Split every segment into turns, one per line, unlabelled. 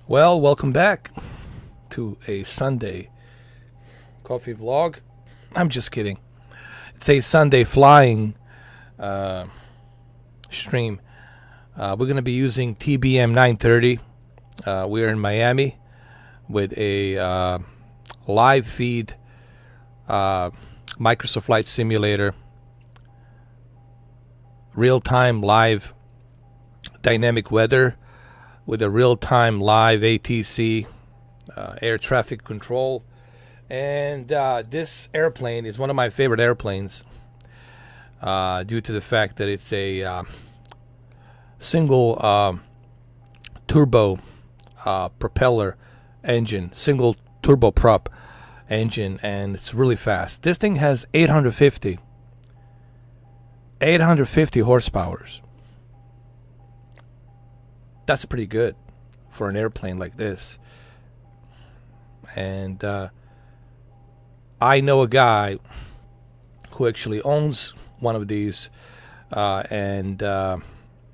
Well, welcome back to a Sunday coffee vlog. I'm just kidding. It's a Sunday flying stream. We're going to be using TBM 930. We're in Miami with a live feed Microsoft Flight Simulator, real-time live dynamic weather with a real-time live ATC, air traffic control. And this airplane is one of my favorite airplanes due to the fact that it's a single turbo propeller engine, single turboprop engine, and it's really fast. This thing has 850 horsepower. That's pretty good for an airplane like this. And I know a guy who actually owns one of these, and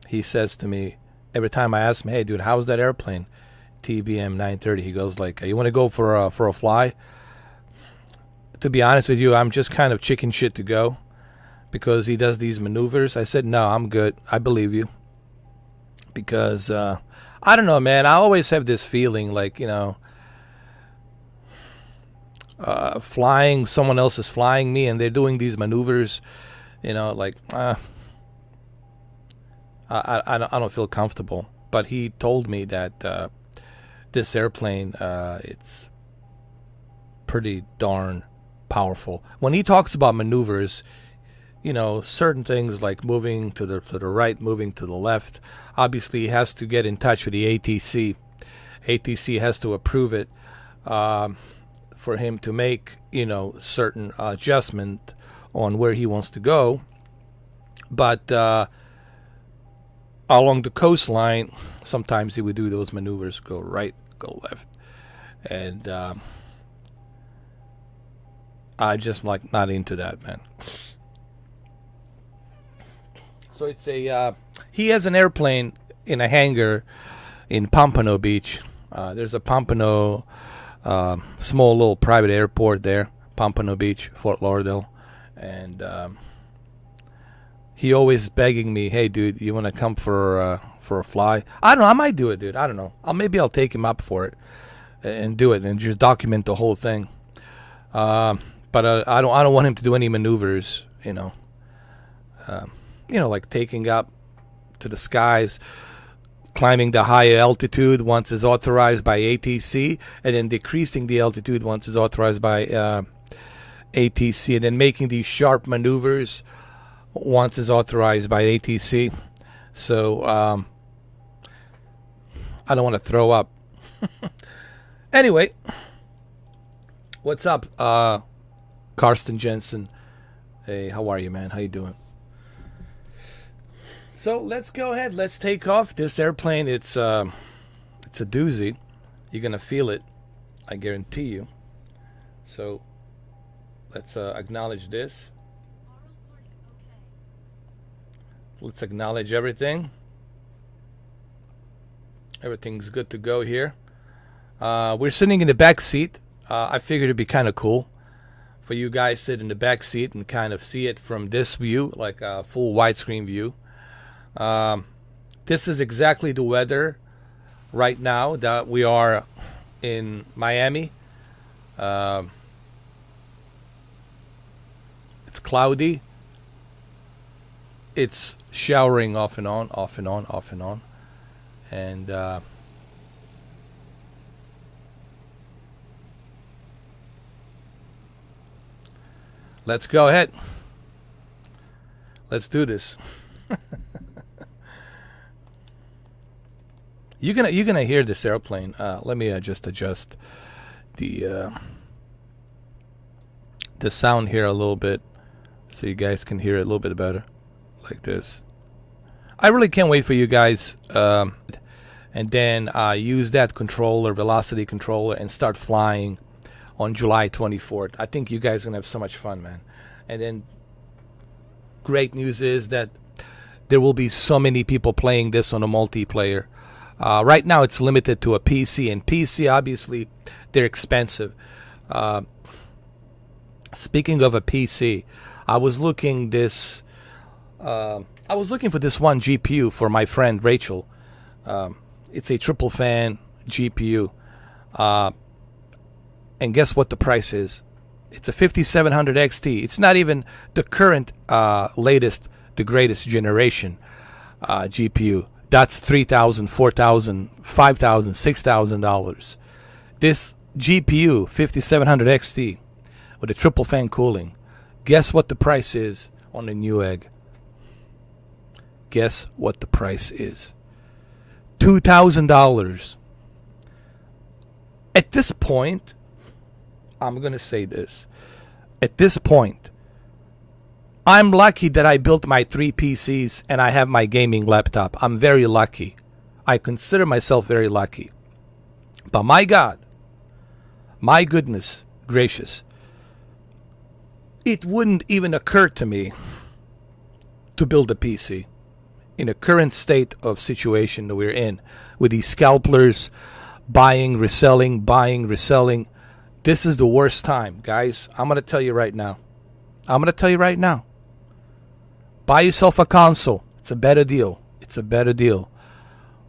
he says to me every time I ask him, "Hey, dude, how's that airplane, TBM 930?" He goes like, "You want to go for a fly?" To be honest with you, I'm just kind of chicken shit to go because he does these maneuvers. I said, "No, I'm good. I believe you." Because I don't know, man. I always have this feeling like, flying, someone else is flying me and they're doing these maneuvers, like I don't feel comfortable. But he told me that this airplane, it's pretty darn powerful. When he talks about maneuvers, certain things like moving to the right, moving to the left, obviously he has to get in touch with the ATC. ATC has to approve it for him to make, certain adjustment on where he wants to go. But along the coastline, sometimes he would do those maneuvers, go right, go left. And I just like not into that, man. So it's he has an airplane in a hangar in Pompano Beach. There's a Pompano, small little private airport there, Pompano Beach, Fort Lauderdale. And he always begging me, "Hey, dude, you want to come for a fly?" I don't know. I might do it, dude. I don't know. Maybe I'll take him up for it and do it and just document the whole thing. But I don't want him to do any maneuvers, like taking up to the skies, climbing the higher altitude once is authorized by ATC, and then decreasing the altitude once is authorized by ATC, and then making these sharp maneuvers once is authorized by ATC. So I don't want to throw up. Anyway, what's up, Karsten Jensen? Hey, how are you, man? How you doing? So let's go ahead. Let's take off. This airplane, it's a doozy. You're gonna feel it, I guarantee you. So let's acknowledge this. Let's acknowledge everything. Everything's good to go here. We're sitting in the back seat. I figured it'd be kind of cool for you guys to sit in the back seat and kind of see it from this view, like a full widescreen view. This is exactly the weather right now that we are in Miami. It's cloudy. It's showering off and on, off and on, off and on. And let's go ahead. Let's do this. You're gonna hear this airplane. Let me just adjust the sound here a little bit so you guys can hear it a little bit better, like this. I really can't wait for you guys, and then use that controller, velocity controller, and start flying on July 24th. I think you guys are gonna have so much fun, man. And then great news is that there will be so many people playing this on a multiplayer Right now, it's limited to a PC, and PC obviously they're expensive. Uh, Speaking of a PC, I was looking this. I was looking for this one GPU for my friend Rachel. It's a triple fan GPU, and guess what the price is? It's a 5700 XT. It's not even the current latest, the greatest generation GPU. That's $3,000, $4,000, $5,000, $6,000. This GPU 5700 XT with a triple fan cooling. Guess what the price is on the Newegg? Guess what the price is? $2,000. At this point, I'm going to say this. At this point, I'm lucky that I built my 3 PCs and I have my gaming laptop. I'm very lucky. I consider myself very lucky. But my God, my goodness gracious, it wouldn't even occur to me to build a PC in the current state of situation that we're in, with these scalpers buying, reselling. This is the worst time, guys. I'm going to tell you right now. Buy yourself a console. It's a better deal.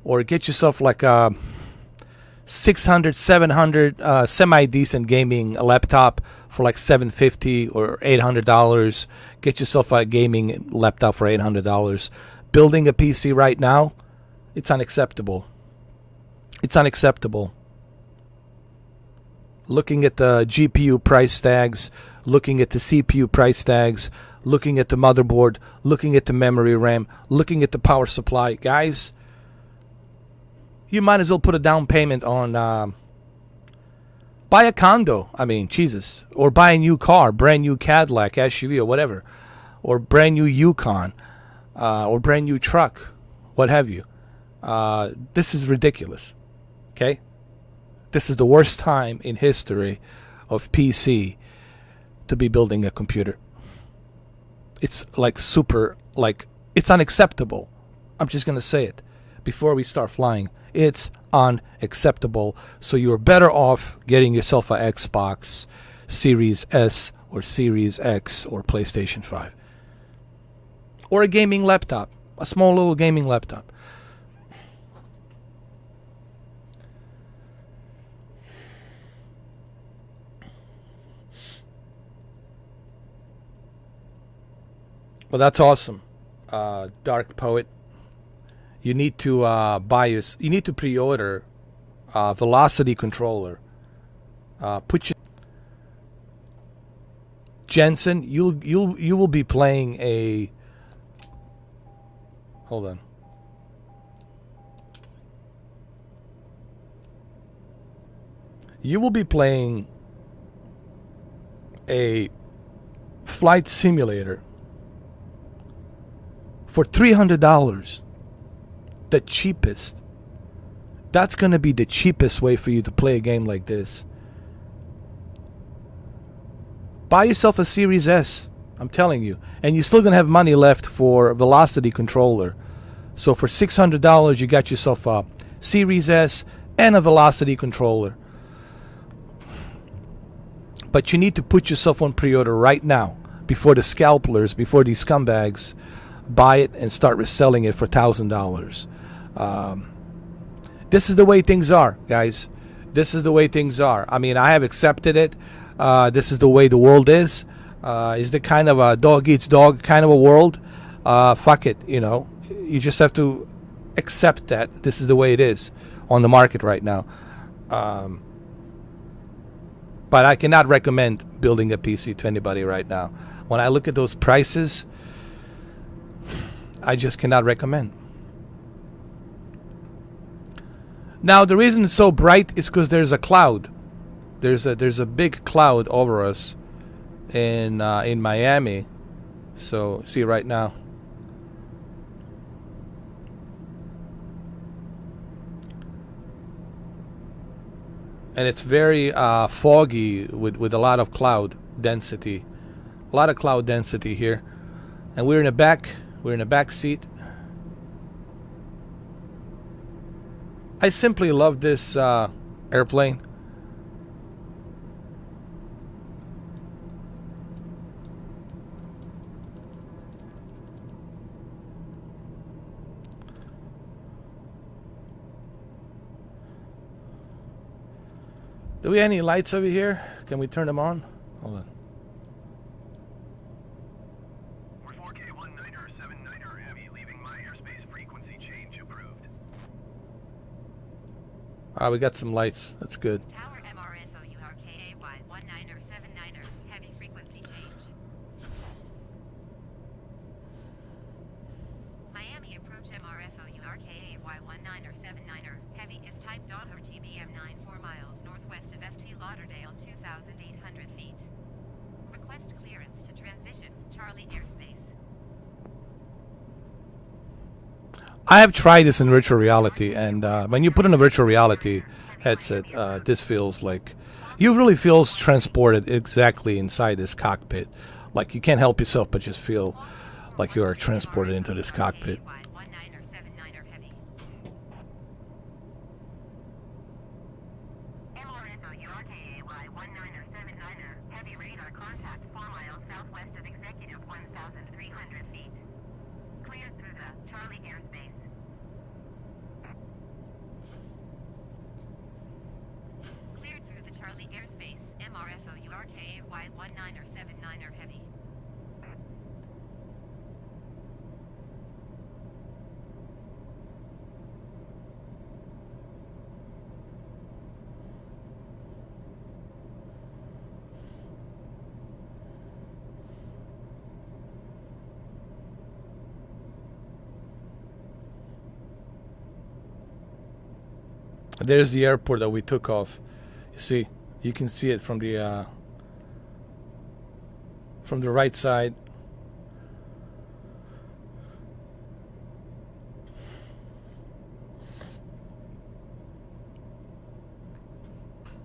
Or get yourself like a 600, 700 semi-decent gaming laptop for like $750 or $800. Get yourself a gaming laptop for $800. Building a PC right now, it's unacceptable. Looking at the GPU price tags, looking at the CPU price tags, looking at the motherboard, looking at the memory RAM, looking at the power supply. Guys, you might as well put a down payment on buy a condo. I mean, Jesus. Or buy a new car, brand new Cadillac, SUV, or whatever. Or brand new Yukon, or brand new truck, what have you. This is ridiculous. Okay? This is the worst time in history of PC to be building a computer. It's like it's unacceptable. I'm just going to say it before we start flying. It's unacceptable. So you're better off getting yourself an Xbox Series S or Series X or PlayStation 5. Or a gaming laptop. A small little gaming laptop. Well, that's awesome, Dark Poet. You need to you need to pre-order Velocity controller. Jensen, you will be playing a. Hold on. You will be playing a flight simulator for $300. The cheapest. That's going to be the cheapest way for you to play a game like this. Buy yourself a Series S. I'm telling you. And you're still going to have money left for Velocity controller. So for $600, you got yourself a Series S and a Velocity controller. But you need to put yourself on pre-order right now before the scalpers, before these scumbags buy it and start reselling it for $1,000. This is the way things are, guys. This is the way things are. I mean, I have accepted it. This is the way the world is. Is the kind of a dog eats dog kind of a world. Fuck it, you know. You just have to accept that this is the way it is on the market right now. But I cannot recommend building a PC to anybody right now. When I look at those prices, I just cannot recommend. Now, the reason it's so bright is because there's a cloud. There's a big cloud over us in Miami. So, see right now. And it's very foggy with a lot of cloud density. A lot of cloud density here. And we're in the back seat. I simply love this airplane. Do we have any lights over here? Can we turn them on? Hold on. We got some lights. That's good.
Tower MRFOURKAY 19er 79er heavy frequency change. Miami approach MRFOURKAY 19er 79er heavy is type Donho TBM 94 miles northwest of FT Lauderdale 2,800 feet. Request clearance to transition Charlie airspace.
I have tried this in virtual reality, and when you put in a virtual reality headset, this feels like you really feels transported exactly inside this cockpit. Like you can't help yourself but just feel like you are transported into this cockpit.
Charlie airspace, MRFOURKAY 19er 79er heavy.
There's the airport that we took off. You see, you can see it from the right side.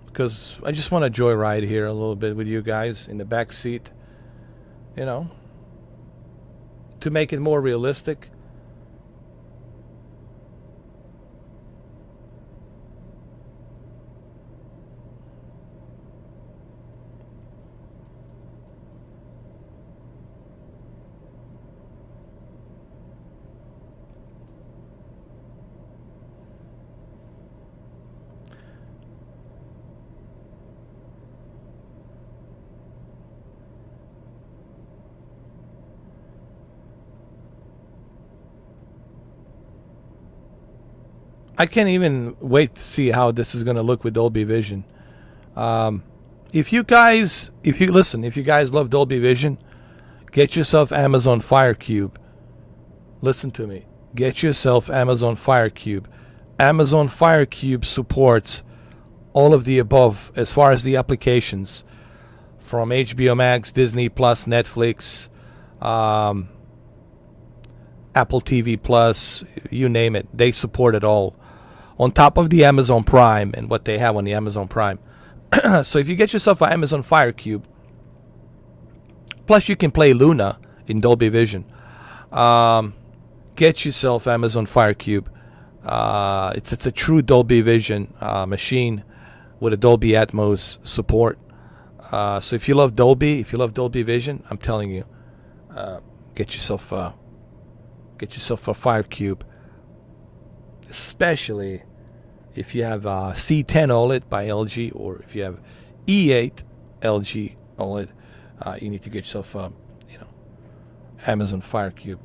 Because I just want to joyride here a little bit with you guys in the back seat, you know, to make it more realistic. I can't even wait to see how this is going to look with Dolby Vision. If you guys love Dolby Vision, get yourself Amazon Fire Cube. Listen to me. Get yourself Amazon Fire Cube. Amazon Fire Cube supports all of the above as far as the applications, from HBO Max, Disney Plus, Netflix, Apple TV Plus, you name it. They support it all. On top of the Amazon Prime and what they have on the Amazon Prime. So if you get yourself an Amazon Fire Cube, plus you can play Luna in Dolby Vision. Get yourself Amazon Fire Cube. It's a true Dolby Vision machine with a Dolby Atmos support. So if you love Dolby Vision, I'm telling you, get yourself a Fire Cube. Especially if you have C10 OLED by LG, or if you have E8 LG OLED, you need to get yourself Amazon Fire Cube.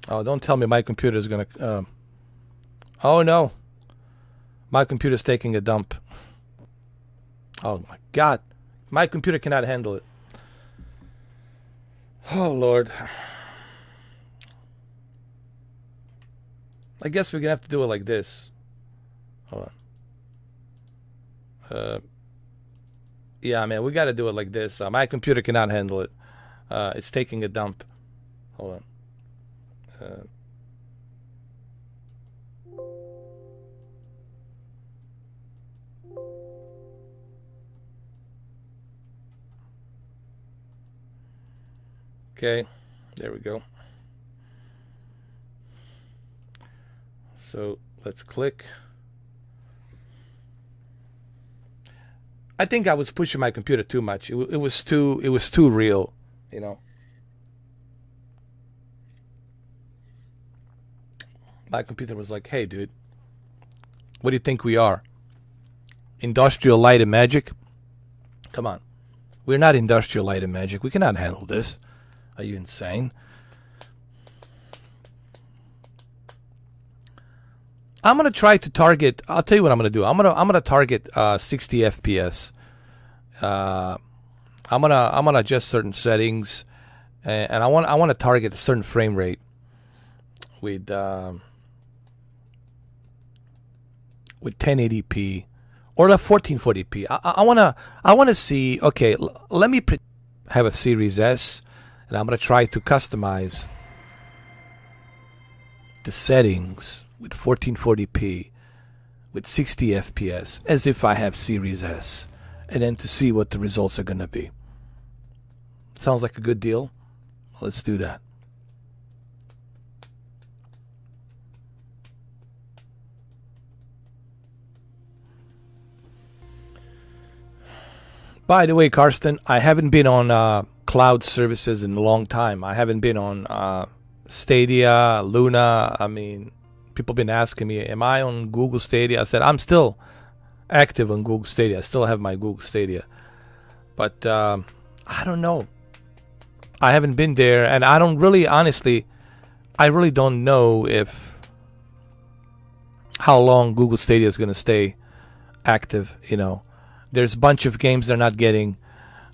Oh, don't tell me my computer is going to... oh, no. My computer's taking a dump. Oh, my God. My computer cannot handle it. Oh, Lord. I guess we're going to have to do it like this. Hold on. Yeah, man, we got to do it like this. My computer cannot handle it. It's taking a dump. Hold on. Okay, there we go. So let's click. I think I was pushing my computer too much. It was too real, you know. My computer was like, "Hey, dude, what do you think we are? Industrial Light and Magic? Come on, we're not Industrial Light and Magic. We cannot handle this. Are you insane?" I'm gonna try to target. I'll tell you what I'm gonna do. I'm gonna target 60 FPS. I'm gonna adjust certain settings, and I want to target a certain frame rate with 1080p or the 1440p. I wanna see. Okay, let me have a Series S, and I'm gonna try to customize the settings with 1440p with 60 FPS as if I have Series S, and then to see what the results are going to be. Sounds like a good deal? Let's do that. By the way, Karsten, I haven't been on cloud services in a long time. I haven't been on Stadia, Luna. I mean, people have been asking me, am I on Google Stadia? I said, I'm still active on Google Stadia. I still have my Google Stadia. But I don't know. I haven't been there, and I don't really, honestly, I really don't know if how long Google Stadia is going to stay active, you know. There's a bunch of games they're not getting.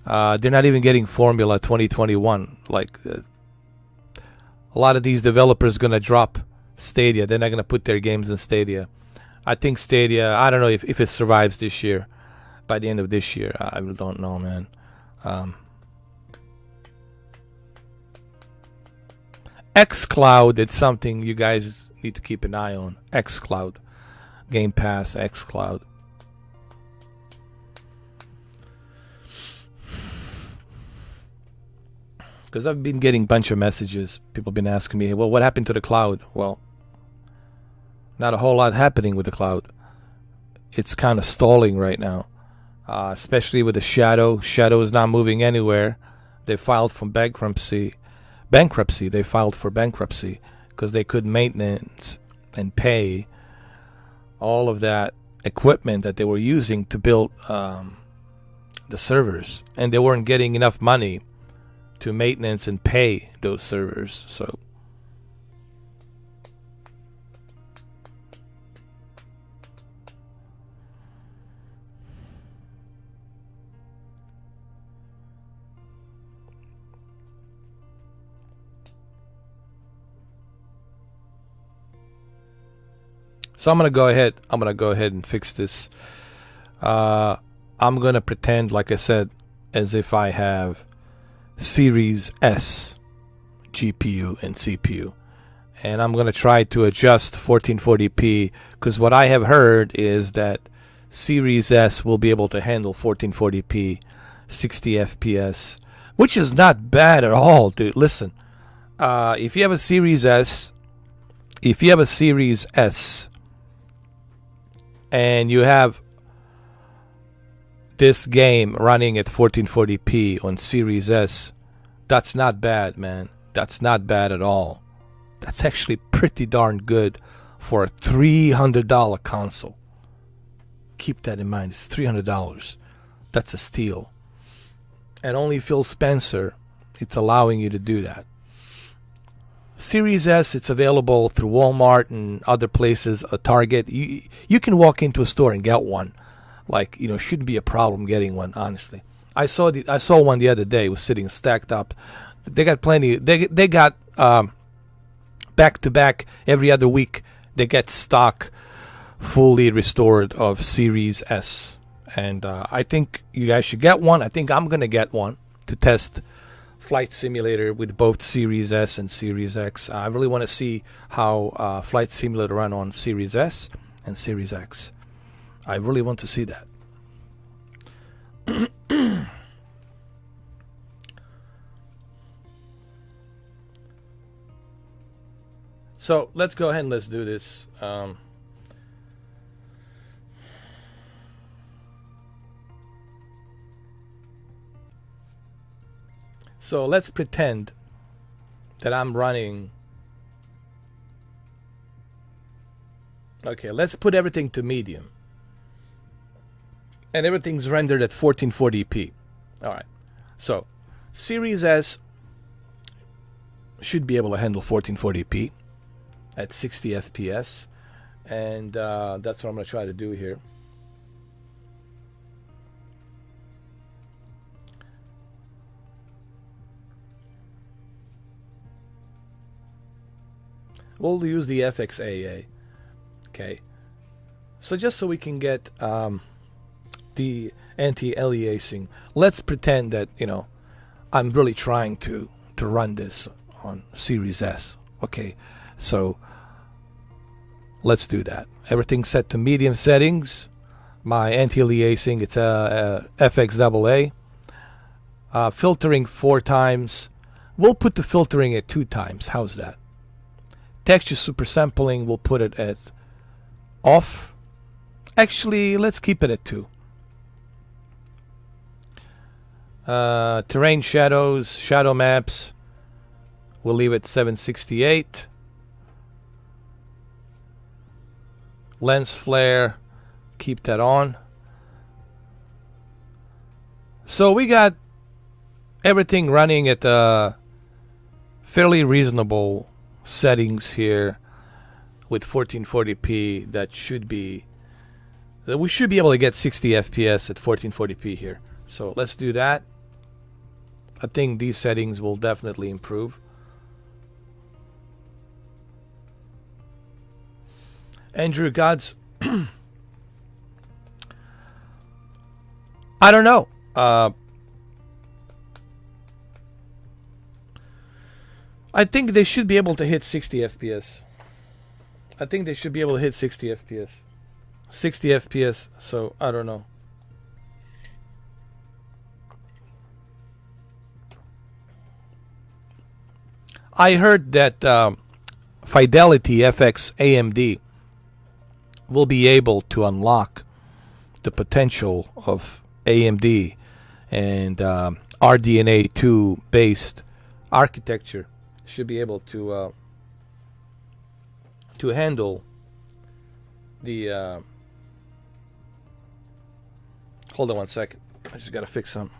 They're not even getting Formula 2021. Like, a lot of these developers going to drop Stadia. They're not going to put their games in Stadia. I think Stadia, I don't know if it survives this year, by the end of this year. I really don't know, man. xCloud, it's something you guys need to keep an eye on. xCloud. Game Pass, xCloud. Because I've been getting a bunch of messages. People have been asking me, well, what happened to the cloud? Well, not a whole lot happening with the cloud. It's kind of stalling right now, especially with the Shadow. Shadow is not moving anywhere. They filed for bankruptcy. They filed for bankruptcy because they couldn't maintenance and pay all of that equipment that they were using to build the servers. And they weren't getting enough money to maintenance and pay those servers. So I'm gonna go ahead and fix this. I'm gonna pretend, like I said, as if I have Series S GPU and CPU, and I'm gonna try to adjust 1440p, because what I have heard is that Series S will be able to handle 1440p 60 FPS, which is not bad at all, dude. Listen, if you have a Series S and you have this game running at 1440p on Series S, that's not bad, man. That's not bad at all. That's actually pretty darn good for a $300 console. Keep that in mind. It's $300. That's a steal. And only Phil Spencer, it's allowing you to do that. Series S, it's available through Walmart and other places, a Target. You can walk into a store and get one. Like, you know, shouldn't be a problem getting one, honestly. I saw one the other day. It was sitting stacked up. They got plenty. They got back to back every other week. They get stock fully restored of Series S, and I think you guys should get one. I think I'm gonna get one to test flight simulator with both Series S and Series X. I really want to see how flight simulator run on Series S and Series X. I really want to see that. So let's go ahead and let's do this. So let's pretend that I'm running. Okay, let's put everything to medium. And everything's rendered at 1440p. All right. So Series S should be able to handle 1440p at 60 FPS. And that's what I'm going to try to do here. We'll use the FXAA. Okay. So just so we can get the anti-aliasing, let's pretend that, I'm really trying to run this on Series S. Okay. So let's do that. Everything's set to medium settings. My anti-aliasing, it's a FXAA. Filtering 4 times. We'll put the filtering at 2 times. How's that? Texture super sampling, we'll put it at off. Actually, let's keep it at 2. Terrain shadows, shadow maps, we'll leave it 768. Lens flare, keep that on. So we got everything running at fairly reasonable settings here with 1440p. That we should be able to get 60 FPS at 1440p here. So let's do that. I think these settings will definitely improve. Andrew Gods, I don't know. I think they should be able to hit 60 FPS. I think they should be able to hit 60 FPS. 60 FPS, so I don't know. I heard that Fidelity FX AMD will be able to unlock the potential of AMD and RDNA 2 based architecture. Should be able to handle the hold on one second. I just gotta fix some.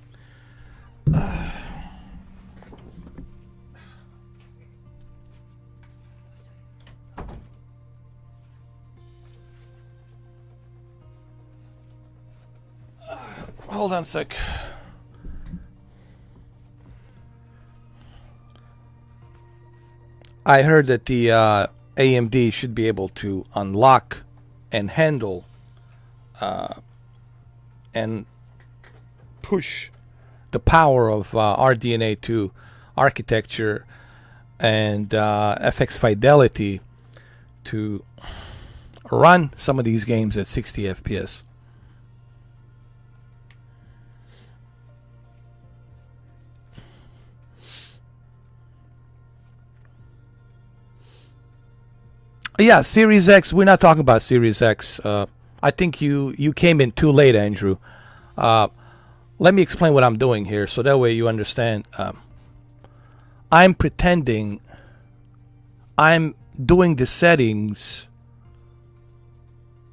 Hold on a sec. I heard that the AMD should be able to unlock and handle and push the power of RDNA 2 architecture and FX Fidelity to run some of these games at 60 FPS. Yeah, Series X. We're not talking about Series X. I think you came in too late, Andrew. Let me explain what I'm doing here, so that way you understand. I'm pretending I'm doing the settings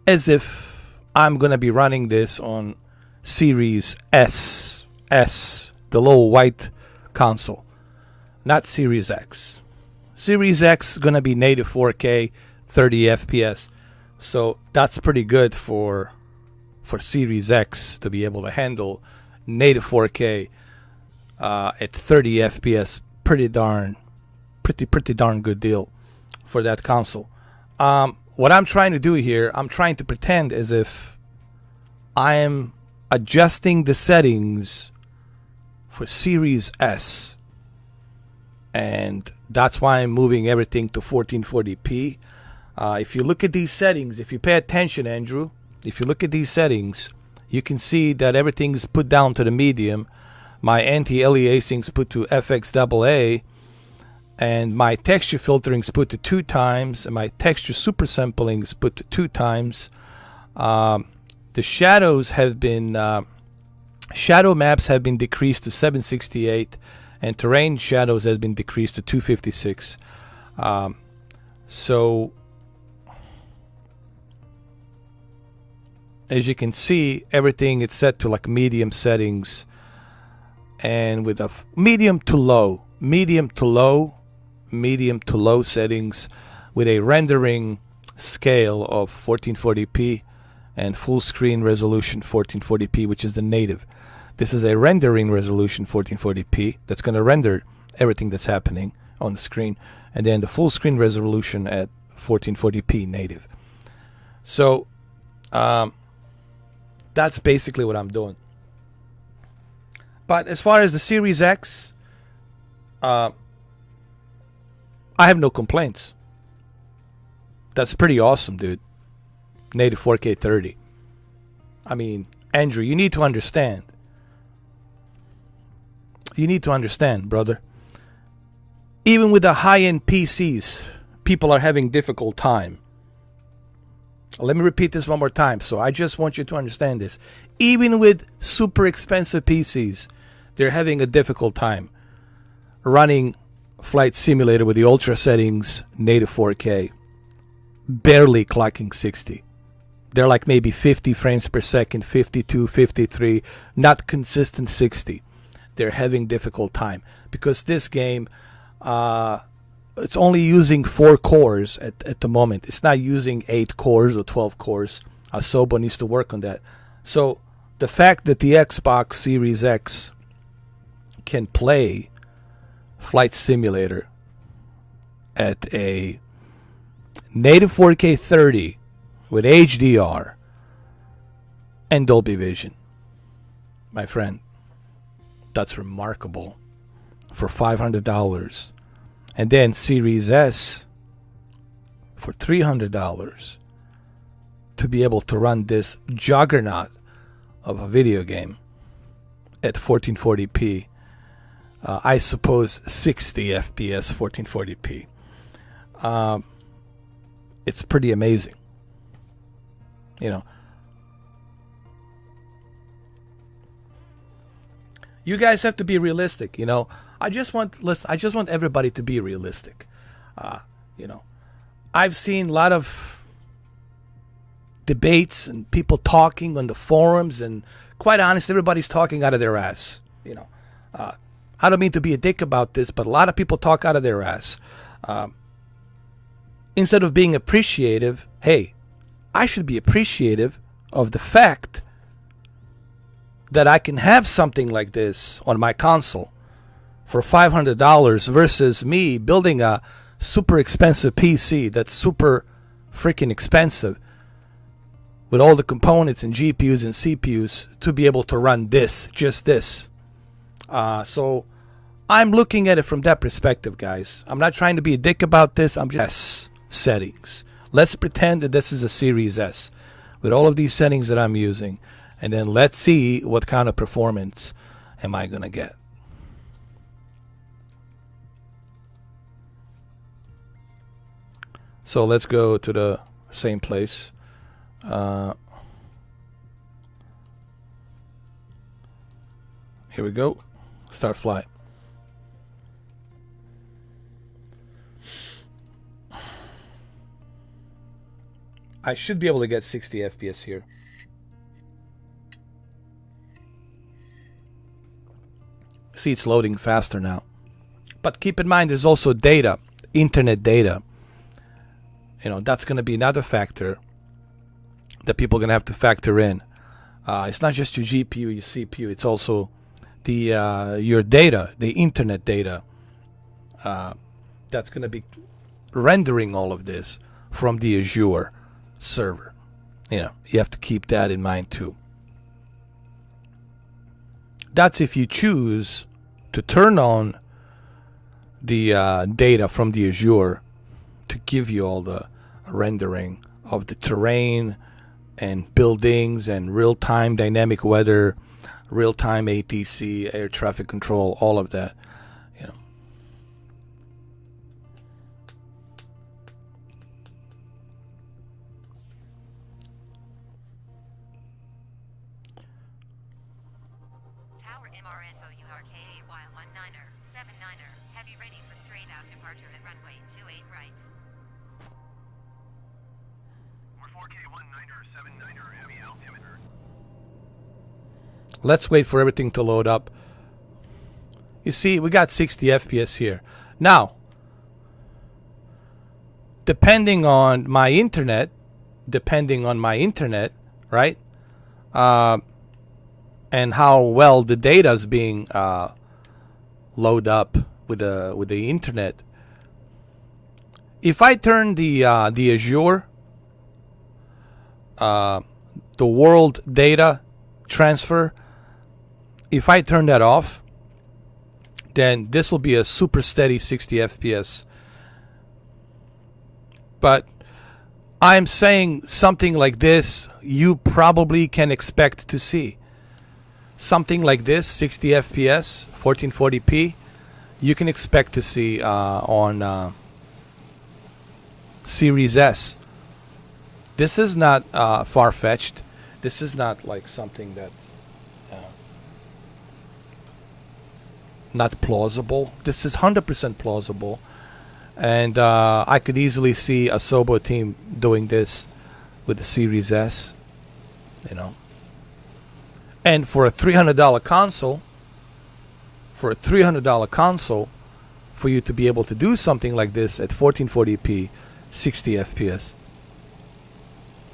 as if I'm gonna be running this on Series S, the little white console, not Series X. Series X is gonna be native 4K. 30 FPS, so that's pretty good for Series X to be able to handle native 4K at 30 FPS. Pretty darn good deal for that console. What I'm trying to do here, I'm trying to pretend as if I am adjusting the settings for Series S and that's why I'm moving everything to 1440p. If you look at these settings, if you pay attention, Andrew, if you look at these settings, you can see that everything's put down to the medium. My anti-aliasing's put to FXAA, and my texture filtering's put to 2 times, and my texture super sampling's put to 2 times. The shadows have been shadow maps have been decreased to 768, and terrain shadows has been decreased to 256. So as you can see, everything is set to like medium settings, and with a medium to low settings, with a rendering scale of 1440p and full screen resolution 1440p, which is the native. This is a rendering resolution 1440p that's going to render everything that's happening on the screen, and then the full screen resolution at 1440p native. So that's basically what I'm doing. But as far as the Series X, I have no complaints. That's pretty awesome, dude. Native 4K 30. I mean, Andrew, you need to understand. You need to understand, brother. Even with the high-end PCs, people are having difficult time. Let me repeat this one more time. So I just want you to understand this. Even with super expensive PCs, they're having a difficult time running Flight Simulator with the ultra settings, native 4K, barely clocking 60. They're like maybe 50 frames per second, 52, 53, not consistent 60. They're having difficult time because this game, it's only using 4 cores at the moment. It's not using 8 cores or 12 cores. Asobo needs to work on that. So the fact that the Xbox Series X can play Flight Simulator at a native 4K 30 with HDR and Dolby Vision, my friend, that's remarkable for $500. And then Series S for $300 to be able to run this juggernaut of a video game at 1440p. I suppose 60 FPS 1440p. It's pretty amazing. You know, you guys have to be realistic. You know, I just want everybody to be realistic. You know, I've seen a lot of debates and people talking on the forums, and quite honest, everybody's talking out of their ass. You know, I don't mean to be a dick about this, but a lot of people talk out of their ass. Instead of being appreciative, hey, I should be appreciative of the fact that I can have something like this on my console for $500 versus me building a super expensive PC that's super freaking expensive with all the components and GPUs and CPUs to be able to run this, just this. So I'm looking at it from that perspective, guys. I'm not trying to be a dick about this. I'm just settings. Let's pretend that this is a Series S with all of these settings that I'm using, and then let's see what kind of performance am I gonna get. So let's go to the same place. Here we go. Start flight. I should be able to get 60 FPS here. See, it's loading faster now. But keep in mind, there's also data, internet data. You know, that's going to be another factor that people are going to have to factor in. It's not just your GPU, your CPU. It's also the your data, the internet data. That's going to be rendering all of this from the Azure server. You know, you have to keep that in mind too. That's if you choose to turn on the data from the Azure to give you all the rendering of the terrain and buildings and real-time dynamic weather, real-time ATC, air traffic control, all of that. You know.
Tower MRFOURKAY19er, 79er, heavy ready for straight out departure at runway 28 right.
We're 4K19er, 79er, heavy altimeter.
Let's wait for everything to load up. You see, we got 60 FPS here. Now, depending on my internet, right? And how well the data is being load up with the internet. If I turn the Azure, the world data transfer, if I turn that off, then this will be a super steady 60 FPS. But I'm saying something like this, you probably can expect to see. Something like this, 60 FPS, 1440p, you can expect to see on Series S. This is not far-fetched. This is not like something that's not plausible. This is 100% plausible. And I could easily see a Sobo team doing this with the Series S, you know. And for a $300 console, for you to be able to do something like this at 1440p, 60 FPS,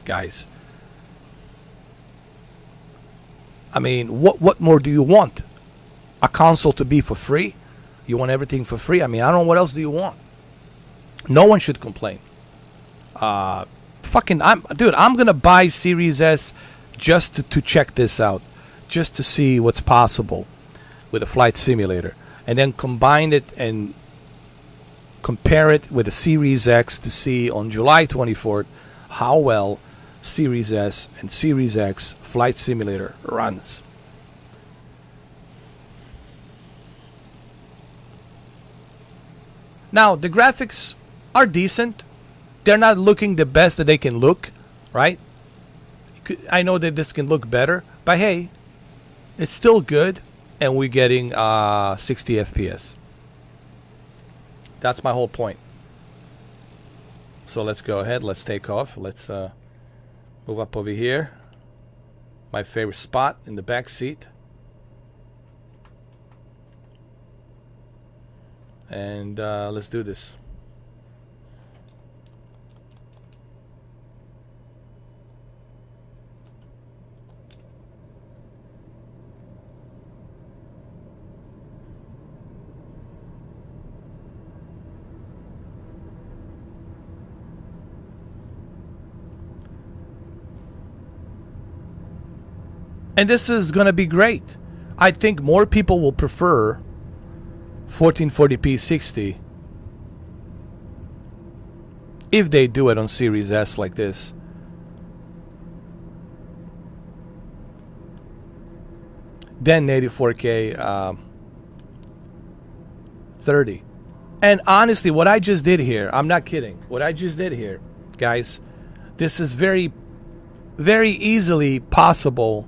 guys, I mean, what more do you want? A console to be for free? You want everything for free? I mean, I don't know, what else do you want? No one should complain. I'm gonna buy Series S just to check this out, just to see what's possible with a flight simulator, and then combine it and compare it with the Series X to see on July 24th how well Series S and Series X flight simulator runs. Now, the graphics are decent. They're not looking the best that they can look, right? I know that this can look better, but hey, it's still good, and we're getting 60 FPS. That's my whole point. So let's go ahead. Let's take off. Let's move up over here. My favorite spot in the back seat. And let's do this. And this is going to be great. I think more people will prefer 1440p 60 if they do it on Series S like this. Then 84K 30. And honestly, what I just did here, I'm not kidding. What I just did here, guys, this is very, very easily possible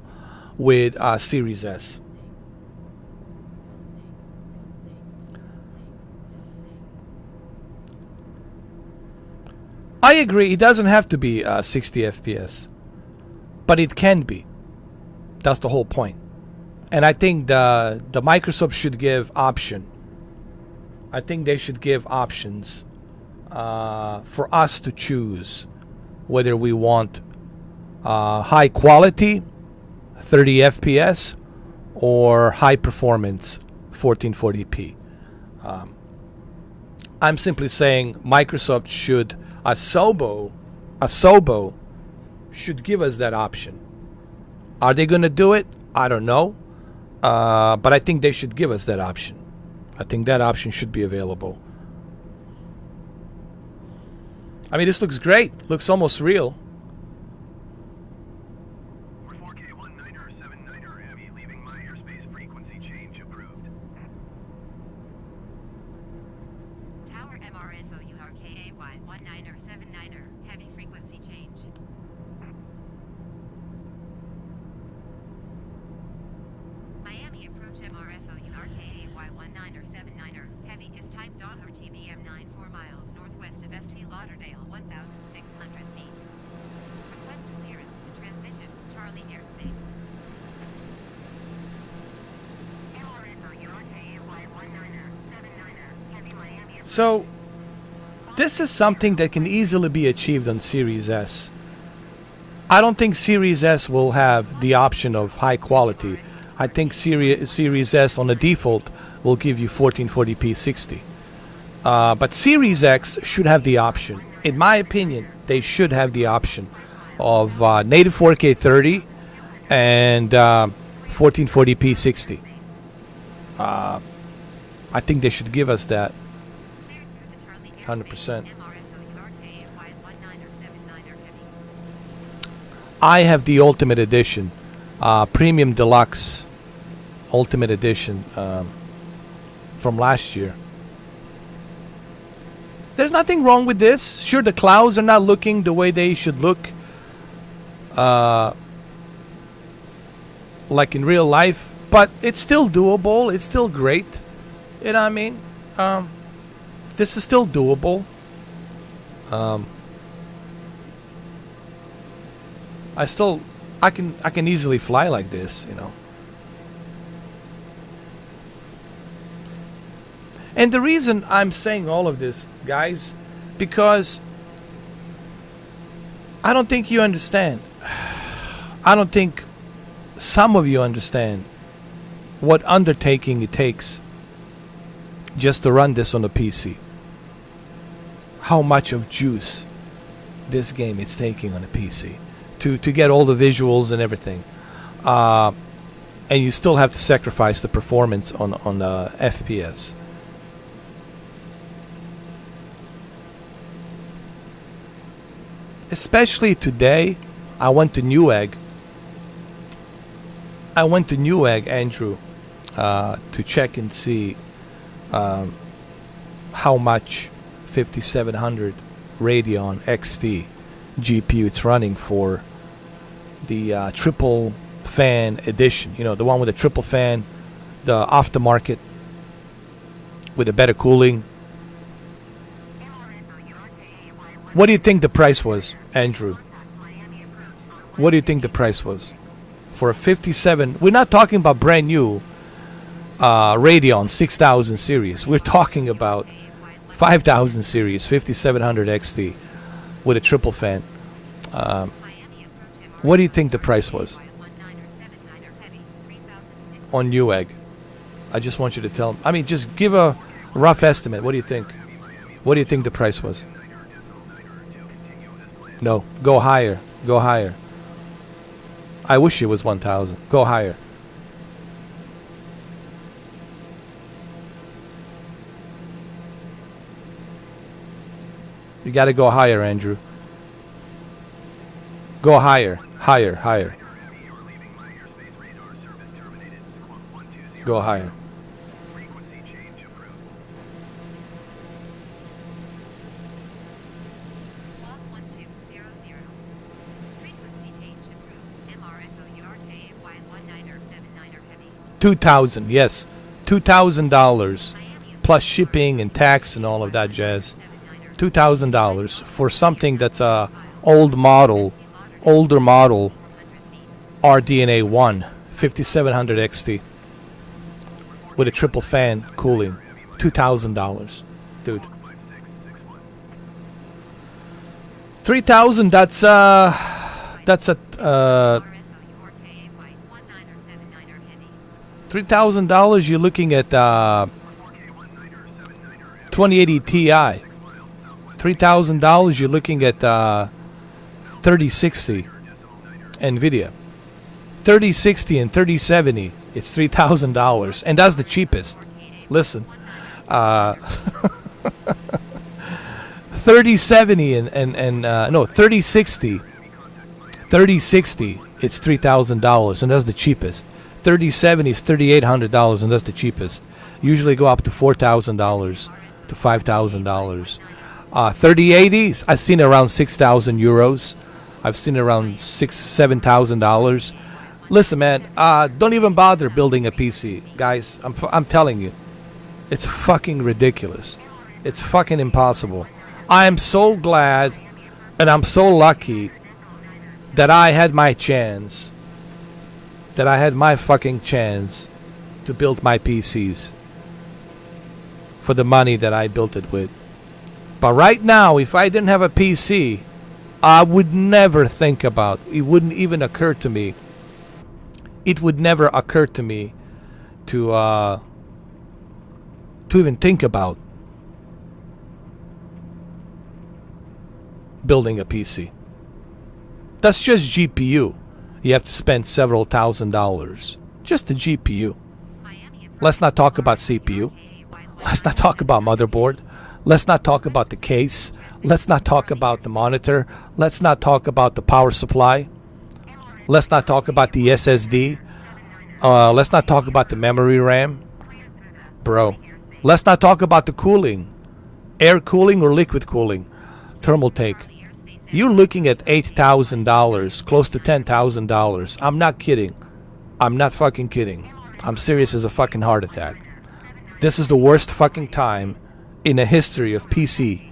with Series S. I agree, it doesn't have to be 60 FPS, but it can be. That's the whole point. And I think the Microsoft should give option. I think they should give options for us to choose whether we want high quality 30 FPS or high performance 1440p. I'm simply saying Microsoft should, Asobo should give us that option. Are they going to do it? I don't know. But I think they should give us that option. I think that option should be available. I mean, this looks great. Looks almost real.
We're 4K 19er 79er heavy, leaving my airspace frequency change approved.
Tower MRFO URKAY 19er 79er heavy frequency change. Miami approach MRFO URKAY 19er 79er heavy is type Dolby TBM 94 miles northwest of FT Lauderdale 1,600 feet. Request clearance to transition Charlie airspace. MRFO URKAY 19er 79er heavy Miami.
So, this is something that can easily be achieved on Series S. I don't think Series S will have the option of high quality. I think Series S on the default will give you 1440p 60. But Series X should have the option. In my opinion, they should have the option of native 4K 30 and 1440p 60. I think they should give us that 100%. I have the Ultimate Edition, Premium Deluxe Ultimate Edition from last year. There's nothing wrong with this. Sure, the clouds are not looking the way they should look, like in real life, but it's still doable. It's still great. You know what I mean? This is still doable. I can easily fly like this, you know. And the reason I'm saying all of this, guys, because I don't think you understand. I don't think some of you understand what undertaking it takes just to run this on a PC. How much of juice this game is taking on a PC to get all the visuals and everything. And you still have to sacrifice the performance on the FPS. Especially today, I went to Newegg, Andrew, to check and see how much 5700 Radeon XT GPU it's running for the triple fan edition. You know, the one with the triple fan, the aftermarket with the better cooling. What do you think the price was, Andrew? What do you think the price was for a 57? We're not talking about brand new Radeon 6000 series. We're talking about 5000 series 5700 XT with a triple fan. What do you think the price was on Newegg? I just want you to tell. I mean, just give a rough estimate. What do you think? What do you think the price was? No, go higher. Go higher. I wish it was 1,000. Go higher. You got to go higher, Andrew. Go higher. Higher, higher. Go higher.
Log 1200. Frequency change approved. MRFO URKAY 19er 79er heavy.
2,000, yes. $2,000 plus shipping and tax and all of that jazz. $2,000 for something that's a older model RDNA 1 5700 XT with a triple fan cooling. $2,000, dude. 3,000. That's a $3,000. You're looking at 2080 Ti. $3,000. You're looking at 3060 NVIDIA. 3060 and 3070. It's $3,000, and that's the cheapest. Listen, Uh, 3070 and no 3060. 3060, it's $3,000, and that's the cheapest. 3070 is $3,800, and that's the cheapest. Usually go up to $4,000 to $5,000. 3080s, I've seen around 6,000 euros. I've seen around $7,000. Listen, man, don't even bother building a PC, guys. I'm telling you, it's fucking ridiculous. It's fucking impossible. I am so glad, and I'm so lucky that I had my chance, that I had my fucking chance to build my PCs for the money that I built it with. But right now, if I didn't have a PC, I would never think about, it wouldn't even occur to me. It would never occur to me to even think about building a PC. That's just GPU. You have to spend several $1,000s. Just the GPU. Let's not talk about CPU. Let's not talk about motherboard. Let's not talk about the case. Let's not talk about the monitor. Let's not talk about the power supply. Let's not talk about the SSD. Let's not talk about the memory RAM. Bro, let's not talk about the cooling. Air cooling or liquid cooling. Thermal take. You're looking at $8,000, close to $10,000. I'm not kidding. I'm not fucking kidding. I'm serious as a fucking heart attack. This is the worst fucking time in the history of PC.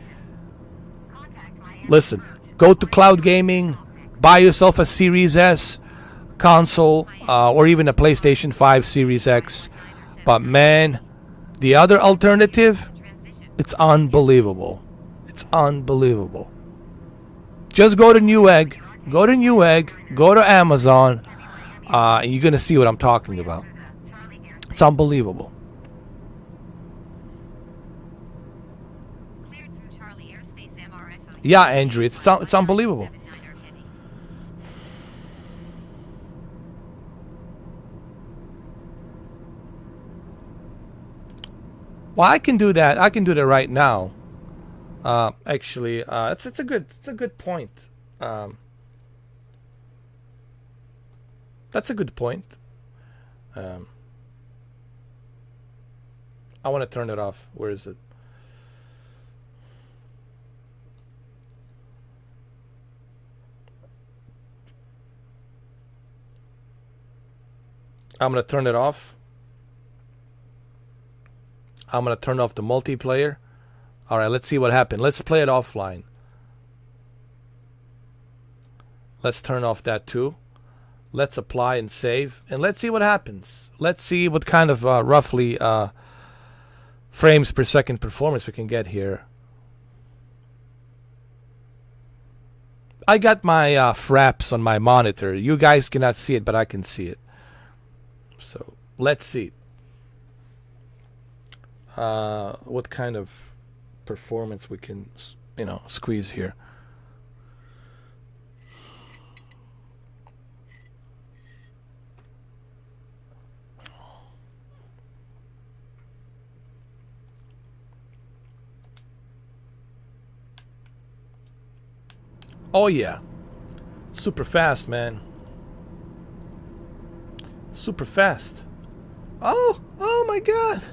Listen, go to cloud gaming, buy yourself a Series S console, or even a PlayStation 5 Series X. But man, the other alternative, it's unbelievable. It's unbelievable. Just go to Newegg, go to Amazon, and you're going to see what I'm talking about. It's unbelievable. Yeah, Andrew, it's unbelievable. Well, I can do that. I can do that right now. Actually, it's a good point. That's a good point. I want to turn it off. Where is it? I'm going to turn it off. I'm going to turn off the multiplayer. All right, let's see what happened. Let's play it offline. Let's turn off that too. Let's apply and save. And let's see what happens. Let's see what kind of roughly frames per second performance we can get here. I got my fraps on my monitor. You guys cannot see it, but I can see it. So let's see. What kind of performance we can, squeeze here. Oh yeah, super fast, man. Super fast. Oh my God.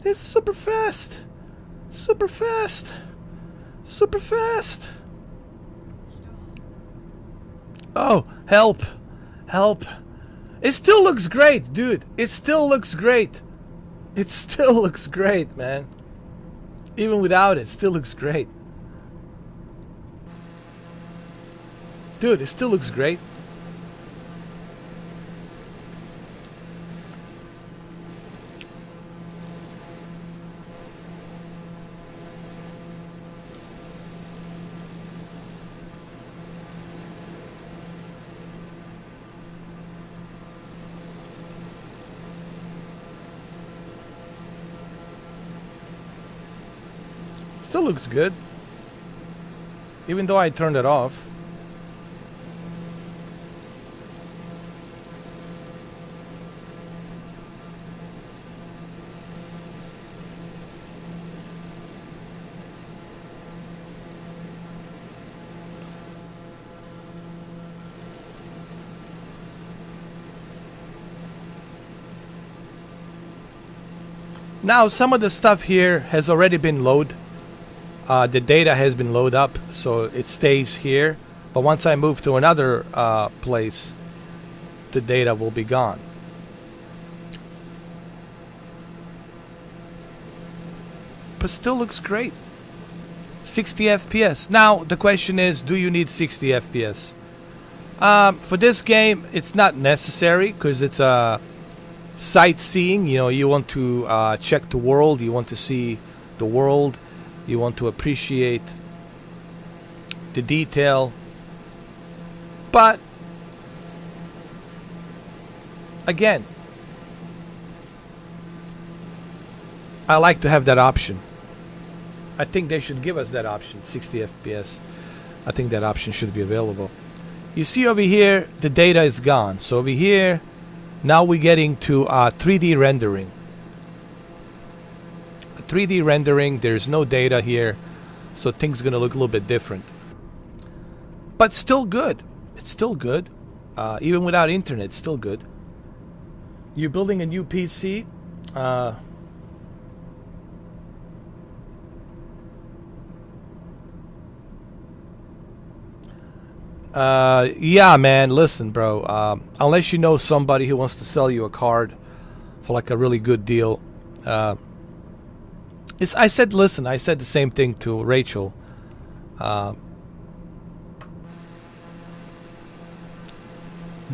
It's super fast. Super fast. Super fast. Oh, help. Help. It still looks great, dude. It still looks great. It still looks great, man. Even without it, still looks great. Dude, it still looks great. Still looks good. Even though I turned it off. Now some of the stuff here has already been loaded. The data has been loaded up, so it stays here. But once I move to another place, the data will be gone. But still looks great. 60 FPS. Now the question is, do you need 60 FPS? For this game, it's not necessary because it's a sightseeing. You know, you want to check the world. You want to see the world. You want to appreciate the detail. But again, I like to have that option. I think they should give us that option, 60 FPS. I think that option should be available. You see over here, the data is gone. So over here, now we're getting to 3D rendering. 3D rendering, there's no data here, so things are going to look a little bit different. But still good. It's still good. Even without internet, it's still good. You're building a new PC. Yeah, man, listen, bro. Unless you know somebody who wants to sell you a card for like a really good deal. I said the same thing to Rachel.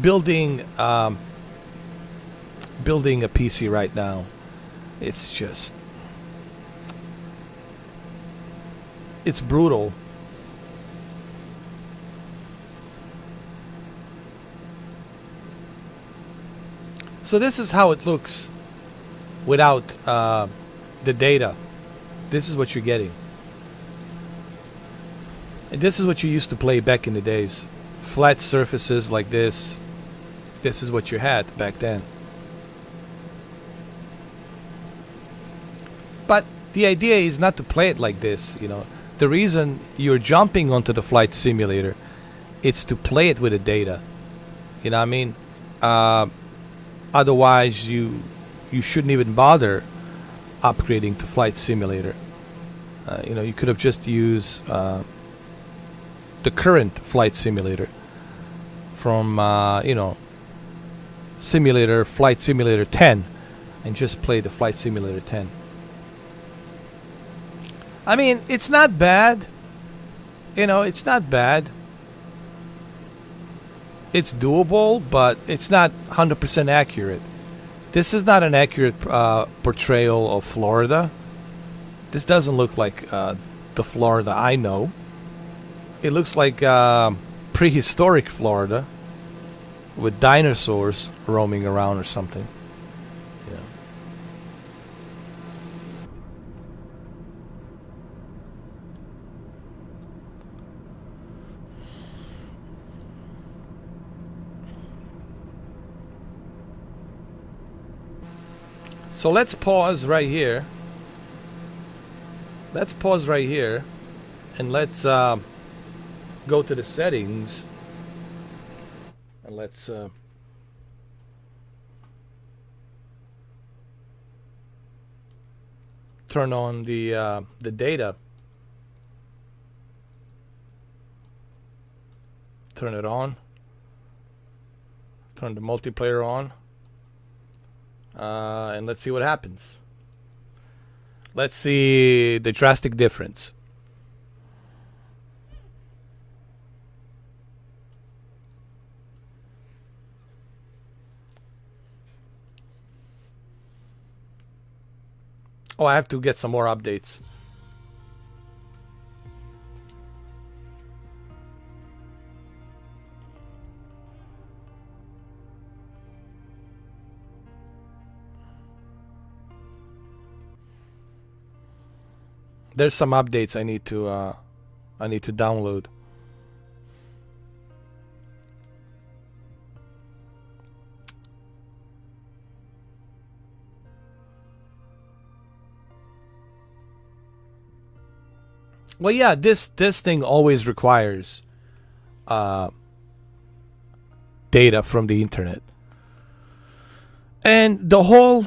Building a PC right now, it's brutal. So this is how it looks without the data. This is what you're getting. And this is what you used to play back in the days. Flat surfaces like this. This is what you had back then. But the idea is not to play it like this, you know. The reason you're jumping onto the flight simulator, it's to play it with the data. You know what I mean? Otherwise, you shouldn't even bother upgrading to flight simulator. You know, you could have just used the current flight simulator from flight simulator 10, and just play the flight simulator 10. I mean, it's not bad. You know, it's not bad. It's doable, but it's not 100% accurate. This is not an accurate portrayal of Florida. This doesn't look like the Florida I know. It looks like prehistoric Florida with dinosaurs roaming around or something. Yeah. So let's pause right here. Let's pause right here, and let's go to the settings, and let's turn on the data. Turn it on. Turn the multiplayer on. And let's see what happens. Let's see the drastic difference. Oh, I have to get some more updates. There's some updates I need to download. Well, yeah, this thing always requires data from the internet, and the whole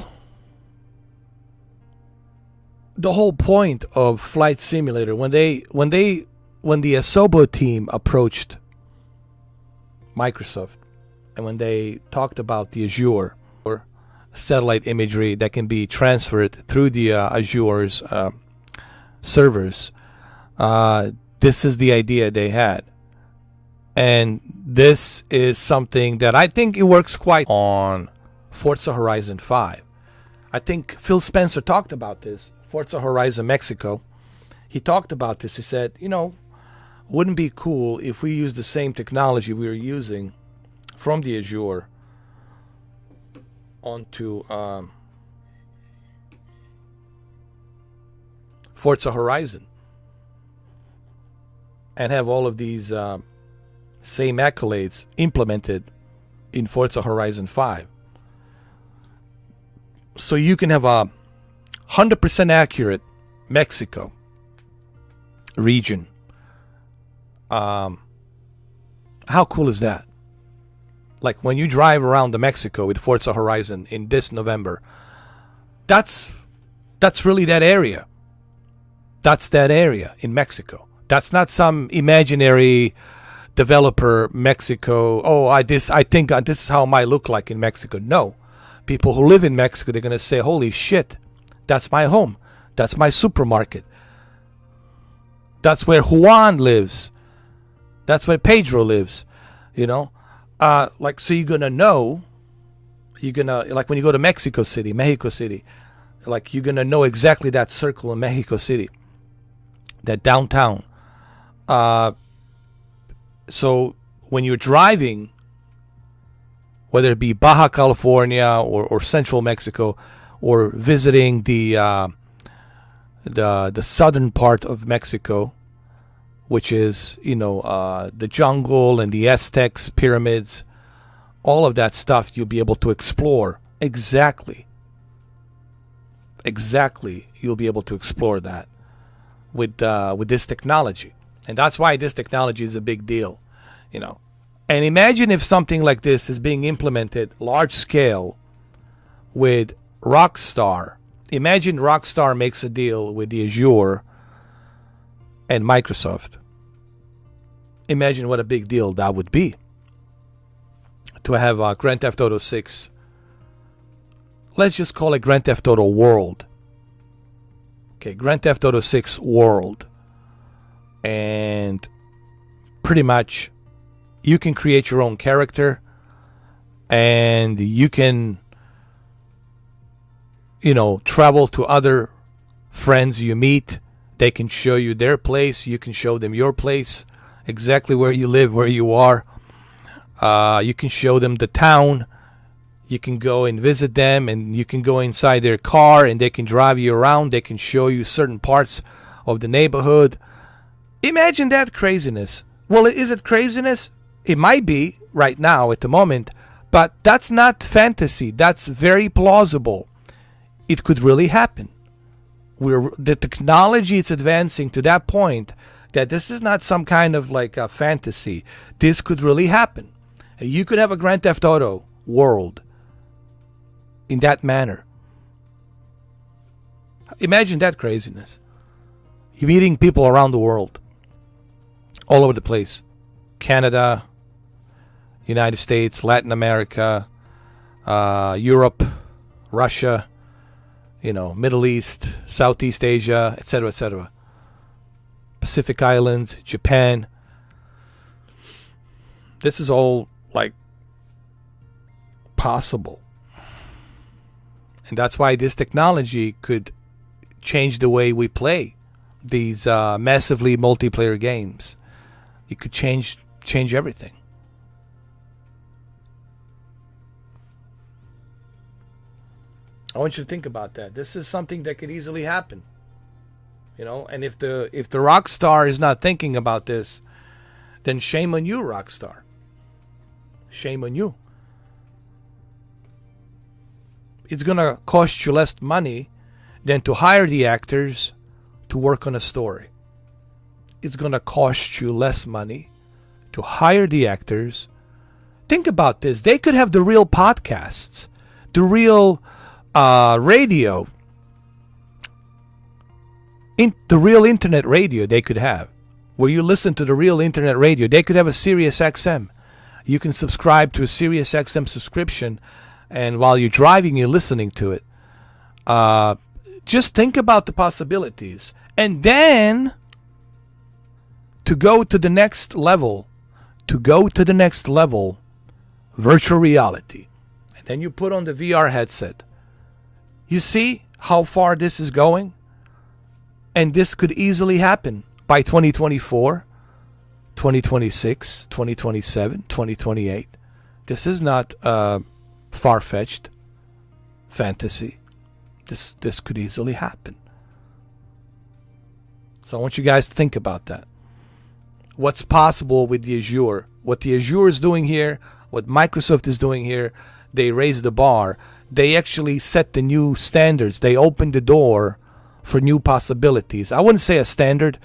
the whole point of Flight Simulator, when the Asobo team approached Microsoft, and when they talked about the Azure or satellite imagery that can be transferred through the Azure's servers, this is the idea they had. And this is something that I think it works quite on Forza Horizon 5. I think Phil Spencer talked about this, Forza Horizon Mexico. He talked about this. He said, wouldn't be cool if we used the same technology we were using from the Azure onto Forza Horizon and have all of these same accolades implemented in Forza Horizon 5. So you can have a 100% accurate Mexico region. How cool is that? Like when you drive around the Mexico with Forza Horizon in this November, that's really that area. That's that area in Mexico. That's not some imaginary developer Mexico. Oh, I think this is how it might look like in Mexico. No, people who live in Mexico, they're gonna say, "Holy shit, that's my home. That's my supermarket. That's where Juan lives. That's where Pedro lives." So you're gonna know. You're gonna, like when you go to Mexico City, like you're gonna know exactly that circle in Mexico City, that downtown. So when you're driving, whether it be Baja California or Central Mexico, or visiting the southern part of Mexico, which is the jungle and the Aztecs pyramids, all of that stuff you'll be able to explore exactly. You'll be able to explore that with this technology. And that's why this technology is a big deal, And imagine if something like this is being implemented large scale with Rockstar. Imagine Rockstar makes a deal with the Azure and Microsoft. Imagine what a big deal that would be to have Grand Theft Auto 6. Let's just call it Grand Theft Auto World. Okay, Grand Theft Auto 6 World. And pretty much you can create your own character, and you can travel to other friends you meet. They can show you their place, you can show them your place, exactly where you live, where you are. You can show them the town. You can go and visit them, and you can go inside their car, and they can drive you around. They can show you certain parts of the neighborhood. Imagine that craziness. Well, is it craziness? It might be right now at the moment, but that's not fantasy. That's very plausible. It could really happen. The technology is advancing to that point that this is not some kind of like a fantasy. This could really happen. You could have a Grand Theft Auto world in that manner. Imagine that craziness. You're meeting people around the world, all over the place. Canada, United States, Latin America, Europe, Russia, Middle East, Southeast Asia, etc., etc. Pacific Islands, Japan. This is all like possible. And that's why this technology could change the way we play these massively multiplayer games. It could change everything. I want you to think about that. This is something that could easily happen. And if the Rockstar is not thinking about this, then shame on you, Rockstar. Shame on you. It's gonna cost you less money than to hire the actors to work on a story. It's gonna cost you less money to hire the actors. Think about this. They could have the real podcasts, the real radio, in the real internet radio they could have. Where you listen to the real internet radio, they could have a Sirius XM. You can subscribe to a Sirius XM subscription, and while you're driving, you're listening to it. Just think about the possibilities. And then, to go to the next level, virtual reality. And then you put on the VR headset. You see how far this is going? And this could easily happen by 2024, 2026, 2027, 2028. This is not far-fetched fantasy. This could easily happen. So I want you guys to think about that. What's possible with the Azure? What the Azure is doing here, what Microsoft is doing here, they raised the bar. They actually set the new standards. They opened the door for new possibilities. I wouldn't say a standard,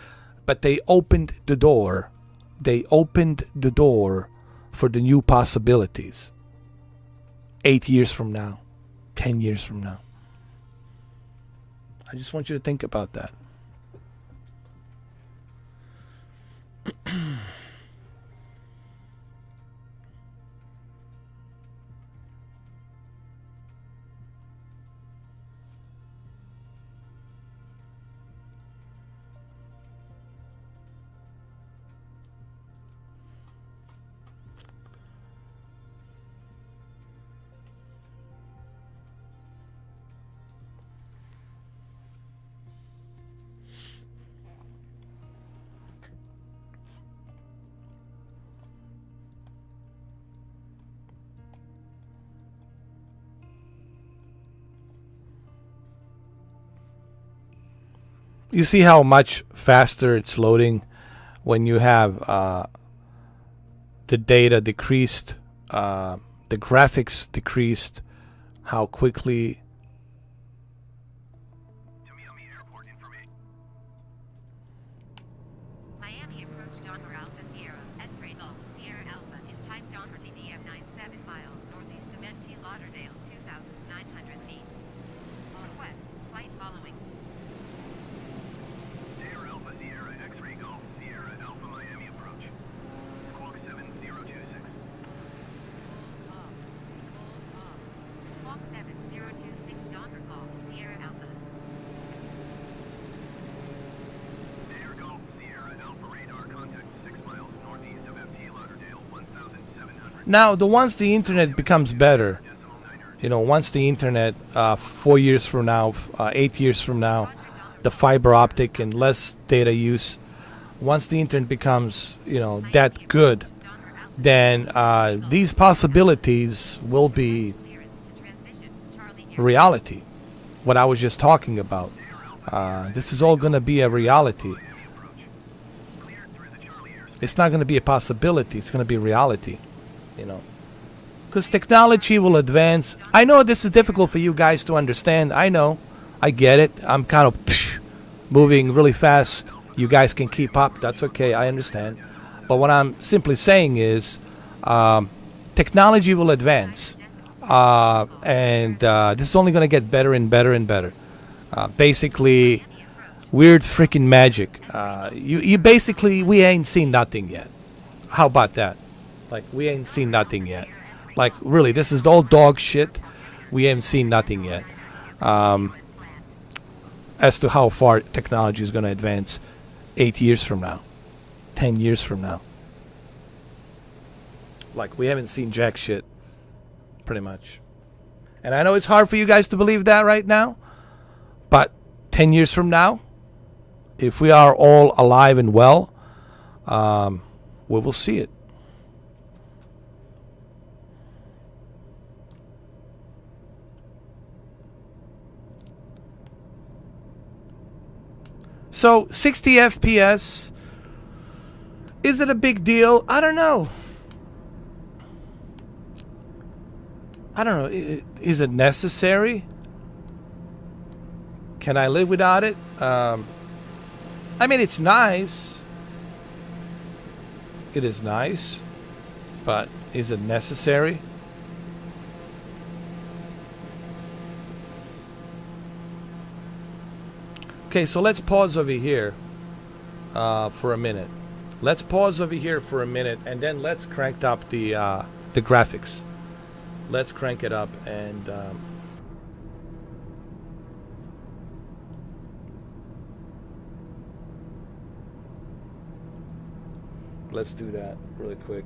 but they opened the door. They opened the door for the new possibilities. 8 years from now, 10 years from now. I just want you to think about that. You see how much faster it's loading when you have the data decreased, the graphics decreased, how quickly.
Miami approach Donner Alpha Sierra, X-ray Golf, Sierra Alpha is type Donner TBM 97 miles northeast of NT Lauderdale, 2,900 feet. Request, flight following.
Sierra Alpha Sierra X-ray Golf Sierra Alpha Miami approach. Squawk 7026.
Squawk 7026 Donner Golf, Sierra Alpha.
Sierra Golf Sierra Alpha radar contact 6 miles northeast of FT Lauderdale, 1,700.
Now, once the internet becomes better, once the internet, 4 years from now, 8 years from now, the fiber optic and less data use, once the internet becomes, that good, then these possibilities will be reality. What I was just talking about. This is all going to be a reality. It's not going to be a possibility. It's going to be reality. Because technology will advance. I know this is difficult for you guys to understand. I know. I get it. I'm kind of moving really fast. You guys can keep up. That's okay. I understand. But what I'm simply saying is technology will advance. And this is only going to get better and better and better. Basically, weird freaking magic. You basically, we ain't seen nothing yet. How about that? Like, we ain't seen nothing yet. Like, really, this is all dog shit. We haven't seen nothing yet. As to how far technology is going to advance 8 years from now, 10 years from now. Like, we haven't seen jack shit, pretty much. And I know it's hard for you guys to believe that right now, but 10 years from now, if we are all alive and well, we will see it. So 60 FPS, is it a big deal? I don't know. Is it necessary? Can I live without it? I mean, it's nice. It is nice. But is it necessary? Okay, so let's pause over here for a minute. Let's pause over here for a minute, and then let's crank up the graphics. Let's crank it up, and let's do that really quick.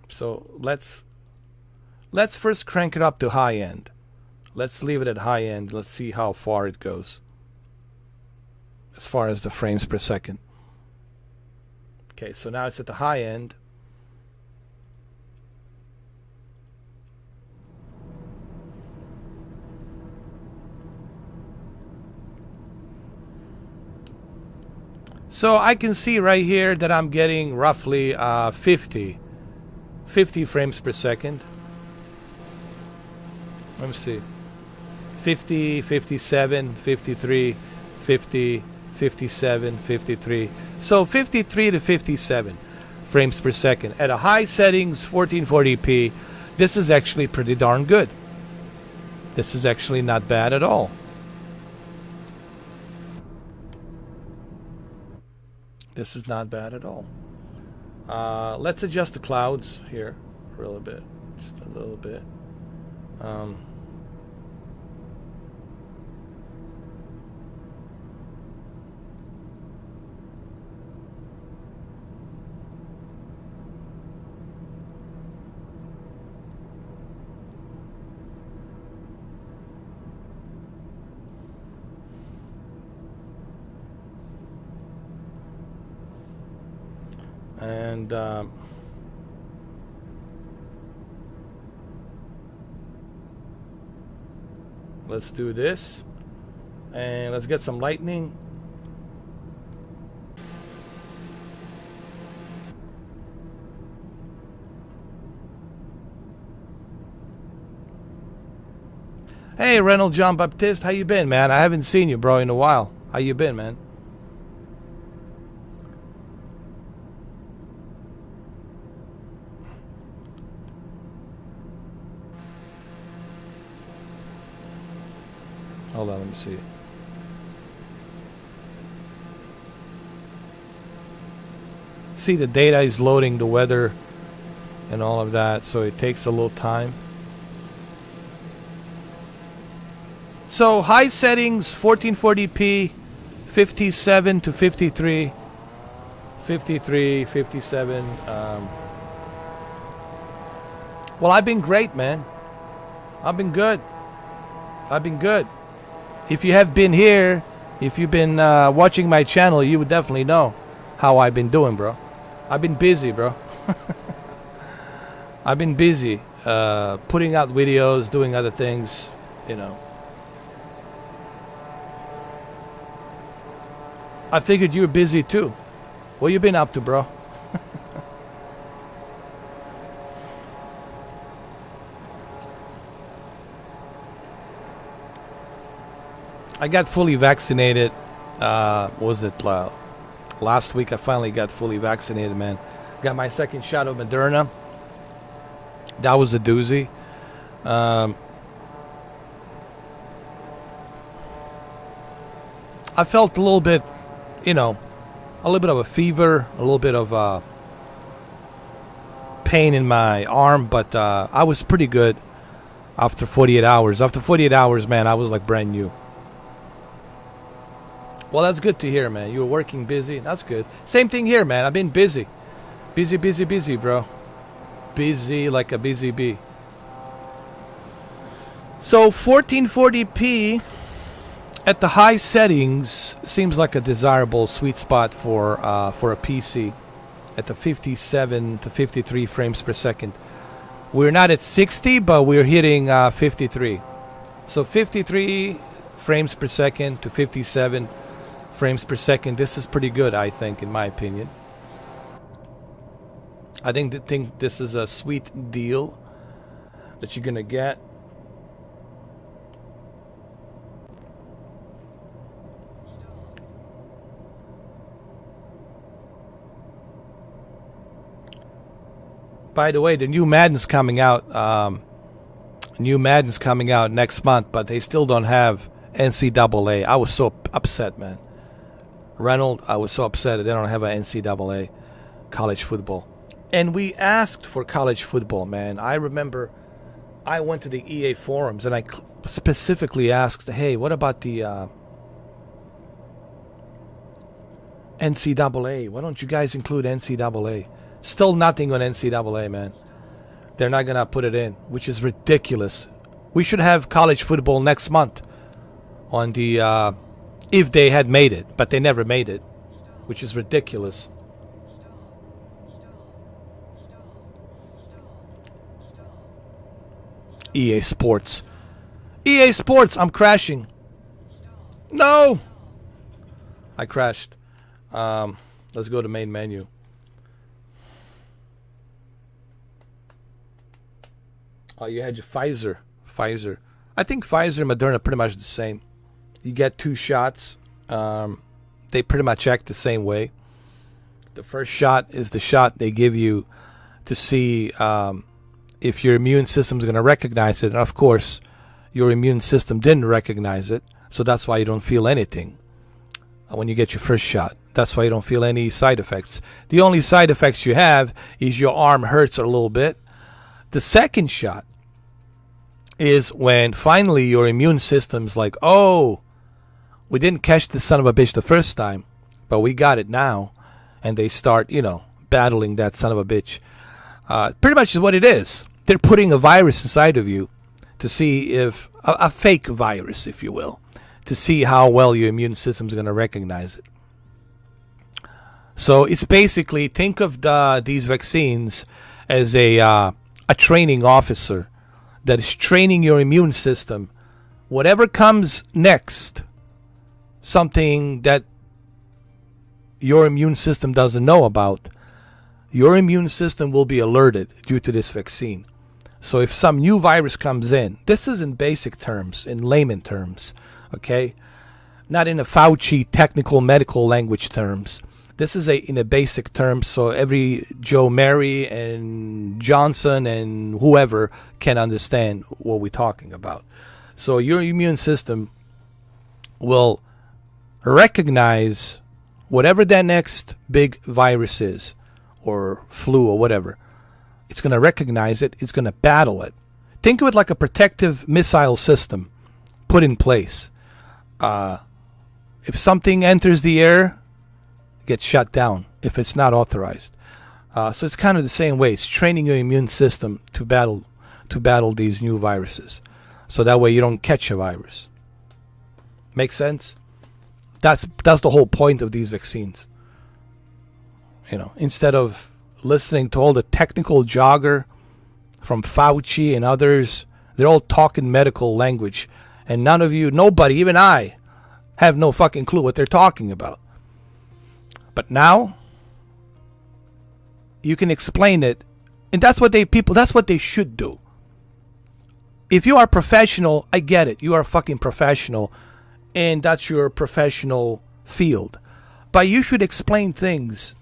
So let's first crank it up to high end. Let's leave it at high end. Let's see how far it goes as far as the frames per second. Okay, so now it's at the high end. So I can see right here that I'm getting roughly 50 frames per second. Let me see. 50, 57, 53, 50, 57, 53. So 53 to 57 frames per second. At a high settings, 1440p, this is actually pretty darn good. This is actually not bad at all. This is not bad at all. Let's adjust the clouds here a little bit. Just a little bit. And let's do this, and let's get some lightning. Hey, Reynolds John Baptiste, how you been, man? I haven't seen you, bro, in a while. How you been, man? Hold on, let me see. See, the data is loading the weather and all of that, so it takes a little time. So high settings, 1440p, 57 to 53, 53, 57. Well, I've been great, man. I've been good. I've been good. If you have been here, if you've been watching my channel, you would definitely know how I've been doing, bro. I've been busy, bro. I've been busy putting out videos, doing other things, you know. I figured you were busy too. What you been up to, bro? I got fully vaccinated. Was it last week? I finally got fully vaccinated, man. Got my second shot of Moderna. That was a doozy. I felt a little bit, you know, a little bit of a fever, a little bit of pain in my arm, but I was pretty good after 48 hours. After 48 hours, man, I was like brand new. Well, that's good to hear, man. You were working busy. That's good. Same thing here, man. I've been busy. Busy, bro. Busy like a busy bee. So 1440p at the high settings seems like a desirable sweet spot for a PC at the 57 to 53 frames per second. We're not at 60, but we're hitting 53. So 53 frames per second to 57 frames per second. This is pretty good, I think, in my opinion. I think this is a sweet deal that you're gonna get. By the way, the new Madden's coming out. New Madden's coming out next month, but they still don't have NCAA. I was so upset, man. Reynold, I was so upset that they don't have an NCAA college football. And we asked for college football, man. I remember I went to the EA forums and I specifically asked, hey, what about the NCAA? Why don't you guys include NCAA? Still nothing on NCAA, man. They're not going to put it in, which is ridiculous. We should have college football next month on the, if they had made it, but they never made it, which is ridiculous. EA Sports. EA Sports, I'm crashing. No! I crashed. Let's go to main menu. Oh, you had your Pfizer. I think Pfizer and Moderna are pretty much the same. You get 2 shots. They pretty much act the same way. The first shot is the shot they give you to see if your immune system is going to recognize it. And of course, your immune system didn't recognize it. So that's why you don't feel anything when you get your first shot. That's why you don't feel any side effects. The only side effects you have is your arm hurts a little bit. The second shot is when finally your immune system's like, oh, we didn't catch this son of a bitch the first time, but we got it now. And they start, battling that son of a bitch. Pretty much is what it is. They're putting a virus inside of you to see if, a fake virus, if you will, to see how well your immune system's going to recognize it. So it's basically, think of these vaccines as a training officer that is training your immune system. Whatever comes next, something that your immune system doesn't know about, your immune system will be alerted due to this vaccine. So if some new virus comes in, this is in basic terms, in layman terms, okay? Not in a Fauci technical medical language terms. This is in a basic terms, so every Joe, Mary, and Johnson and whoever can understand what we're talking about. So your immune system will recognize whatever that next big virus is, or flu or whatever. It's going to recognize it. It's going to battle it. Think of it like a protective missile system put in place. If something enters the air, gets shut down if it's not authorized. So it's kind of the same way. It's training your immune system to battle these new viruses. So that way you don't catch a virus. Make sense? That's the whole point of these vaccines. Instead of listening to all the technical jogger from Fauci and others, they're all talking medical language. And nobody, even I, have no fucking clue what they're talking about. But now, you can explain it, and that's what they should do. If you are professional, I get it. You are fucking professional, and that's your professional field. But you should explain things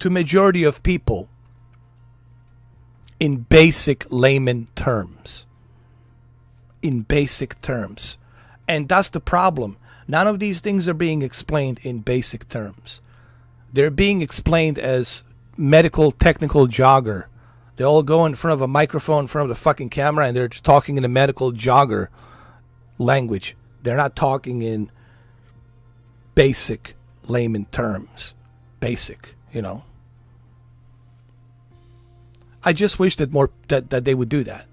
to majority of people in basic layman terms. In basic terms. And that's the problem. None of these things are being explained in basic terms. They're being explained as medical technical jogger. They all go in front of a microphone, in front of the fucking camera, and they're just talking in a medical jogger language. They're not talking in basic layman terms. Basic, I just wish that they would do that.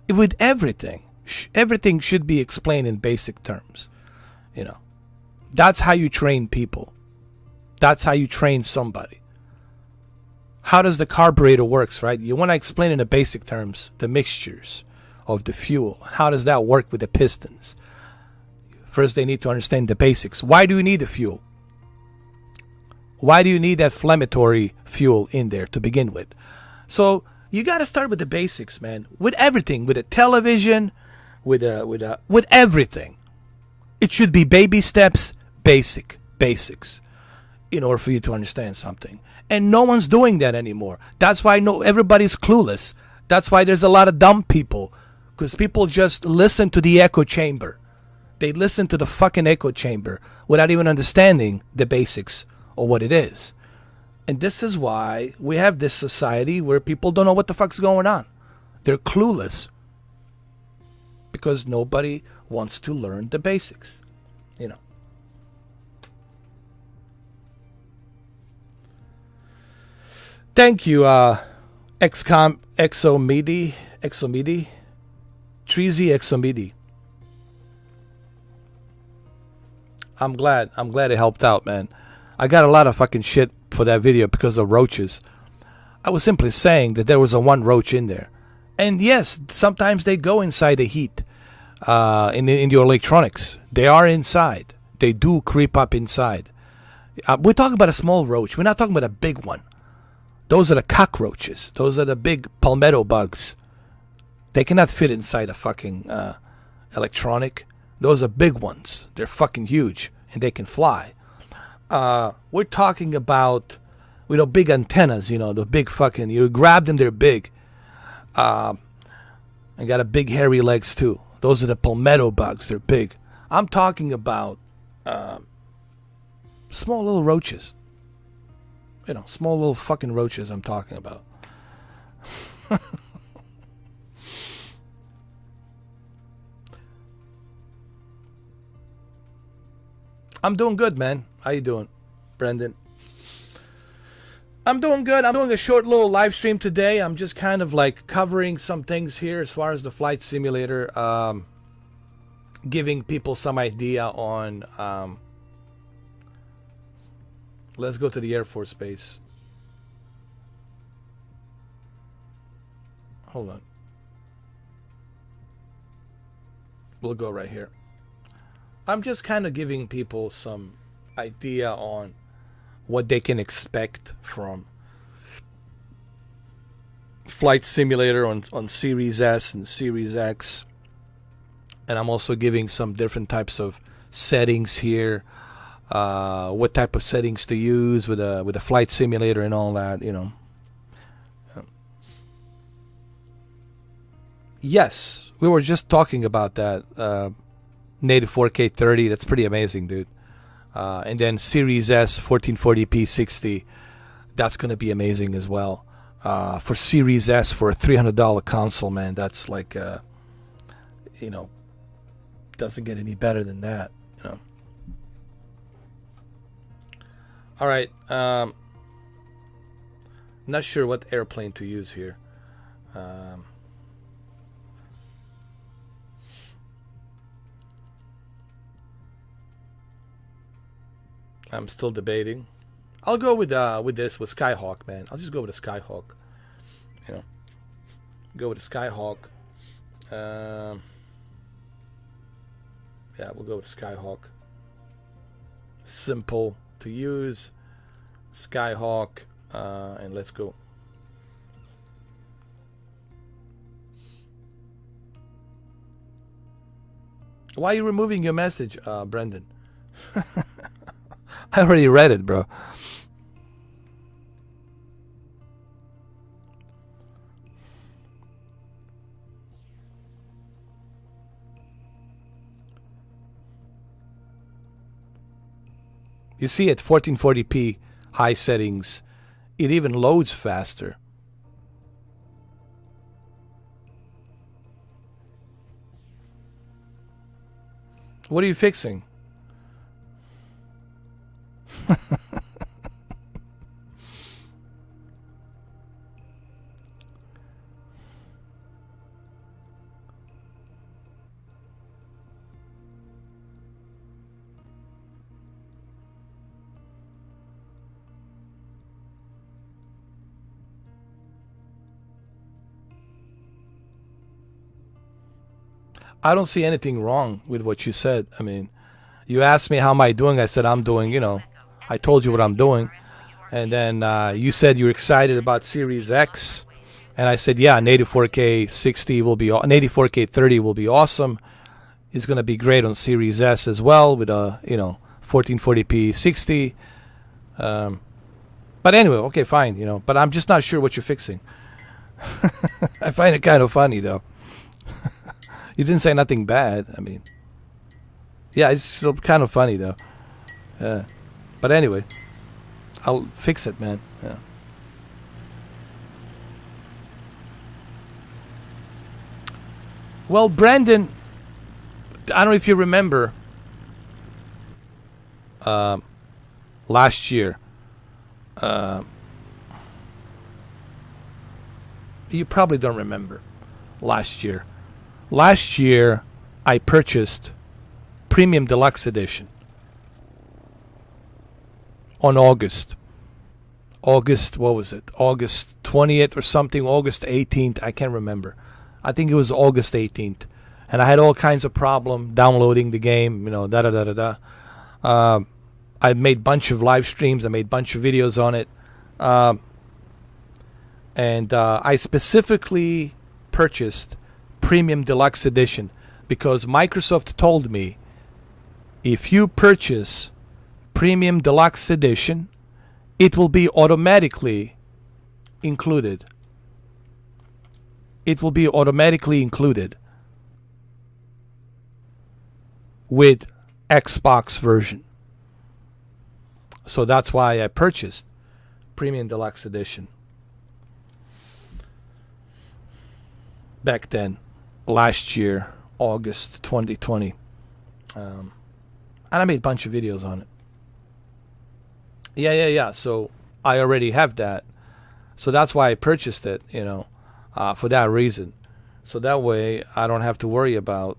With everything. Everything should be explained in basic terms. That's how you train people. That's how you train somebody. How does the carburetor works, right? You want to explain in the basic terms the mixtures of the fuel. How does that work with the pistons? First, they need to understand the basics. Why do you need the fuel? Why do you need that inflammatory fuel in there to begin with? So you got to start with the basics, man. With everything, with a television, with everything. It should be baby steps, basics, in order for you to understand something. And no one's doing that anymore. That's why everybody's clueless. That's why there's a lot of dumb people. Because people just listen to the echo chamber. They listen to the fucking echo chamber without even understanding the basics of what it is. And this is why we have this society where people don't know what the fuck's going on. They're clueless. Because nobody wants to learn the basics. You know. Thank you, Exomidi, Treasy Exomidi. I'm glad it helped out, man. I got a lot of fucking shit for that video because of roaches. I was simply saying that there was a one roach in there. And yes, sometimes they go inside the heat in your electronics. They are inside. They do creep up inside. We're talking about a small roach. We're not talking about a big one. Those are the cockroaches. Those are the big palmetto bugs. They cannot fit inside a fucking electronic. Those are big ones. They're fucking huge. And they can fly. We're talking about, big antennas, the big fucking, you grab them, they're big. And got a big hairy legs too. Those are the palmetto bugs. They're big. I'm talking about small little roaches. Small little fucking roaches I'm talking about. I'm doing good, man. How you doing, Brendan? I'm doing good. I'm doing a short little live stream today. I'm just kind of like covering some things here as far as the flight simulator, giving people some idea on... let's go to the Air Force Base. Hold on. We'll go right here. I'm just kind of giving people some idea on what they can expect from Flight Simulator on Series S and Series X. And I'm also giving some different types of settings here. What type of settings to use with a Flight Simulator and all that, Yes, we were just talking about that. Native 4K 30, that's pretty amazing, dude. And then Series S 1440p 60, that's going to be amazing as well. For Series S, for a $300 console, man, that's like, doesn't get any better than that, All right, not sure what airplane to use here. I'm still debating. I'll go with Skyhawk, man. I'll just go with a Skyhawk. Go with a Skyhawk. Yeah, we'll go with Skyhawk. Simple to use. Skyhawk, and let's go. Why are you removing your message, Brendan? I already read it, bro. You see, at 1440p high settings, it even loads faster. What are you fixing? I don't see anything wrong with what you said. I mean, you asked me how am I doing. I said I'm doing, I told you what I'm doing. And then you said you're excited about Series X. And I said, yeah, native 4K 60 will be, native 4K 30 will be awesome. It's going to be great on Series S as well with a, 1440p 60. But anyway, okay, fine, you know. But I'm just not sure what you're fixing. I find it kind of funny, though. You didn't say nothing bad. I mean, yeah, it's still kind of funny, though. Yeah. But anyway, I'll fix it, man. Yeah. Well, Brandon, I don't know if you remember last year. You probably don't remember last year. Last year, I purchased Premium Deluxe Edition on August. What was it? August 20th or something, August 18th, I can't remember. I think it was August 18th. And I had all kinds of problem downloading the game, you know, I made bunch of live streams, I made bunch of videos on it. And I specifically purchased Premium Deluxe Edition because Microsoft told me if you purchase Premium Deluxe Edition, it will be automatically included. It will be automatically included with Xbox version. So that's why I purchased Premium Deluxe Edition. Back then, last year, August 2020. And I made a bunch of videos on it. Yeah. So I already have that. So that's why I purchased it, you know, for that reason. So that way I don't have to worry about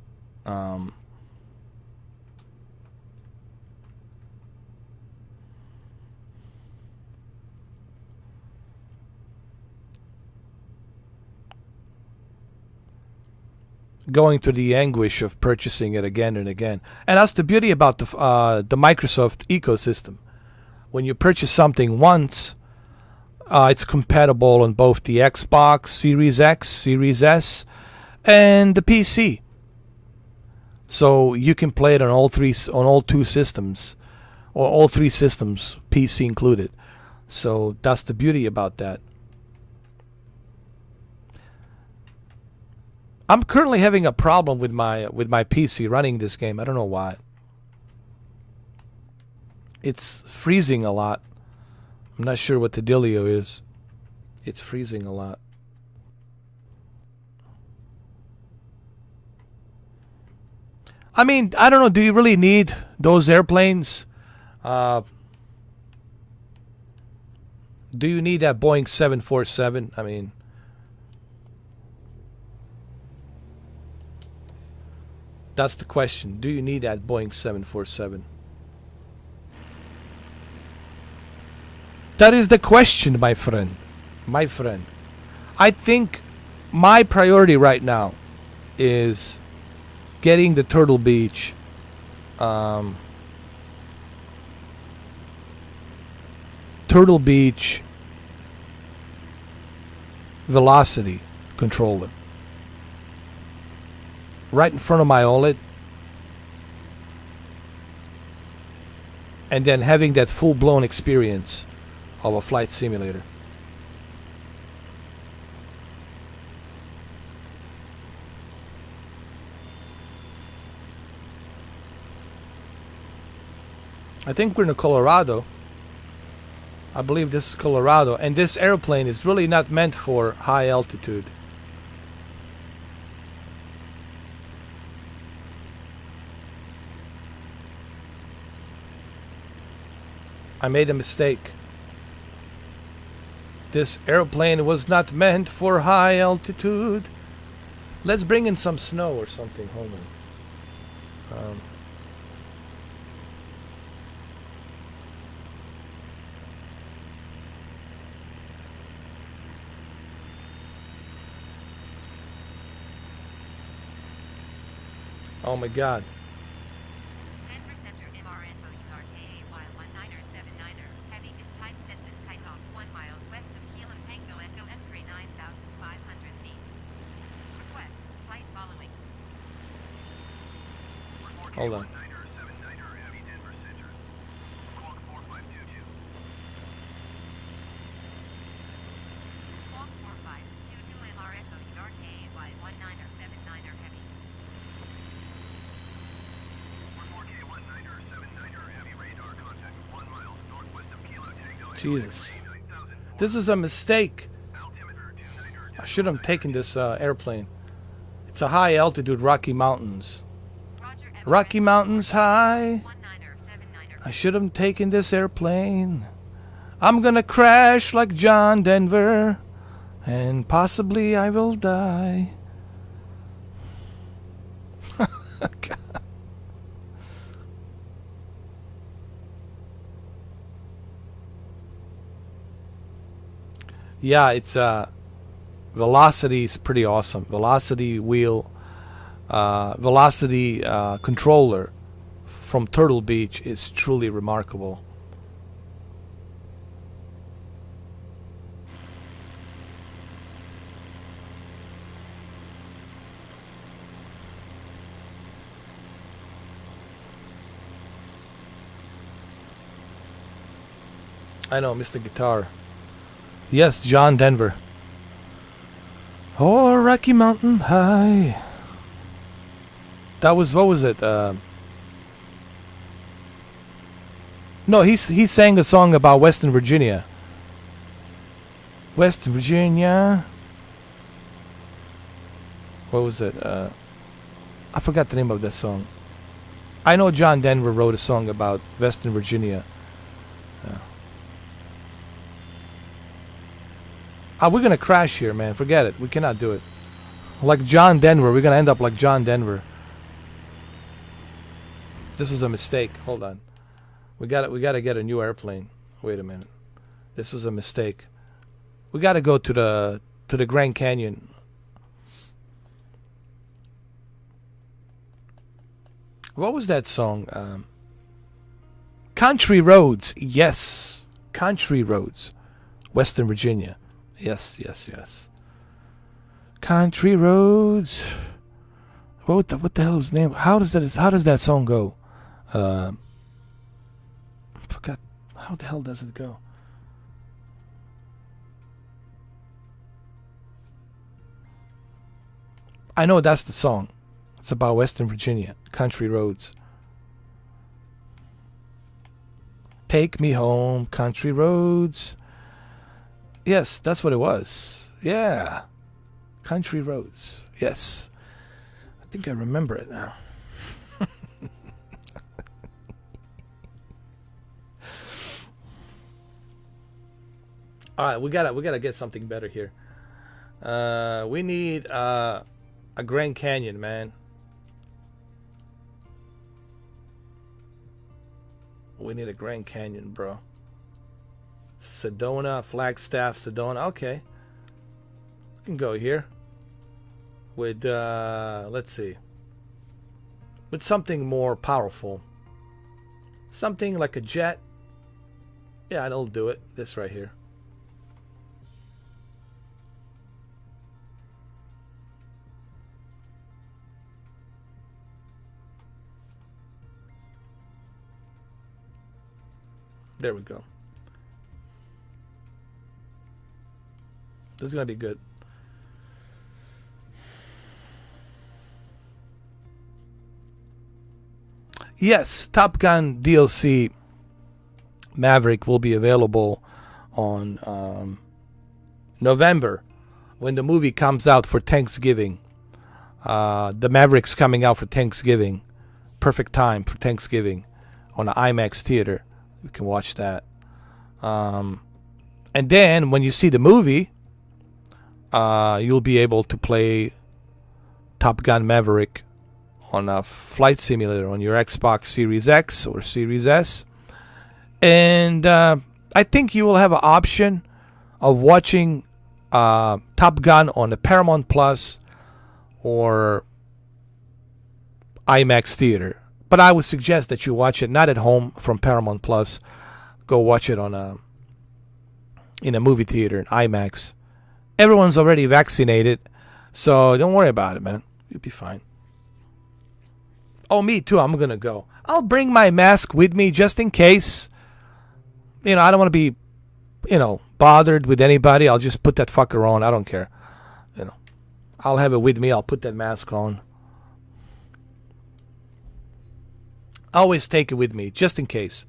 going through the anguish of purchasing it again and again. And that's the beauty about the Microsoft ecosystem. When you purchase something once, it's compatible on both the Xbox Series X, Series S, and the PC. So you can play it on all two systems, or all three systems, PC included. So that's the beauty about that. I'm currently having a problem with my PC running this game. I don't know why. It's freezing a lot. I'm not sure what the dealio is. It's freezing a lot. I mean, I don't know. Do you really need those airplanes? Do you need that Boeing 747? I mean, that's the question. Do you need that Boeing 747? That is the question, my friend. My friend. I think my priority right now is getting the Turtle Beach velocity controller right in front of my OLED, and then having that full-blown experience of a flight simulator. I think we're in Colorado. I believe this is Colorado, and this airplane is really not meant for high altitude. I made a mistake. This airplane was not meant for high altitude. Let's bring in some snow or something. Hold on. Oh my God.
Denver Center MRNOURKAY19er79er. Heavy is type Stetson Kiteoff 1 miles west of Kilo Tango Echo M3 9,500 feet. Request flight following.
Hold on. Jesus. This is a mistake. I should have taken this airplane. It's a high altitude Rocky Mountains. Rocky Mountains high. I should have taken this airplane. I'm gonna crash like John Denver. And possibly I will die. God. Yeah, it's velocity is pretty awesome. Velocity wheel, velocity controller from Turtle Beach is truly remarkable. I know, Mr. Guitar. Yes, John Denver. Oh, Rocky Mountain High. That was, what was it? No, he sang a song about Western Virginia. Western Virginia. What was it? I forgot the name of that song. I know John Denver wrote a song about Western Virginia. We're gonna crash here, man. Forget it. We cannot do it. Like John Denver. We're gonna end up like John Denver. This was a mistake. Hold on. We gotta get a new airplane. Wait a minute. This was a mistake. We gotta go to the Grand Canyon. What was that song? Country Roads. Yes. Country Roads. Western Virginia. Yes, yes, yes. Country Roads. What the hell is the name? How does that song go? I forgot. How the hell does it go? I know that's the song. It's about Western Virginia. Country Roads. Take me home, country roads. Yes, that's what it was. Yeah. Country Roads. Yes. I think I remember it now. All right, we gotta get something better here. We need a Grand Canyon, man. We need a Grand Canyon, bro. Sedona, Flagstaff, Sedona. Okay. We can go here. With, let's see. With something more powerful. Something like a jet. Yeah, it'll do it. This right here. There we go. This is going to be good. Yes, Top Gun DLC Maverick will be available on November when the movie comes out for Thanksgiving. The Maverick's coming out for Thanksgiving. Perfect time for Thanksgiving on an IMAX theater. You can watch that. And then when you see the movie, you'll be able to play Top Gun Maverick on a flight simulator on your Xbox Series X or Series S. And I think you will have an option of watching Top Gun on the Paramount Plus or IMAX theater. But I would suggest that you watch it not at home from Paramount Plus. Go watch it on in a movie theater in IMAX. Everyone's already vaccinated, so don't worry about it, man. You'll be fine. Oh, me too. I'm gonna go. I'll bring my mask with me just in case. I don't want to be, bothered with anybody. I'll just put that fucker on. I don't care. I'll have it with me. I'll put that mask on. I always take it with me just in case,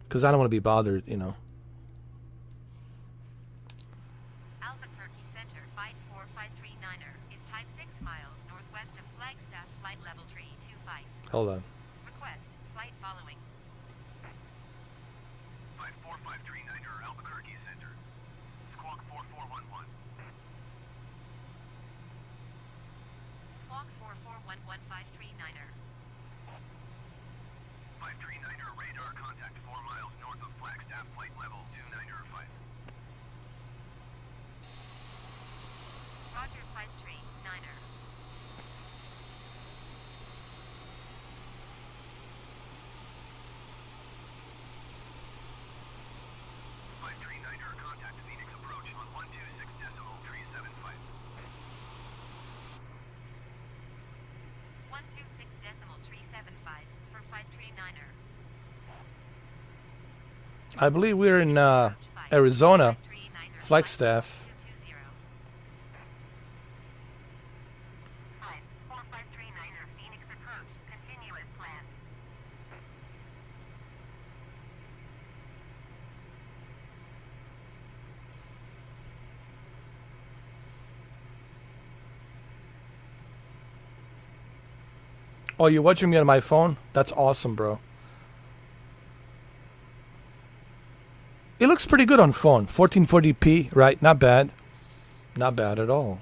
because I don't want to be bothered. Hold on.
Request flight following.
54539er Albuquerque Center. Squawk 4411.
Squawk 4411539er.
539er radar contact 4 miles north of Flagstaff flight level 29er 5.
Roger, Pipe Tree, Niner.
Contact Phoenix approach on 126.375.
126.375 for 539er.
I believe we're in Arizona, Flagstaff.
4539er, Phoenix approach. Continue as planned.
Oh, you're watching me on my phone? That's awesome, bro. It looks pretty good on phone. 1440p, right? Not bad. Not bad at all.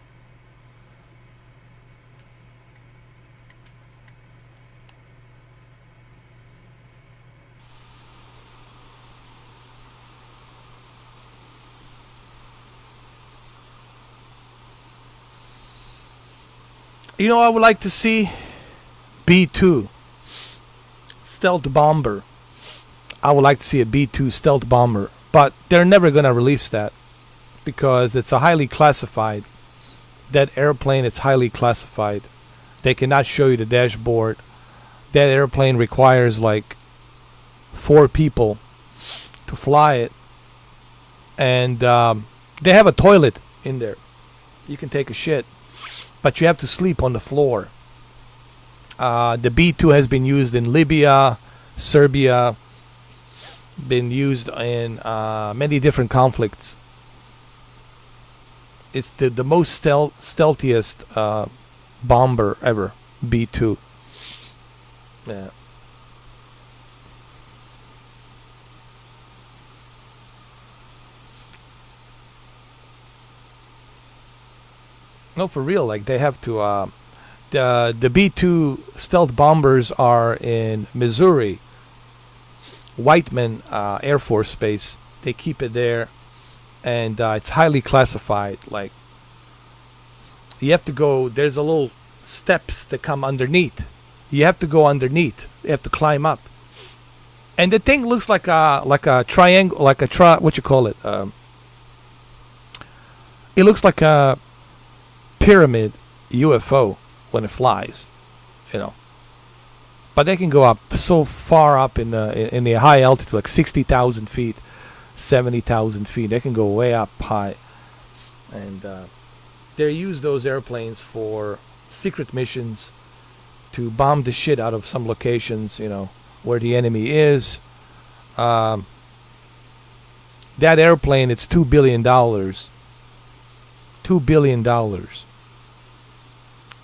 You know, I would like to see B-2 stealth bomber. I would like to see a B-2 stealth bomber, but they're never going to release that because it's a highly classified. That airplane, it's highly classified. They cannot show you the dashboard. That airplane requires like 4 people to fly it, and they have a toilet in there. You can take a shit, but you have to sleep on the floor. The B-2 has been used in Libya, Serbia, been used in many different conflicts. It's the most stealthiest bomber ever, B-2. Yeah. No, for real. Like they have to. The B-2 stealth bombers are in Missouri, Whiteman Air Force Base. They keep it there, and it's highly classified. Like you have to go. There's a little steps that come underneath. You have to go underneath. You have to climb up, and the thing looks like a triangle, like a what you call it? It looks like a pyramid UFO when it flies, you know. But they can go up so far up in the high altitude, like 60,000 feet, 70,000 feet. They can go way up high, and they use those airplanes for secret missions to bomb the shit out of some locations, you know, where the enemy is. That airplane, it's $2 billion. $2 billion.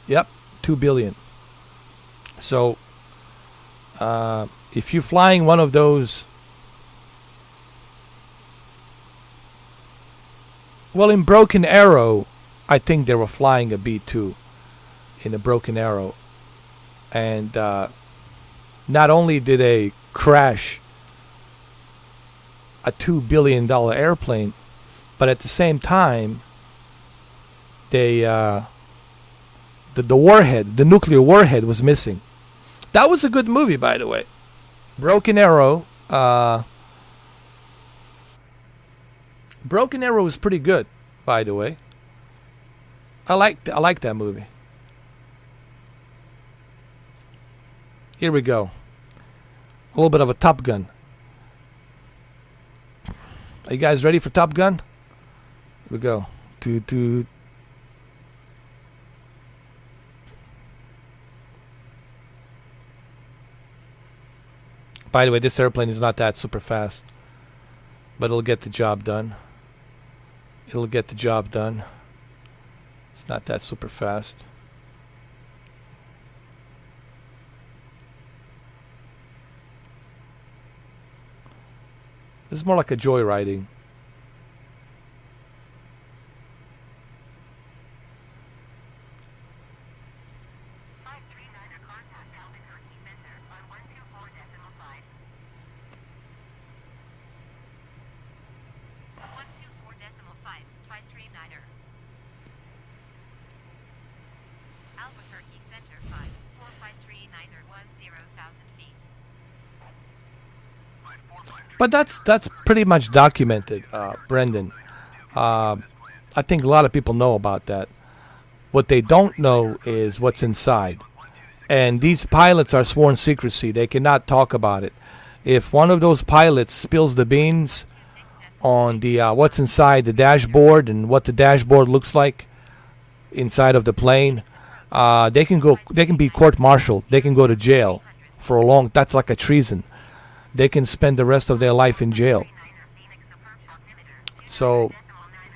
Yep, 2 billion. So, if you're flying one of those, well, in Broken Arrow, I think they were flying a B-2 in a Broken Arrow, and not only did they crash a $2 billion airplane, but at the same time, they the warhead, the nuclear warhead, was missing. That was a good movie, by the way. Broken Arrow. Broken Arrow was pretty good, by the way. I like that movie. Here we go. A little bit of a Top Gun. Are you guys ready for Top Gun? Here we go. By the way, this airplane is not that super fast, but it'll get the job done. It'll get the job done. It's not that super fast. This is more like a joyriding.
Albuquerque Center 54539 10,000 feet.
But that's pretty much documented, Brendan. I think a lot of people know about that. What they don't know is what's inside. And these pilots are sworn secrecy. They cannot talk about it. If one of those pilots spills the beans on the what's inside the dashboard and what the dashboard looks like inside of the plane, they can be court-martialed. They can go to jail for a long. That's like a treason. They can spend the rest of their life in jail. So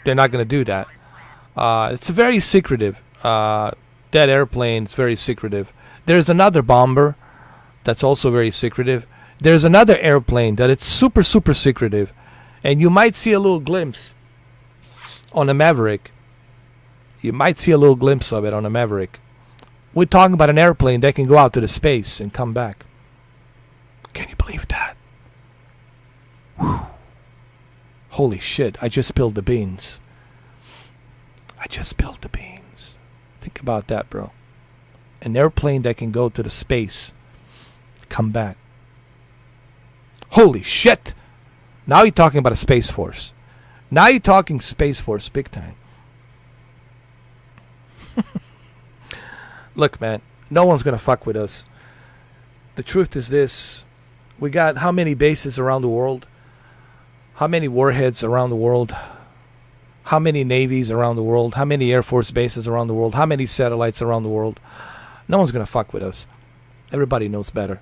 they're not going to do that. It's very secretive. That airplane's very secretive. There's another bomber that's also very secretive. There's another airplane that it's super, super secretive. And you might see a little glimpse on a Maverick. You might see a little glimpse of it on a Maverick. We're talking about an airplane that can go out to the space and come back. Can you believe that? Whew. Holy shit, I just spilled the beans. I just spilled the beans. Think about that, bro. An airplane that can go to the space, come back. Holy shit! Now you're talking about a Space Force. Now you're talking Space Force big time. Look, man, no one's gonna fuck with us. The truth is this. We got how many bases around the world? How many warheads around the world? How many navies around the world? How many Air Force bases around the world? How many satellites around the world? No one's gonna fuck with us. Everybody knows better.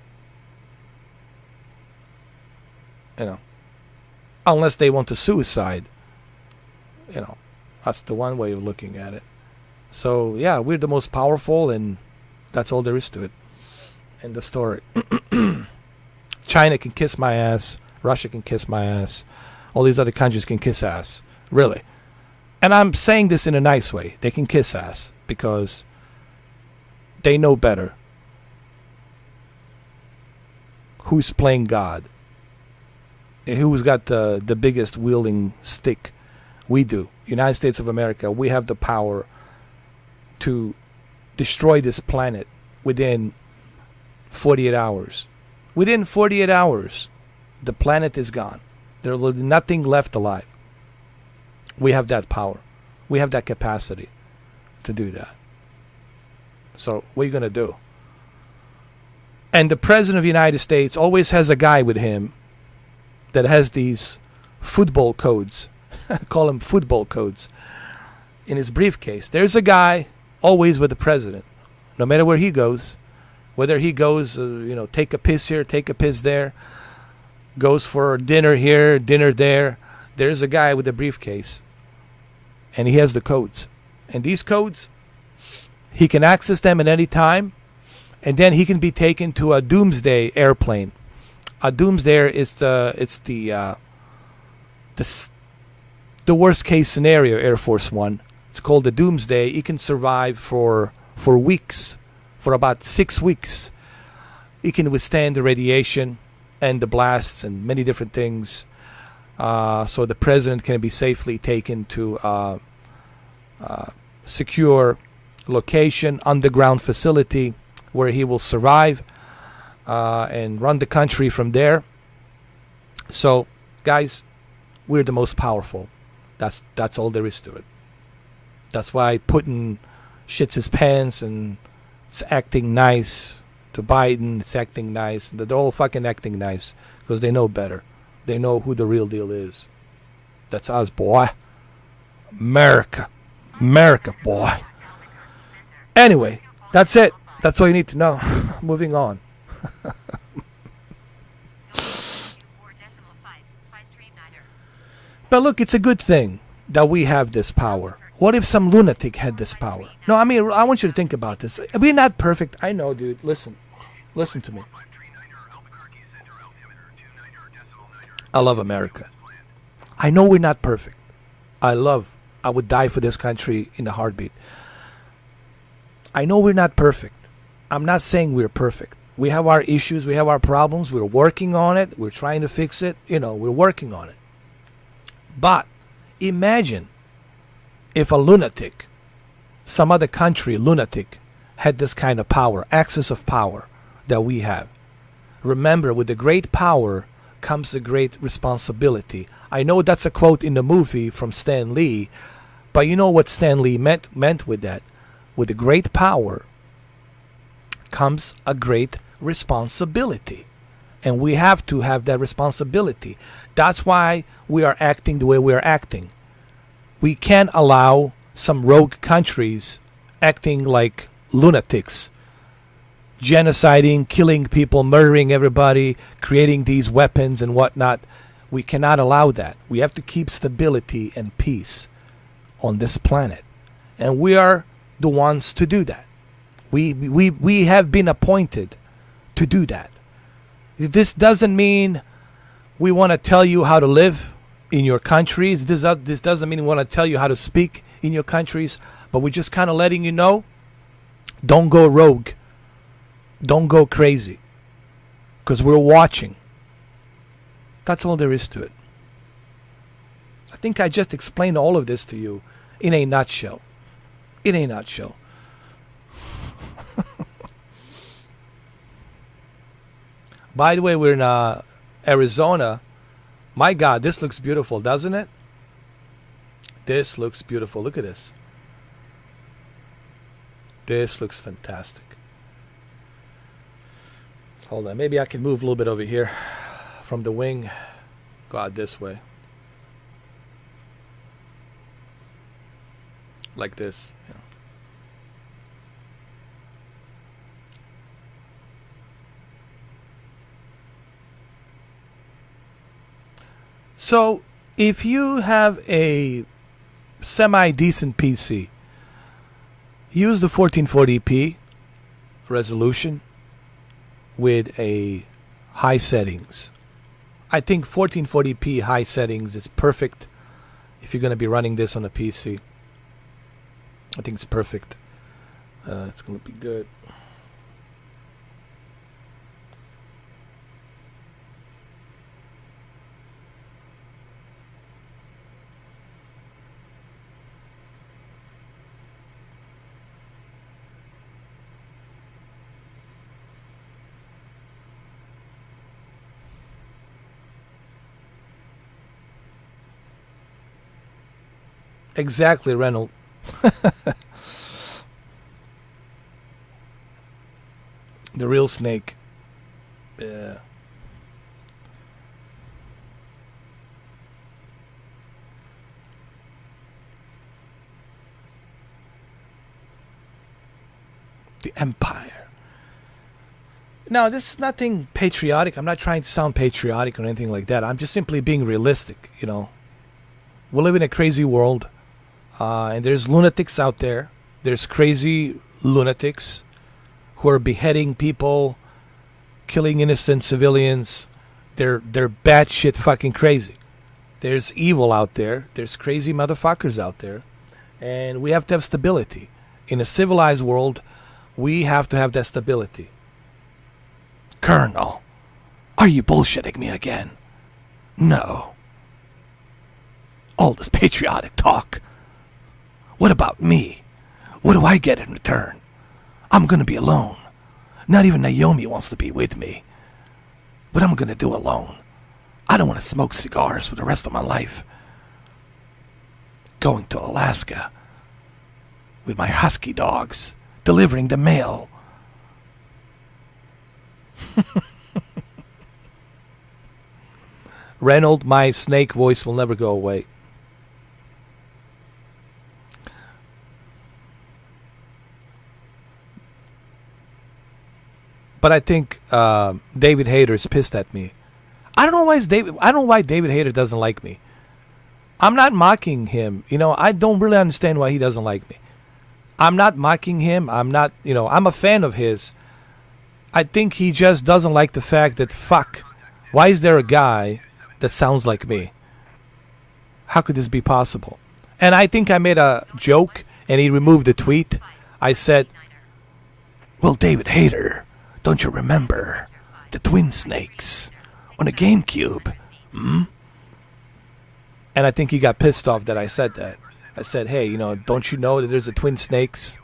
You know. Unless they want to suicide. You know. That's the one way of looking at it. So, yeah, we're the most powerful, and that's all there is to it. End of story. China can kiss my ass. Russia can kiss my ass. All these other countries can kiss ass. Really. And I'm saying this in a nice way. They can kiss ass because they know better who's playing God. Who's got the biggest wielding stick. We do. United States of America, we have the power to destroy this planet within 48 hours. Within 48 hours, the planet is gone. There will be nothing left alive. We have that power. We have that capacity to do that. So what are you going to do? And the President of the United States always has a guy with him that has these football codes. Call them football codes. In his briefcase. There's a guy always with the President. No matter where he goes. Whether he goes, take a piss here, take a piss there. Goes for dinner here, dinner there. There's a guy with a briefcase. And he has the codes. And these codes, he can access them at any time. And then he can be taken to a doomsday airplane. A doomsday is the worst case scenario, Air Force One. It's called the doomsday. He can survive for weeks, for about 6 weeks. He can withstand the radiation and the blasts and many different things. So the president can be safely taken to a secure location, underground facility where he will survive and run the country from there. So, guys, we're the most powerful. That's all there is to it. That's why Putin shits his pants and it's acting nice to Biden. It's acting nice. They're all fucking acting nice because they know better. They know who the real deal is. That's us, boy. America. America, boy. Anyway, that's it. That's all you need to know. Moving on. But look, it's a good thing that we have this power. What if some lunatic had this power? No, I mean, I want you to think about this. We're not perfect. I know, dude. Listen to me. I love America. I know we're not perfect. I would die for this country in a heartbeat. I know we're not perfect. I'm not saying we're perfect. We have our issues, we have our problems, we're working on it, we're trying to fix it, we're working on it. But imagine if a lunatic, some other country lunatic, had this kind of power, access of power that we have. Remember, with the great power comes the great responsibility. I know that's a quote in the movie from Stan Lee, but you know what Stan Lee meant with that. With the great power comes a great responsibility. And we have to have that responsibility. That's why we are acting the way we are acting. We can't allow some rogue countries acting like lunatics, genociding, killing people, murdering everybody, creating these weapons and whatnot. We cannot allow that. We have to keep stability and peace on this planet. And we are the ones to do that. We have been appointed to do that. This doesn't mean we want to tell you how to live in your countries. This doesn't mean we want to tell you how to speak in your countries, but we're just kind of letting you know, don't go rogue. Don't go crazy. Because we're watching. That's all there is to it. I think I just explained all of this to you in a nutshell. In a nutshell. By the way, we're in Arizona. My God, this looks beautiful, doesn't it? This looks beautiful. Look at this. This looks fantastic. Hold on. Maybe I can move a little bit over here from the wing. Go out this way. Like this. Yeah. So, if you have a semi-decent PC, use the 1440p resolution with a high settings. I think 1440p high settings is perfect if you're going to be running this on a PC. I think it's perfect. It's going to be good. Exactly, Reynolds. The real snake. Yeah. The Empire. Now, this is nothing patriotic. I'm not trying to sound patriotic or anything like that. I'm just simply being realistic, We live in a crazy world. And there's lunatics out there. There's crazy lunatics who are beheading people, killing innocent civilians. They're batshit fucking crazy. There's evil out there. There's crazy motherfuckers out there. And we have to have stability. In a civilized world, we have to have that stability. Colonel, are you bullshitting me again? No. All this patriotic talk. What about me? What do I get in return? I'm going to be alone. Not even Naomi wants to be with me. What am I going to do alone? I don't want to smoke cigars for the rest of my life. Going to Alaska with my husky dogs, delivering the mail. Reynold, my snake voice will never go away. But I think David Hayter is pissed at me. I don't know why David Hayter doesn't like me. I'm not mocking him. I don't really understand why he doesn't like me. I'm not mocking him. I'm not, I'm a fan of his. I think he just doesn't like the fact that, fuck, why is there a guy that sounds like me. How could this be possible? And I think I made a joke, and he removed the tweet. I said, well, David Hayter, don't you remember the Twin Snakes on the GameCube? Hmm? And I think he got pissed off that I said that. I said, hey, don't you know that there's a Twin Snakes?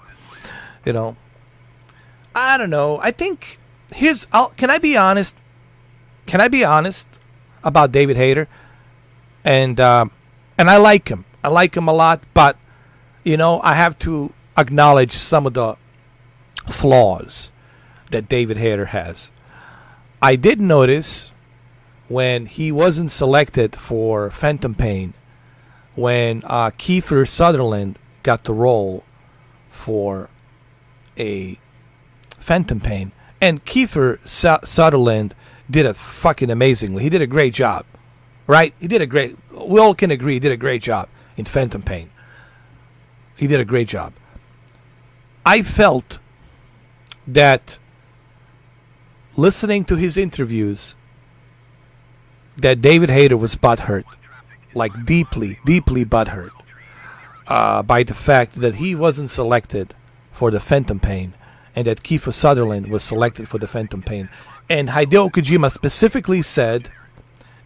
I don't know. I think can I be honest? Can I be honest about David Hayter? And I like him. I like him a lot, but I have to acknowledge some of the flaws that David Hayter has. I did notice when he wasn't selected for Phantom Pain, when Kiefer Sutherland got the role for a Phantom Pain, and Kiefer Sutherland did it fucking amazingly. He did a great job, right? We all can agree he did a great job in Phantom Pain. He did a great job. I felt that listening to his interviews, that David Hayter was butthurt, like deeply, deeply butthurt, by the fact that he wasn't selected for the Phantom Pain, and that Kiefer Sutherland was selected for the Phantom Pain. And Hideo Kojima specifically said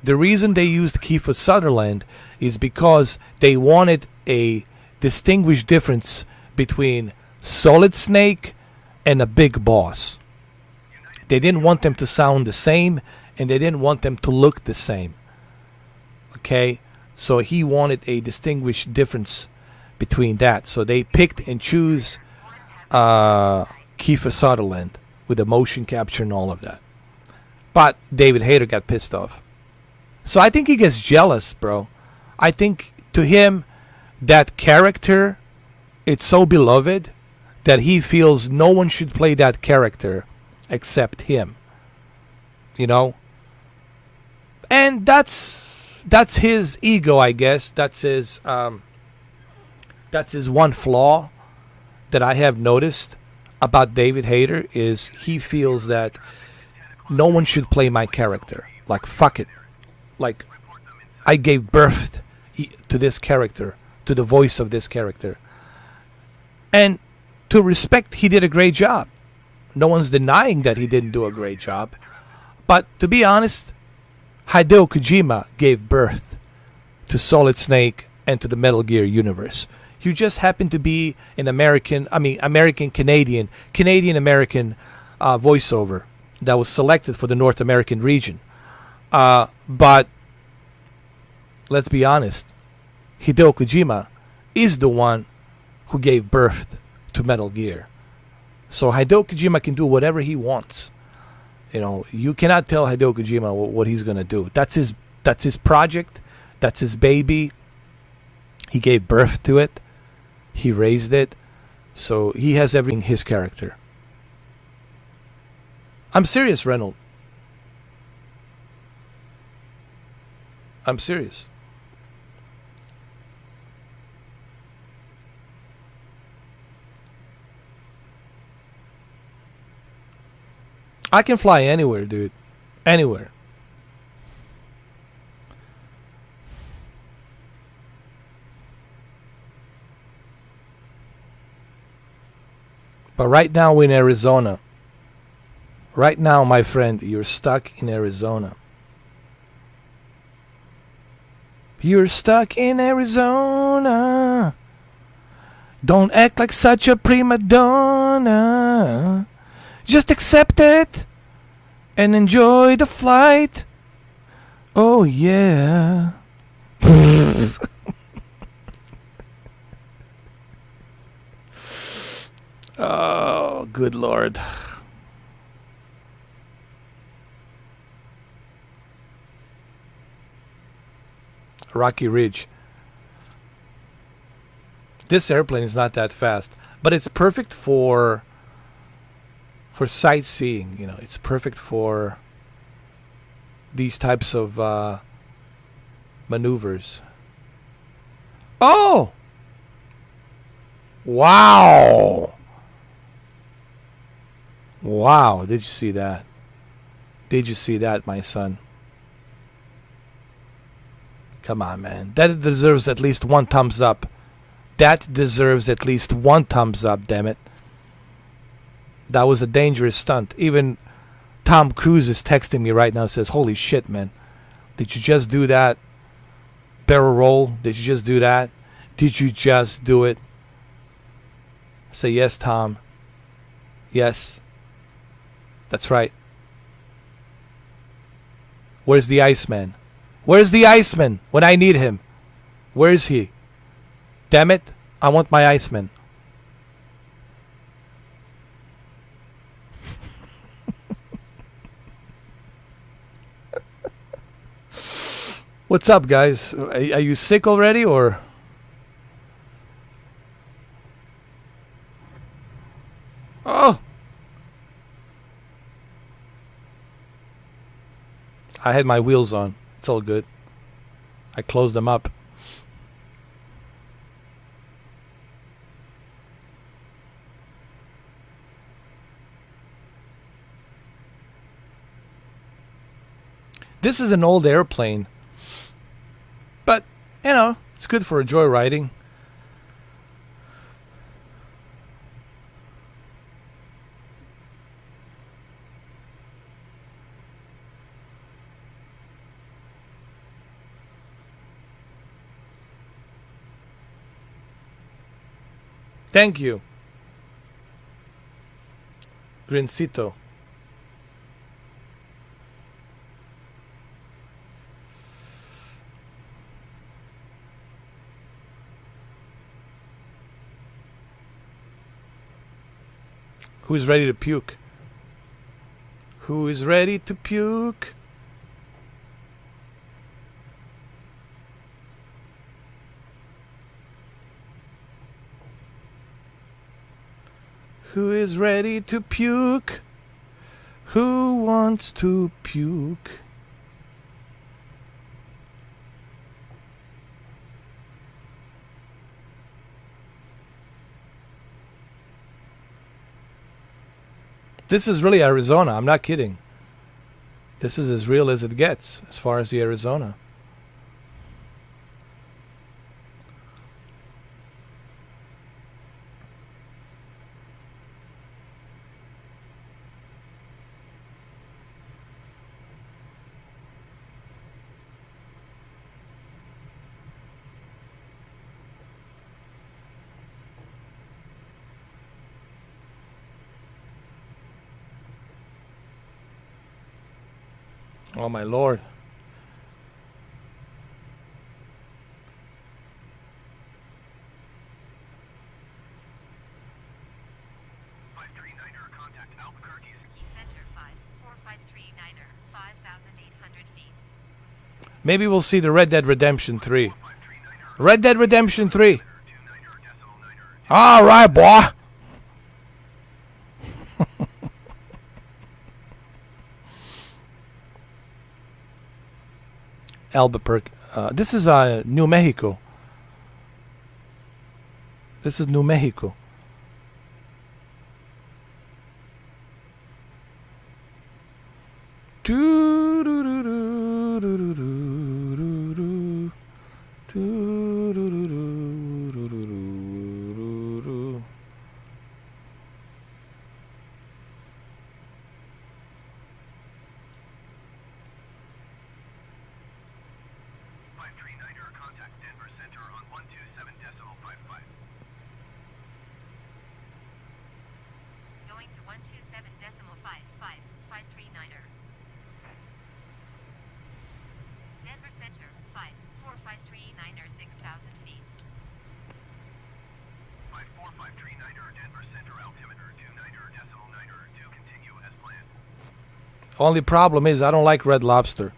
the reason they used Kiefer Sutherland is because they wanted a distinguished difference between Solid Snake and a Big Boss. They didn't want them to sound the same, and they didn't want them to look the same. Okay? So he wanted a distinguished difference between that. So they picked and choose Kiefer Sutherland with the motion capture and all of that. But David Hayter got pissed off. So I think he gets jealous, bro. I think to him, that character, it's so beloved that he feels no one should play that character except him. And that's his ego, I guess. That's his one flaw that I have noticed about David Hayter, is he feels that no one should play my character. Like, fuck it. Like, I gave birth to this character, to the voice of this character. And to respect, he did a great job. No one's denying that he didn't do a great job. But to be honest, Hideo Kojima gave birth to Solid Snake and to the Metal Gear universe. You just happen to be an American-Canadian voiceover that was selected for the North American region. But let's be honest, Hideo Kojima is the one who gave birth to Metal Gear. So Hideo Kojima can do whatever he wants. You cannot tell Hideo Kojima what he's gonna do. That's his project. That's his baby. He gave birth to it. He raised it. So he has everything his character. I'm serious, Reynold. I'm serious. I can fly anywhere, dude. Anywhere. But right now we're in Arizona. Right now, my friend, you're stuck in Arizona. You're stuck in Arizona. Don't act like such a prima donna. Just accept it and enjoy the flight. Oh, yeah. Oh, good Lord. Rocky Ridge. This airplane is not that fast, but it's perfect for sightseeing. It's perfect for these types of maneuvers. Oh! Wow! Wow, did you see that? Did you see that, my son? Come on, man. That deserves at least one thumbs up. That deserves at least one thumbs up, damn it. That was a dangerous stunt. Even Tom Cruise is texting me right now, says, holy shit, man. Did you just do that? Barrel roll? Did you just do that? Did you just do it? Say yes, Tom. Yes. That's right. Where's the Iceman? Where's the Iceman when I need him? Where is he? Damn it. I want my Iceman. What's up, guys? Are you sick already, or? Oh! I had my wheels on. It's all good. I closed them up. This is an old airplane. But, you know, it's good for joyriding. Thank you. Grincito. Who's ready to puke? Who is ready to puke? Who is ready to puke? Who wants to puke? This is really Arizona. I'm not kidding. This is as real as it gets as far as the Arizona. Oh my lord.
Contact Albuquerque.
Center 5453 5,800 feet.
Maybe we'll see the Red Dead Redemption 3. Red Dead Redemption 3. All right, boy. Albuquerque. This is New Mexico. This is New Mexico.
Contact Denver Center on 127.55.
Going to 127.55, 539er. Denver Center 54539er 6,000 feet.
54539er Denver Center altimeter 29er.9er to continue as planned.
Only problem is I don't like Red Lobster.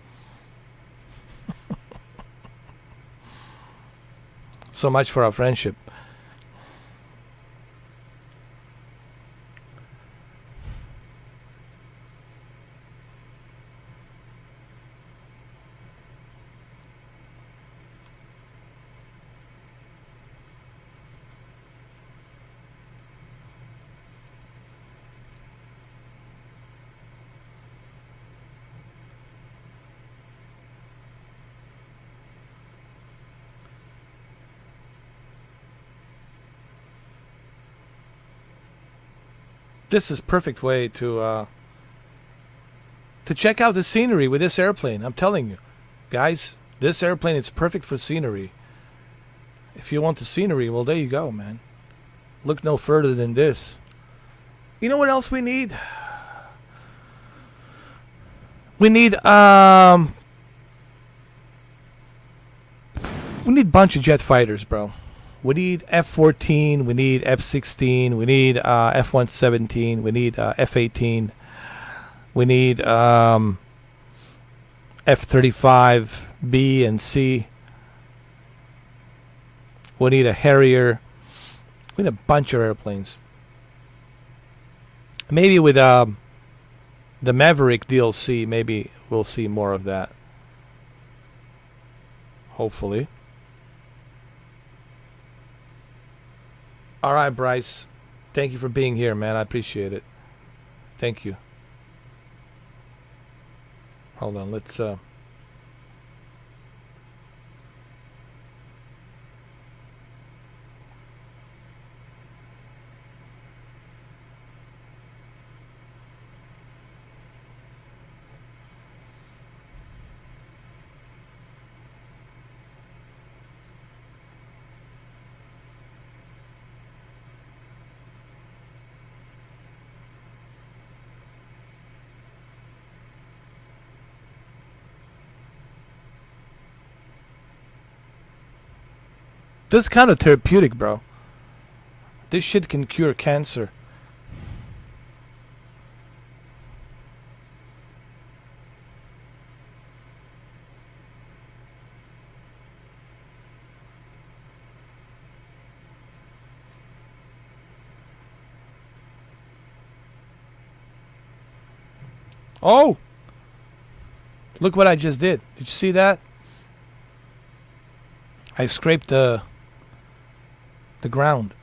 So much for our friendship. This is perfect way to check out the scenery with this airplane. I'm telling you, guys, this airplane is perfect for scenery. If you want the scenery, well, there you go, man. Look no further than this. You know what else we need? We need a bunch of jet fighters, bro. We need F-14, we need F-16, we need F-117, we need F-18, we need F-35B and C. We need a Harrier. We need a bunch of airplanes. Maybe with the Maverick DLC, maybe we'll see more of that. Hopefully. All right, Bryce. Thank you for being here, man. I appreciate it. Thank you. Hold on. Let's this is kind of therapeutic, bro. This shit can cure cancer. Oh! Look what I just did. Did you see that? I scraped the ground.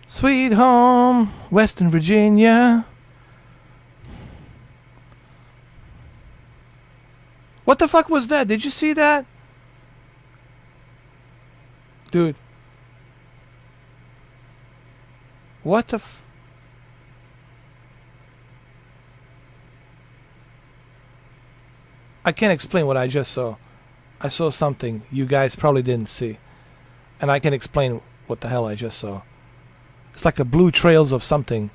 Sweet home, Western Virginia. What the fuck was that? Did you see that? Dude. What the I can't explain what I just saw. I saw something you guys probably didn't see. And I can explain what the hell I just saw. It's like a blue trails of something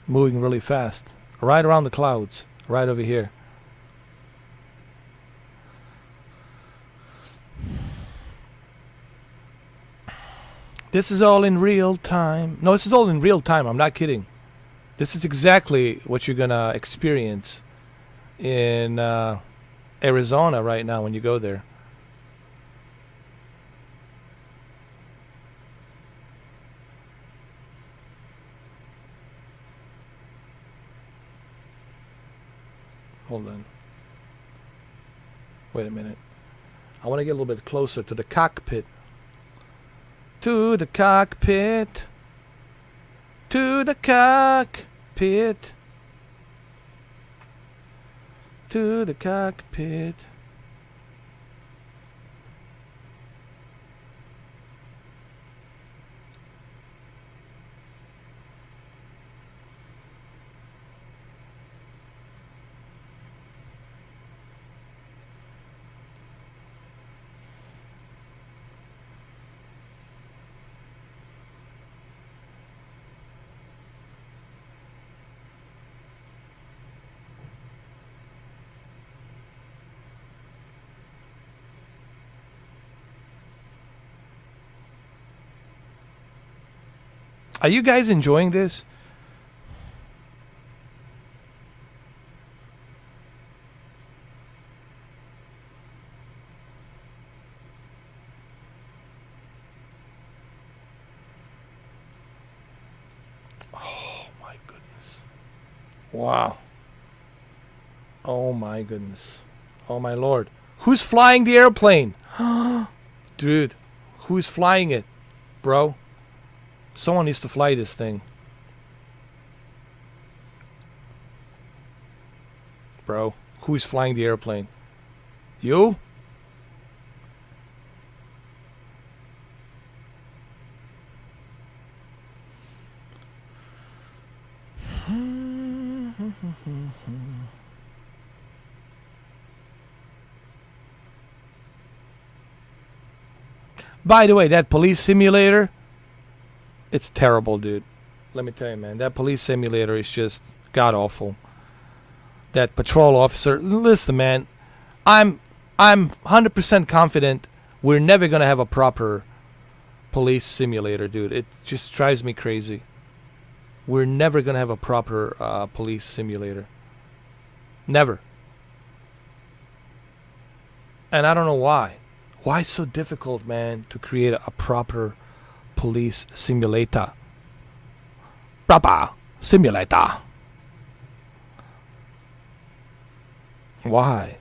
moving really fast. Right around the clouds. Right over here. This is all in real time. No, this is all in real time. I'm not kidding. This is exactly what you're going to experience in Arizona right now when you go there. Hold on. Wait a minute. I want to get a little bit closer to the cockpit. To the cockpit. To the cockpit. To the cockpit. Are you guys enjoying this? Oh my goodness. Wow. Oh my goodness. Oh my Lord. Who's flying the airplane? Dude, who's flying it, bro? Someone needs to fly this thing. Bro, who's flying the airplane? You? By the way, that police simulator, it's terrible, dude. Let me tell you, man, that police simulator is just god awful. That patrol officer, listen, man, I'm 100% confident we're never gonna have a proper police simulator, dude. It just drives me crazy. We're never gonna have a proper police simulator. Never. And I don't know why. Why so difficult, man, to create a proper police simulator? Proper simulator. Why?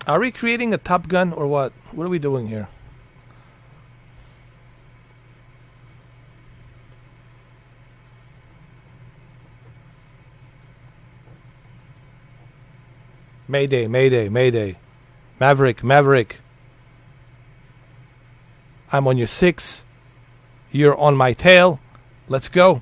Are we creating a Top Gun or what? What are we doing here? Mayday, mayday, mayday. Maverick, Maverick. I'm on your 6. You're on my tail. Let's go.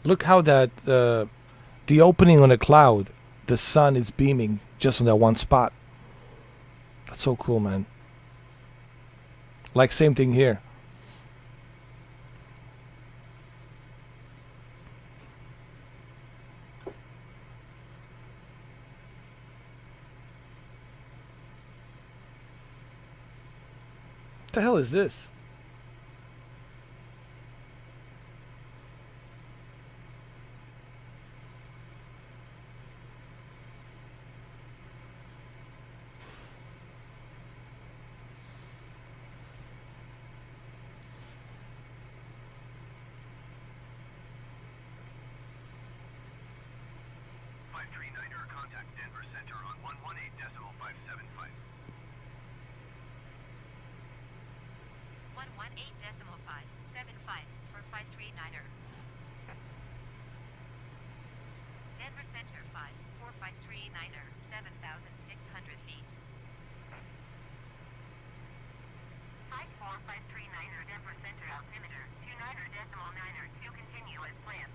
Look how that the opening on a cloud, the sun is beaming just on that one spot. That's so cool, man. Like same thing here. What the hell is this?
radar contact Denver Center on 118.575.
118.575 for 539er. Denver Center 54539er, 7,600 feet. 54539er, Denver Center altimeter, 29er.9er, to continue as planned.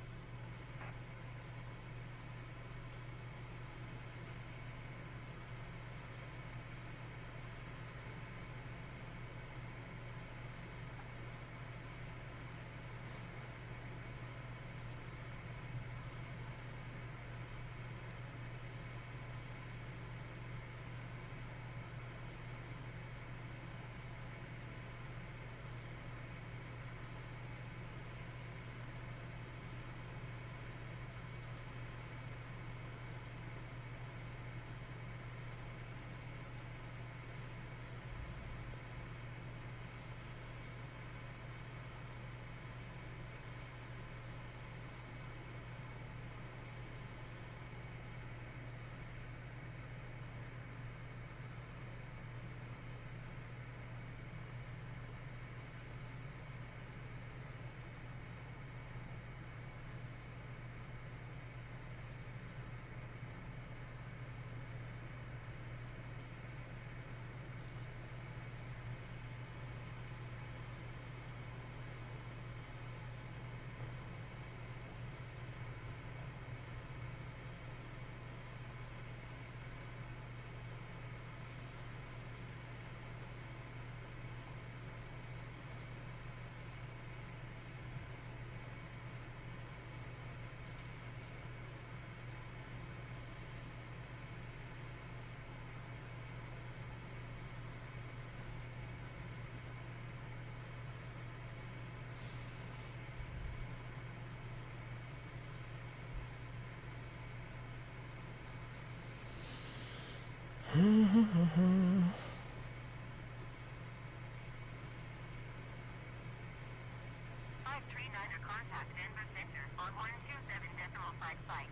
Contact Denver Center on 127.55.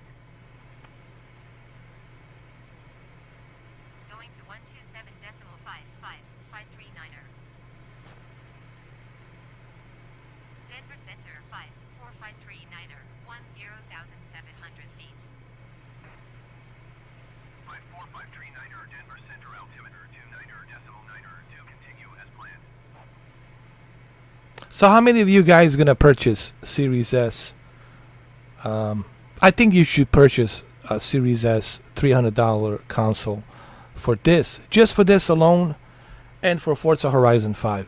Going to 127.55, 539er. Denver Center 54539er, 10,700 feet.
54539er, Denver Center altimeter, 29er.9er, to continue as planned.
So how many of you guys gonna purchase Series S? I think you should purchase a Series S $300 console for this, just for this alone, and for Forza Horizon 5.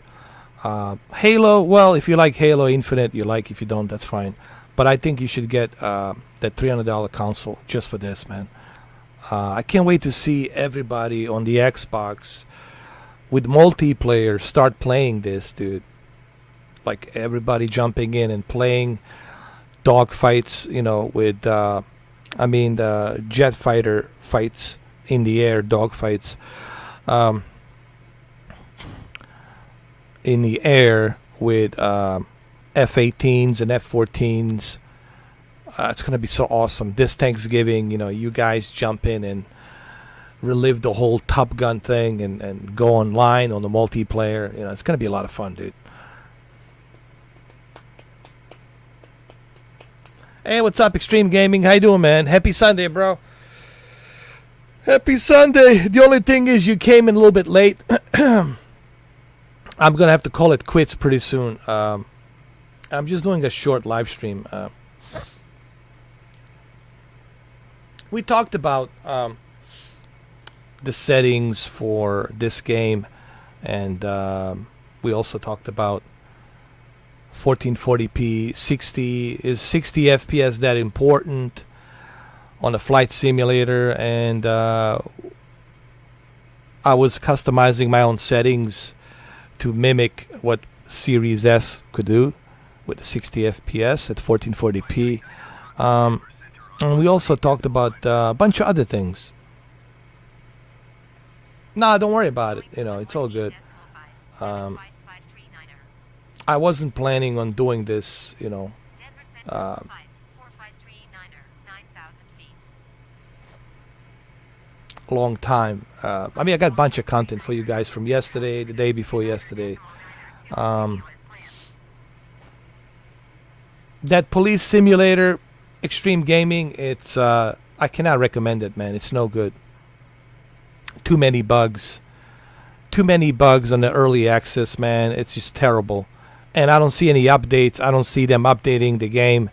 Halo, well, if you like Halo Infinite, you like. If you don't, that's fine. But I think you should get that $300 console just for this, man. I can't wait to see everybody on the Xbox with multiplayer start playing this, dude. Like everybody jumping in and playing dogfights, you know, with the jet fighter fights in the air, dogfights in the air with F-18s and F-14s. It's gonna be so awesome. This Thanksgiving, you know, you guys jump in and relive the whole Top Gun thing and go online on the multiplayer. You know, it's gonna be a lot of fun, dude. Hey, what's up, Extreme Gaming? How you doing, man? Happy Sunday, bro. Happy Sunday. The only thing is you came in a little bit late. I'm going to have to call it quits pretty soon. I'm just doing a short live stream. We talked about the settings for this game, and we also talked about 1440p, 60 FPS that important on a flight simulator, and I was customizing my own settings to mimic what Series S could do with the 60 FPS at 1440p. And we also talked about a bunch of other things. Nah, don't worry about it. You know, it's all good. I wasn't planning on doing this, you know. long time. I mean, I got a bunch of content for you guys from yesterday, the day before yesterday. That police simulator, extreme gaming, it's I cannot recommend it, man. It's no good. Too many bugs. Too many bugs on the early access, man. It's just terrible. And I don't see any updates. I don't see them updating the game.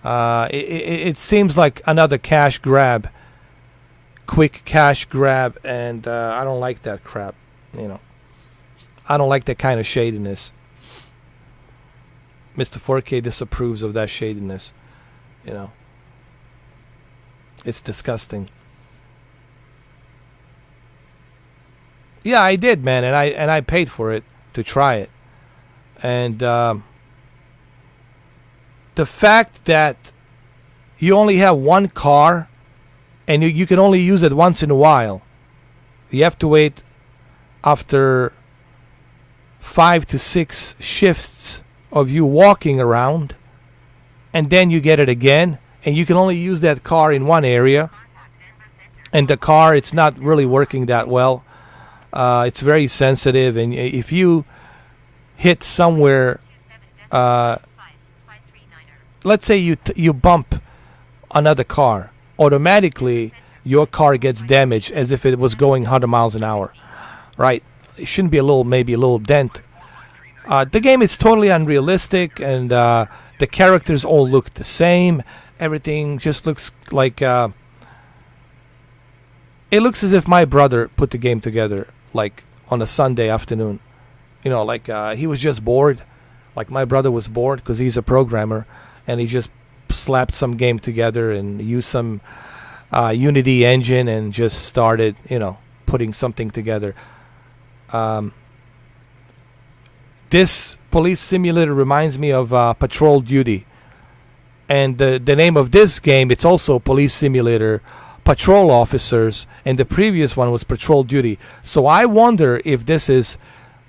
It seems like another cash grab. Quick cash grab. And I don't like that crap. I don't like that kind of shadiness. Mr. 4K disapproves of that shadiness. It's disgusting. Yeah, I did, man, and I paid for it to try it. And the fact that you only have one car and you can only use it once in a while. You have to wait after 5 to 6 shifts of you walking around, and then you get it again, and you can only use that car in one area, and the car, it's not really working that well. It's very sensitive, and if you hit somewhere, let's say you bump another car, automatically your car gets damaged as if it was going 100 miles an hour, right? It shouldn't be maybe a little dent. The game is totally unrealistic, and the characters all look the same. Everything just looks like it looks as if my brother put the game together, like on a Sunday afternoon. He was just bored. Like my brother was bored because he's a programmer, and he just slapped some game together and used some Unity engine and just started, putting something together. This police simulator reminds me of Patrol Duty. And the name of this game, it's also Police Simulator, Patrol Officers, and the previous one was Patrol Duty. So I wonder if this is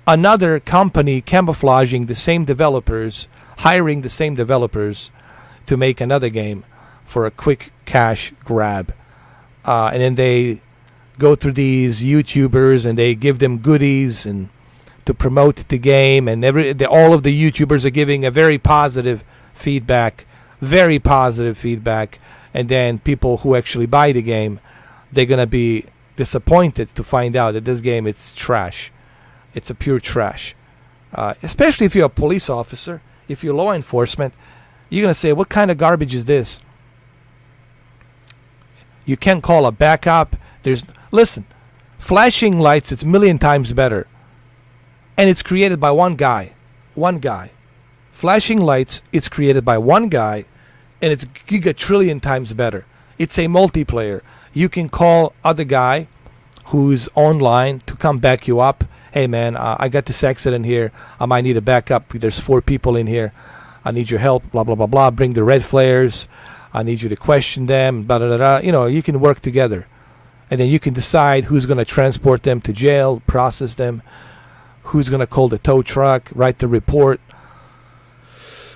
another company camouflaging the same developers, hiring the same developers to make another game for a quick cash grab. And then they go through these YouTubers and they give them goodies and to promote the game, and all of the YouTubers are giving a very positive feedback, and then people who actually buy the game, they're gonna be disappointed to find out that this game, it's trash. It's a pure trash. Especially if you're a police officer, if you're law enforcement, you're gonna say, what kind of garbage is this? You can't call a backup. Listen, flashing lights, it's a million times better. And it's created by one guy. Flashing lights, it's created by one guy, and it's giga-trillion times better. It's a multiplayer. You can call other guy who's online to come back you up. Hey, man, I got this accident here. I might need a backup. There's 4 people in here. I need your help, blah, blah, blah, blah. Bring the red flares. I need you to question them, blah, blah, blah, blah. You can work together. And then you can decide who's going to transport them to jail, process them, who's going to call the tow truck, write the report,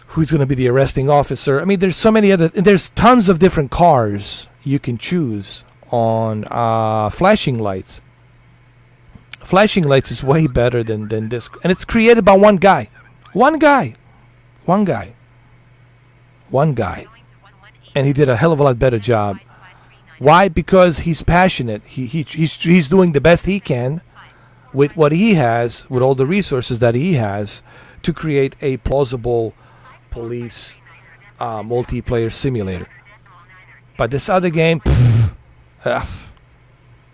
who's going to be the arresting officer. I mean, there's tons of different cars you can choose on flashing lights. Flashing lights is way better than this. And it's created by one guy. And he did a hell of a lot better job. Why? Because he's passionate. He's doing the best he can with what he has, with all the resources that he has, to create a plausible police multiplayer simulator. But this other game,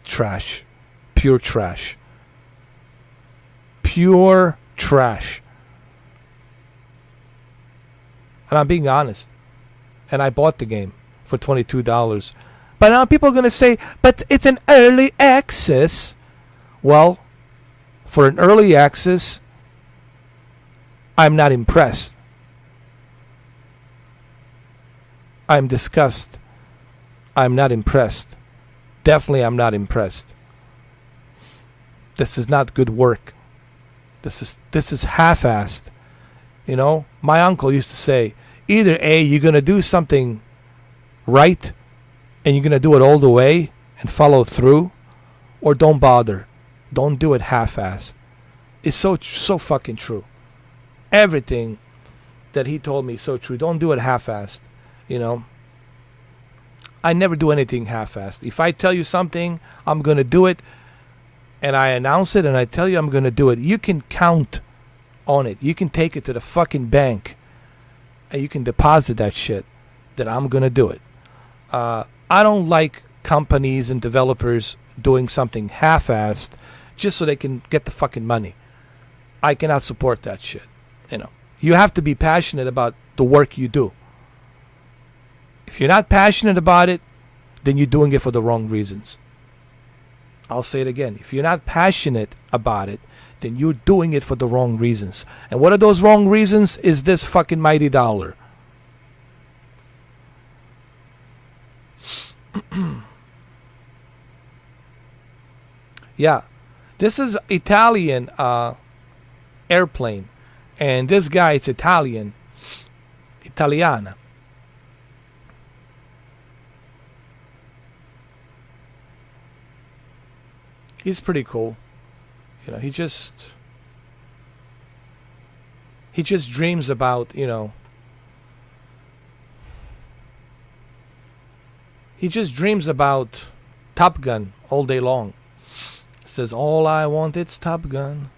trash. Pure trash. Pure trash. And I'm being honest. And I bought the game for $22. But now people are going to say, but it's an early access. Well, for an early access, I'm not impressed. I'm disgusted. I'm not impressed. Definitely I'm not impressed. This is not good work. This is half-assed. My uncle used to say, either A, you're going to do something right and you're going to do it all the way and follow through, or don't bother. Don't do it half-assed. It's so fucking true. Everything that he told me is so true. Don't do it half-assed. You know, I never do anything half-assed. If I tell you something, I'm gonna do it, and I announce it, and I tell you I'm gonna do it. You can count on it. You can take it to the fucking bank, and you can deposit that shit that I'm gonna do it. I don't like companies and developers doing something half-assed just so they can get the fucking money. I cannot support that shit. You know, you have to be passionate about the work you do. If you're not passionate about it, then you're doing it for the wrong reasons. I'll say it again. If you're not passionate about it, then you're doing it for the wrong reasons. And what are those wrong reasons? Is this fucking mighty dollar. Yeah. This is Italian airplane. And this guy, it's Italian. Italiana. He's pretty cool. You know, he just dreams about, you know, he just dreams about Top Gun all day long. Says, all I want is Top Gun.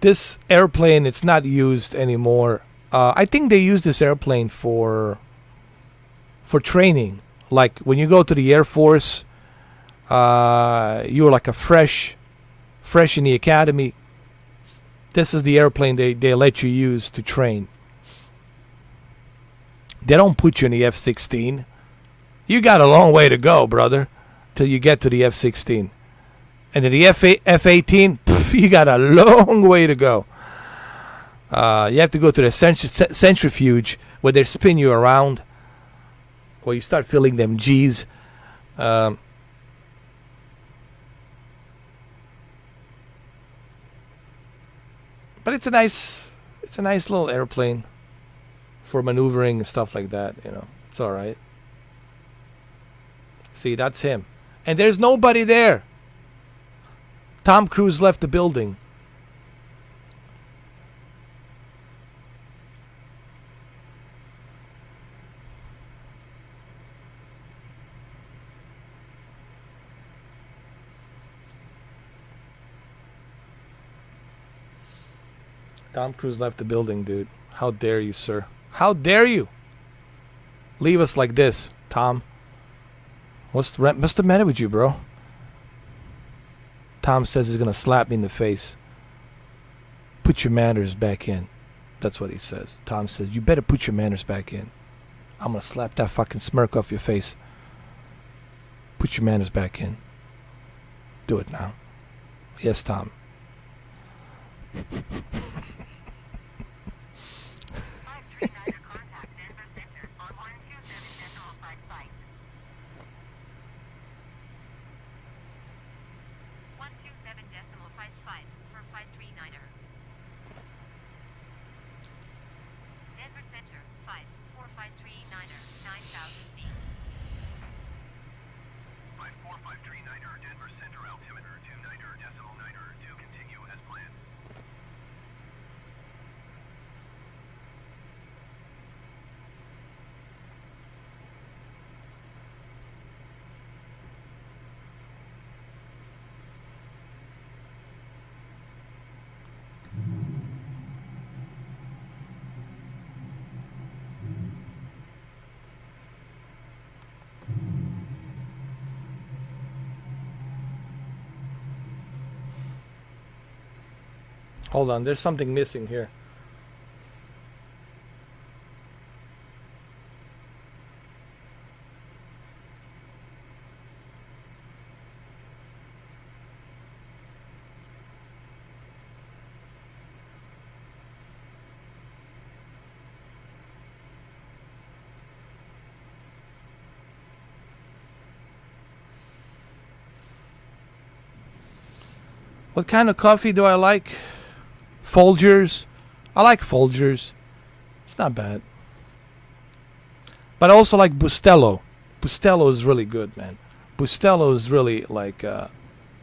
This airplane, it's not used anymore. I think they use this airplane for training. Like when you go to the Air Force, you're like a fresh in the academy. This is the airplane they let you use to train. They don't put you in the F-16. You got a long way to go, brother, till you get to the F-16. And in the F-18, you got a long way to go. You have to go to the centrifuge where they spin you around, where you start feeling them G's. But it's a nice little airplane for maneuvering and stuff like that. You know, it's all right. See, that's him, and there's nobody there. Tom Cruise left the building. Tom Cruise left the building, dude. How dare you, sir? How dare you leave us like this, Tom? What's the matter with you, bro? Tom says he's going to slap me in the face. Put your manners back in. That's what he says. Tom says, you better put your manners back in. I'm going to slap that fucking smirk off your face. Put your manners back in. Do it now. Yes, Tom.
127.55 for 539er. Denver Center, 54539er, 9,000 feet.
54539er, Denver Center altimeter, 29er, decimal 9er, to continue as planned.
Hold on, there's something missing here. What kind of coffee do I like? Folgers. I like Folgers. It's not bad. But I also like Bustelo. Bustelo is really good, man. Bustelo is really like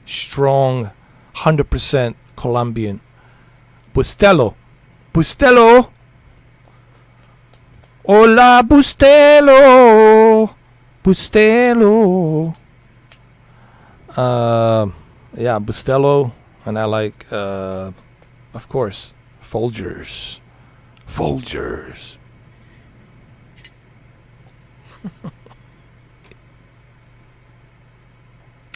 strong, 100% Colombian. Bustelo. Bustelo. Hola, Bustelo. Bustelo. Yeah, Bustelo. And I like, of course, Folgers. Folgers.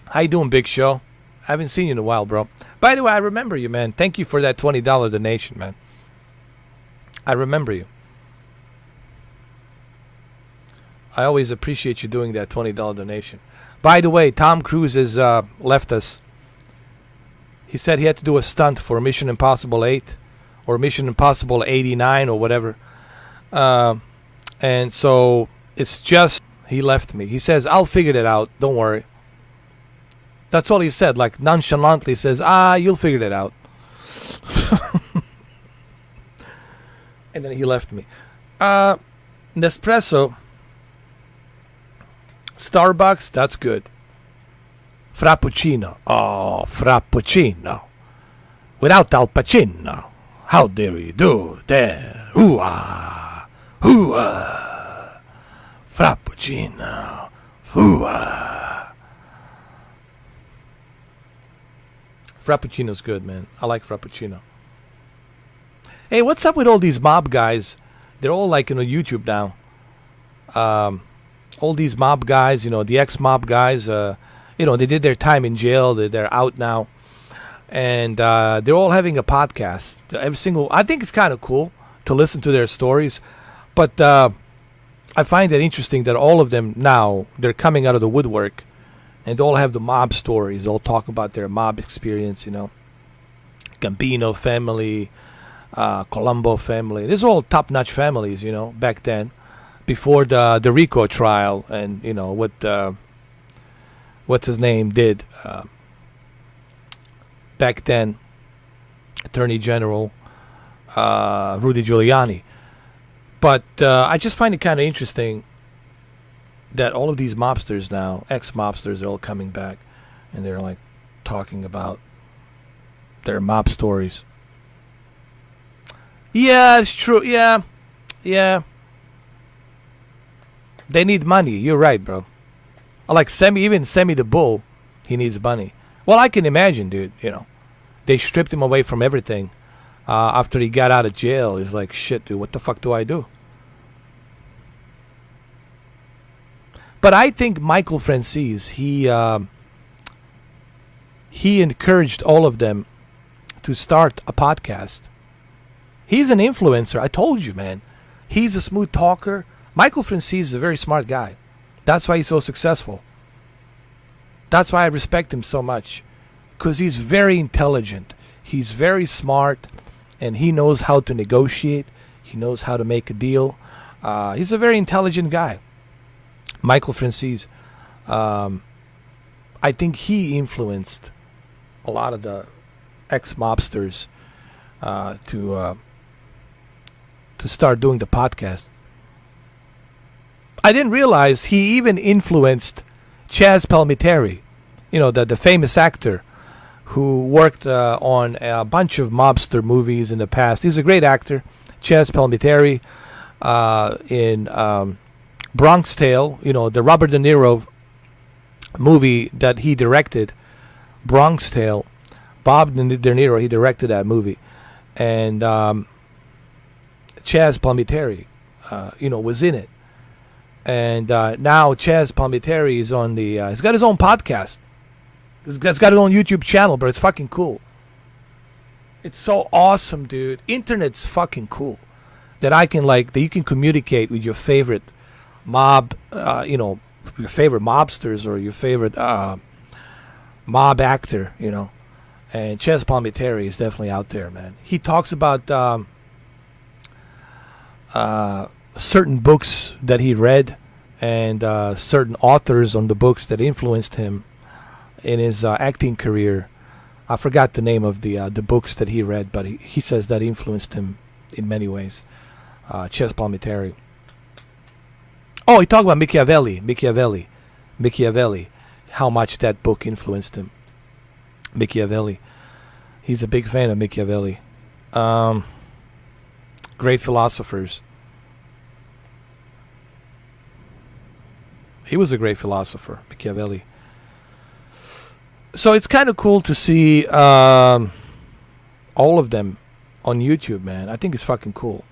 How you doing, Big Show? I haven't seen you in a while, bro. By the way, I remember you, man. Thank you for that $20 donation, man. I remember you. I always appreciate you doing that $20 donation. By the way, Tom Cruise has left us. He said he had to do a stunt for Mission Impossible 8 or Mission Impossible 89 or whatever. And so it's just, he left me. He says, I'll figure it out. Don't worry. That's all he said, like nonchalantly says, you'll figure it out. And then he left me. Nespresso. Starbucks, that's good. Frappuccino. Oh, Frappuccino. Without Al Pacino. How dare you do there? Hoo-ah. Hoo-ah. Frappuccino. Hoo-ah. Frappuccino's good, man. I like Frappuccino. Hey, what's up with all these mob guys? They're all like on YouTube now. All these mob guys, the ex-mob guys, they did their time in jail. They're out now. And they're all having a podcast. I think it's kind of cool to listen to their stories. But I find it interesting that all of them now, they're coming out of the woodwork. And they all have the mob stories. They all talk about their mob experience, Gambino family, Colombo family. These are all top-notch families, back then. Before the Rico trial and, what's his name did. Back then, Attorney General Rudy Giuliani. But I just find it kind of interesting that all of these mobsters now, ex-mobsters, are all coming back. And they're like talking about their mob stories. Yeah, it's true. Yeah. They need money. You're right, bro. Like even Semi the Bull, he needs money. Well, I can imagine, dude. They stripped him away from everything after he got out of jail. He's like, shit, dude, what the fuck do I do? But I think Michael Francis, he encouraged all of them to start a podcast. He's an influencer. I told you, man. He's a smooth talker. Michael Francis is a very smart guy. That's why he's so successful. That's why I respect him so much. Because he's very intelligent. He's very smart. And he knows how to negotiate. He knows how to make a deal. He's a very intelligent guy. Michael Francis. I think he influenced a lot of the ex-mobsters to start doing the podcast. I didn't realize he even influenced Chaz Palminteri, the famous actor who worked on a bunch of mobster movies in the past. He's a great actor, Chaz Palminteri, in Bronx Tale, the Robert De Niro movie that he directed, Bronx Tale. Bob De Niro, he directed that movie. And Chaz Palminteri, was in it. And now Chaz Palminteri is on he's got his own podcast. He's got his own YouTube channel, but it's fucking cool. It's so awesome, dude. Internet's fucking cool. That you can communicate with your favorite mob, your favorite mobsters or your favorite mob actor, And Chaz Palminteri is definitely out there, man. He talks about certain books that he read and certain authors on the books that influenced him in his acting career. I forgot the name of the books that he read, but he says that influenced him in many ways. Chess Palminteri. Oh, he talked about Machiavelli. How much that book influenced him. Machiavelli. He's a big fan of Machiavelli. Great philosophers. He was a great philosopher, Machiavelli. So it's kind of cool to see all of them on YouTube, man. I think it's fucking cool.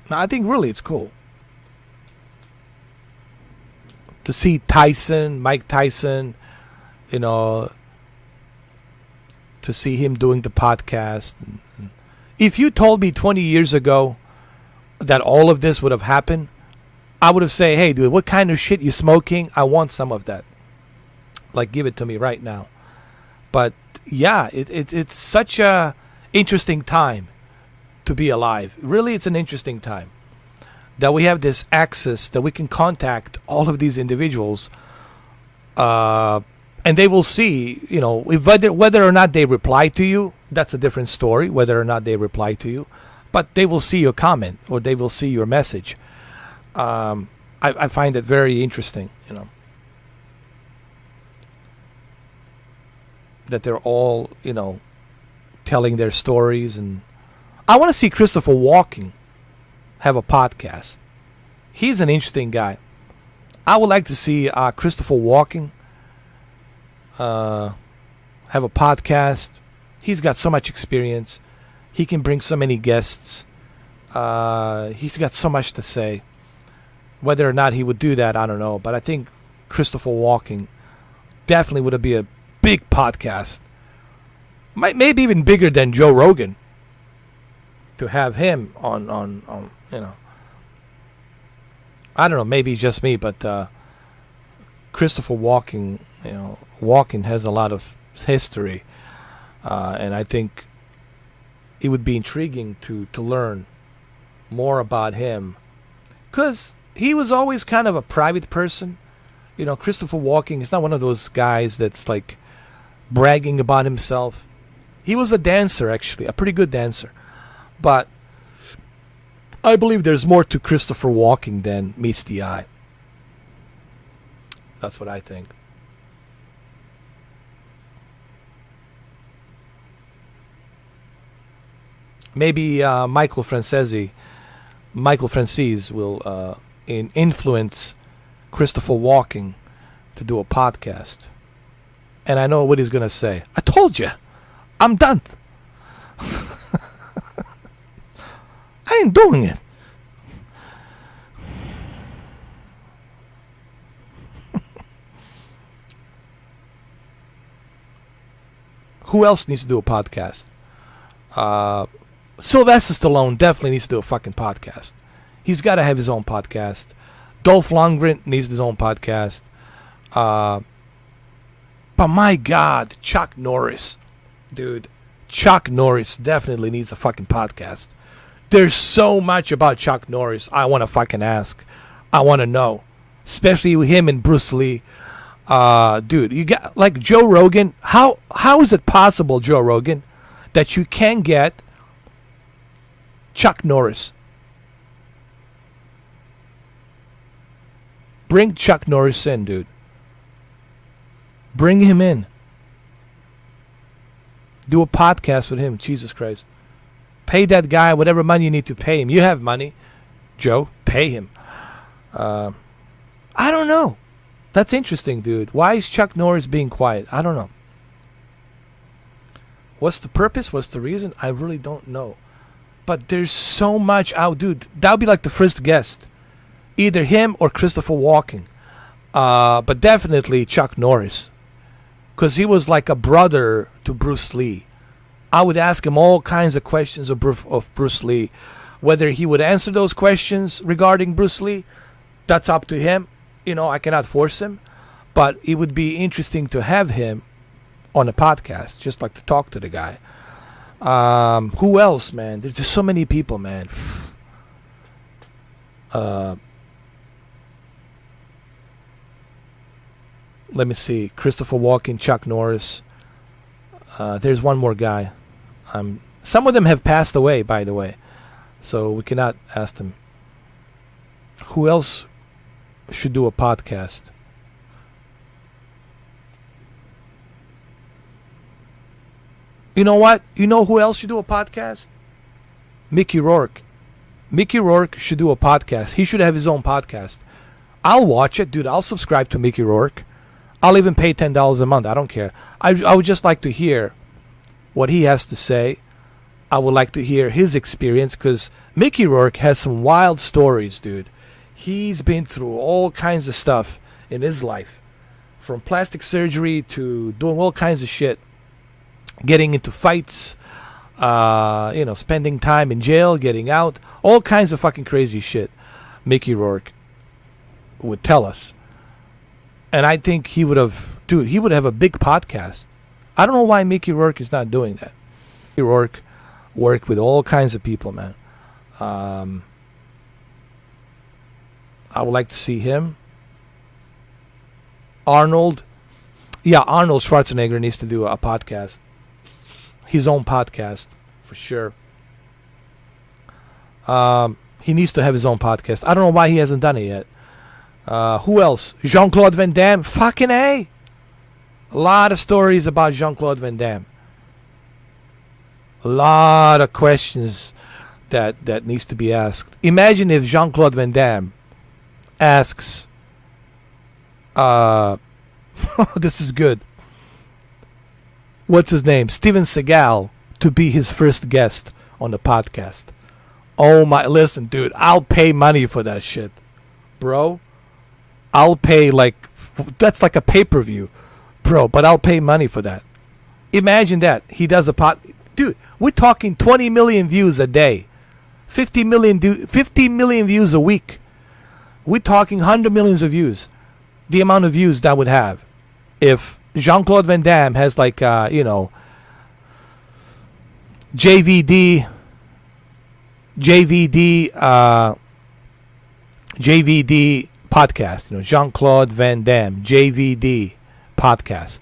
I think really it's cool. To see Mike Tyson, to see him doing the podcast. If you told me 20 years ago that all of this would have happened, I would have said, hey, dude, what kind of shit you smoking? I want some of that. Like, give it to me right now. But, yeah, it's such a interesting time to be alive. Really, it's an interesting time that we have this access, that we can contact all of these individuals, and they will see, if whether or not they reply to you, that's a different story, whether or not they reply to you, but they will see your comment, or they will see your message. I find it very interesting, that they're all, telling their stories. And I want to see Christopher Walken have a podcast. He's an interesting guy. I would like to see Christopher Walken have a podcast. He's got so much experience. He can bring so many guests. He's got so much to say. Whether or not he would do that, I don't know. But I think Christopher Walken definitely would be a big podcast. Maybe even bigger than Joe Rogan. To have him on I don't know, maybe it's just me, but Christopher Walken, Walken has a lot of history. And I think it would be intriguing to learn more about him. Because he was always kind of a private person. Christopher Walken is not one of those guys that's like bragging about himself. He was a dancer, actually, a pretty good dancer. But I believe there's more to Christopher Walken than meets the eye. That's what I think. Maybe Michael Franzese will influence Christopher Walken to do a podcast. And I know what he's going to say. I told you. I'm done. I ain't doing it. Who else needs to do a podcast? Sylvester Stallone definitely needs to do a fucking podcast. He's got to have his own podcast. Dolph Lundgren needs his own podcast. But my God, Chuck Norris. Dude, Chuck Norris definitely needs a fucking podcast. There's so much about Chuck Norris I want to fucking ask. I want to know. Especially with him and Bruce Lee. Dude, you got like Joe Rogan. How is it possible, Joe Rogan, that you can get Chuck Norris? Bring Chuck Norris in, dude. Bring him in. Do a podcast with him. Jesus Christ. Pay that guy whatever money you need to pay him. You have money, Joe. Pay him. I don't know. That's interesting, dude. Why is Chuck Norris being quiet? I don't know. What's the purpose? What's the reason? I really don't know. But there's so much out, dude. That would be like the first guest. Either him or Christopher Walken. But definitely Chuck Norris. Because he was like a brother to Bruce Lee. I would ask him all kinds of questions of Bruce Lee. Whether he would answer those questions regarding Bruce Lee, that's up to him. I cannot force him. But it would be interesting to have him on a podcast. Just like to talk to the guy. Who else, man? There's just so many people, man. Let me see. Christopher Walken, Chuck Norris. There's one more guy. Some of them have passed away, by the way, so we cannot ask them. Who else should do a podcast? You know what? You know who else should do a podcast? Mickey Rourke. Mickey Rourke should do a podcast. He should have his own podcast. I'll watch it, dude. I'll subscribe to Mickey Rourke. I'll even pay $10 a month. I don't care. I would just like to hear what he has to say. I would like to hear his experience, because Mickey Rourke has some wild stories, dude. He's been through all kinds of stuff in his life, from plastic surgery to doing all kinds of shit, getting into fights, spending time in jail, getting out, all kinds of fucking crazy shit. Mickey Rourke would tell us. And I think he would have a big podcast. I don't know why Mickey Rourke is not doing that. Mickey Rourke worked with all kinds of people, man. I would like to see him. Arnold Schwarzenegger needs to do a podcast. His own podcast, for sure. He needs to have his own podcast. I don't know why he hasn't done it yet. Who else? Jean-Claude Van Damme. Fucking A. A lot of stories about Jean-Claude Van Damme. A lot of questions that needs to be asked. Imagine if Jean-Claude Van Damme asks, this is good. What's his name? Steven Seagal to be his first guest on the podcast. Oh my, listen, dude, I'll pay money for that shit. Bro, I'll pay that's like a pay-per-view. Bro, but I'll pay money for that. Imagine that. He does dude, we're talking 20 million views a day. 50 million views a week. We're talking 100 millions of views. The amount of views that would have if Jean-Claude Van Damme has JVD podcast, Jean-Claude Van Damme, JVD podcast.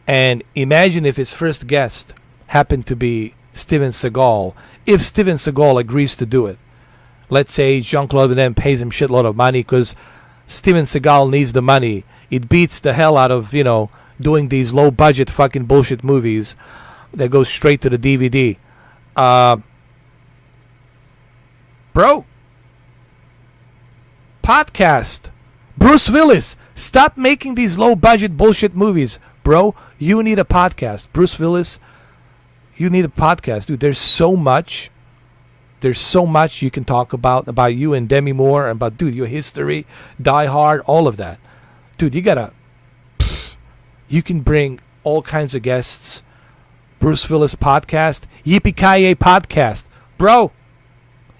And imagine if his first guest happened to be Steven Seagal. If Steven Seagal agrees to do it. Let's say Jean-Claude Van Damme pays him shitload of money because Steven Seagal needs the money. It beats the hell out of, doing these low-budget fucking bullshit movies that go straight to the DVD. Bro. Podcast. Bruce Willis. Stop making these low-budget bullshit movies. Bro, you need a podcast. Bruce Willis, you need a podcast. Dude, there's so much. There's so much you can talk about you and Demi Moore, and about, dude, your history, Die Hard, all of that. Dude, you can bring all kinds of guests. Bruce Willis podcast. Yippee-ki-yay podcast. Bro,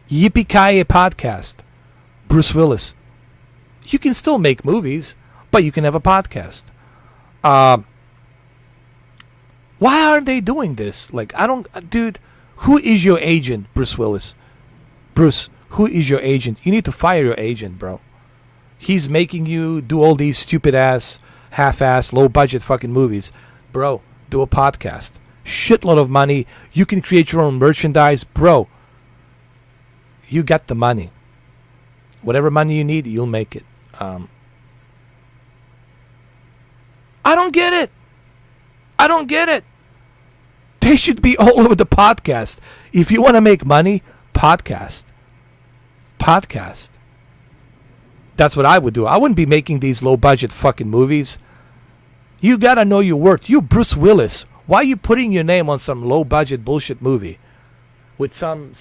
Yippee-ki-yay podcast. Bruce Willis. You can still make movies, but you can have a podcast. Why aren't they doing this? Dude, who is your agent, Bruce Willis? Bruce, who is your agent? You need to fire your agent, bro. He's making you do all these stupid-ass, half-ass, low-budget fucking movies. Bro, do a podcast. Shitload of money. You can create your own merchandise. Bro, you got the money. Whatever money you need, you'll make it. I don't get it. They should be all over the podcast. If you want to make money, podcast. That's what I would do. I wouldn't be making these low-budget fucking movies. You gotta know your worth. You, Bruce Willis. Why are you putting your name on some low-budget bullshit movie with some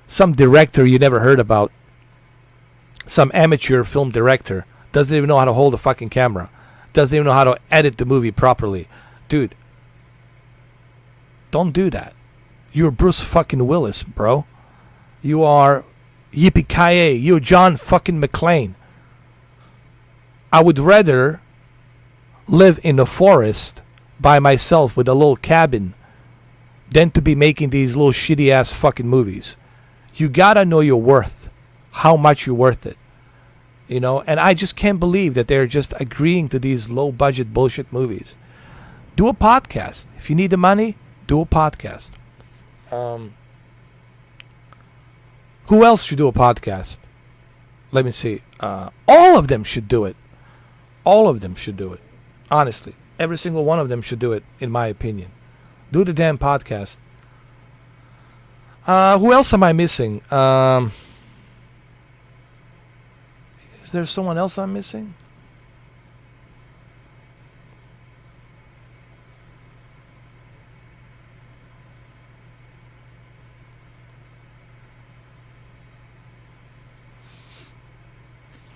director you never heard about? Some amateur film director. Doesn't even know how to hold a fucking camera. Doesn't even know how to edit the movie properly. Dude, don't do that. You're Bruce fucking Willis, bro. You are Yippee-ki-yay. You're John fucking McClane. I would rather live in the forest by myself with a little cabin than to be making these little shitty ass fucking movies. You gotta know your worth. How much you're worth it. And I just can't believe that they're just agreeing to these low budget bullshit movies. Do a podcast. If you need the money, do a podcast. Who else should do a podcast? Let me see. All of them should do it. All of them should do it. Honestly. Every single one of them should do it, in my opinion. Do the damn podcast. Who else am I missing? Is there someone else I'm missing?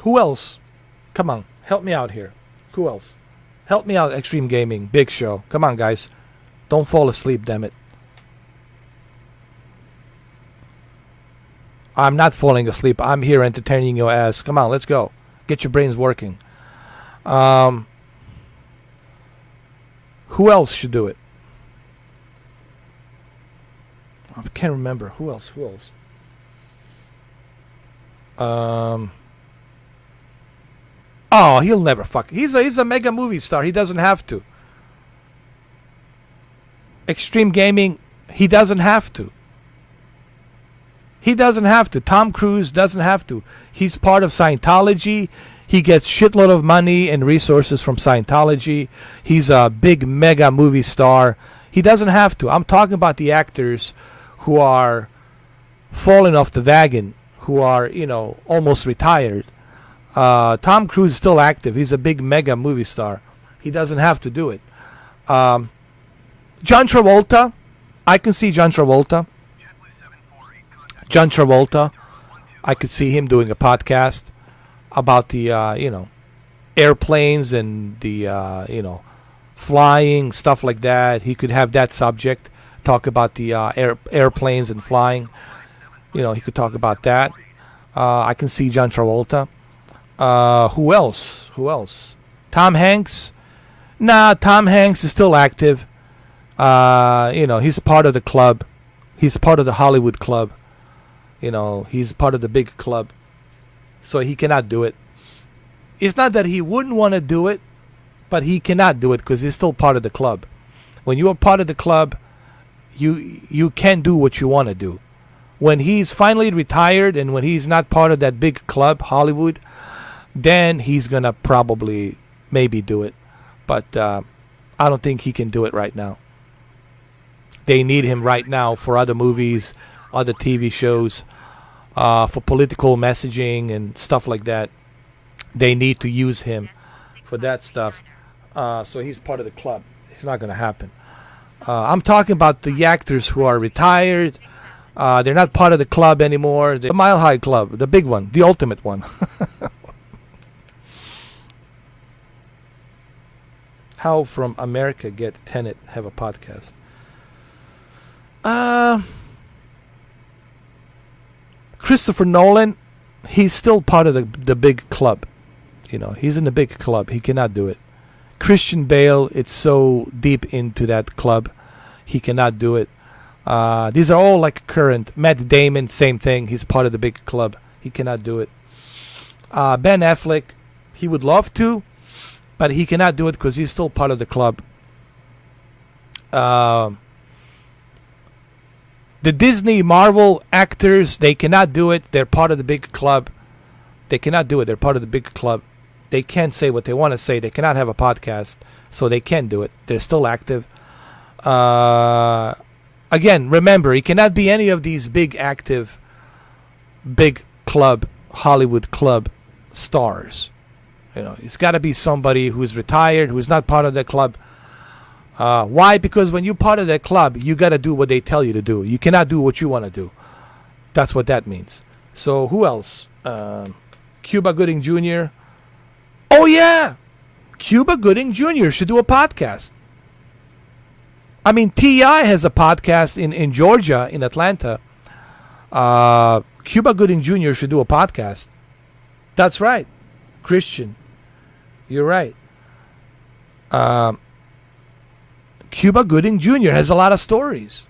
Who else? Come on, help me out here. Who else? Help me out, Extreme Gaming, Big Show. Come on, guys. Don't fall asleep, damn it. I'm not falling asleep. I'm here entertaining your ass. Come on, let's go. Get your brains working. Who else should do it? I can't remember. Who else? Who else? Oh, he'll never fuck. He's a mega movie star. He doesn't have to. Extreme Gaming, he doesn't have to. He doesn't have to. Tom Cruise doesn't have to. He's part of Scientology. He gets shitload of money and resources from Scientology. He's a big mega movie star. He doesn't have to. I'm talking about the actors who are falling off the wagon, who are, almost retired. Tom Cruise is still active. He's a big mega movie star. He doesn't have to do it. John Travolta. I can see John Travolta. John Travolta. I could see him doing a podcast about the, airplanes and the, flying, stuff like that. He could have that subject. Talk about the airplanes and flying. He could talk about that. I can see John Travolta. Who else? Who else? Tom Hanks? Nah, Tom Hanks is still active. He's part of the club. He's part of the Hollywood club. He's part of the big club. So he cannot do it. It's not that he wouldn't want to do it, but he cannot do it because he's still part of the club. When you are part of the club, you can do what you want to do. When he's finally retired and when he's not part of that big club, Hollywood, then he's going to probably maybe do it. But I don't think he can do it right now. They need him right now for other movies, other TV shows, for political messaging and stuff like that. They need to use him for that stuff. So he's part of the club. It's not going to happen. I'm talking about the actors who are retired. They're not part of the club anymore. The Mile High Club, the big one, the ultimate one. How from America get Tenet have a podcast? Christopher Nolan, he's still part of the big club. He's in the big club. He cannot do it. Christian Bale, it's so deep into that club. He cannot do it. These are all like current. Matt Damon, same thing. He's part of the big club. He cannot do it. Ben Affleck, he would love to, but he cannot do it because he's still part of the club. The Disney Marvel actors, they cannot do it. They're part of the big club. They cannot do it. They're part of the big club. They can't say what they want to say. They cannot have a podcast, so they can do it. They're still active. Again, remember, he cannot be any of these big active, big club, Hollywood club stars. It's got to be somebody who's retired, who's not part of the club. Why? Because when you're part of that club, you got to do what they tell you to do. You cannot do what you want to do. That's what that means. So who else? Cuba Gooding Jr. Oh, yeah. Cuba Gooding Jr. should do a podcast. I mean, T.I. has a podcast in Georgia, in Atlanta. Cuba Gooding Jr. should do a podcast. That's right. Christian. You're right. Cuba Gooding Jr. has a lot of stories.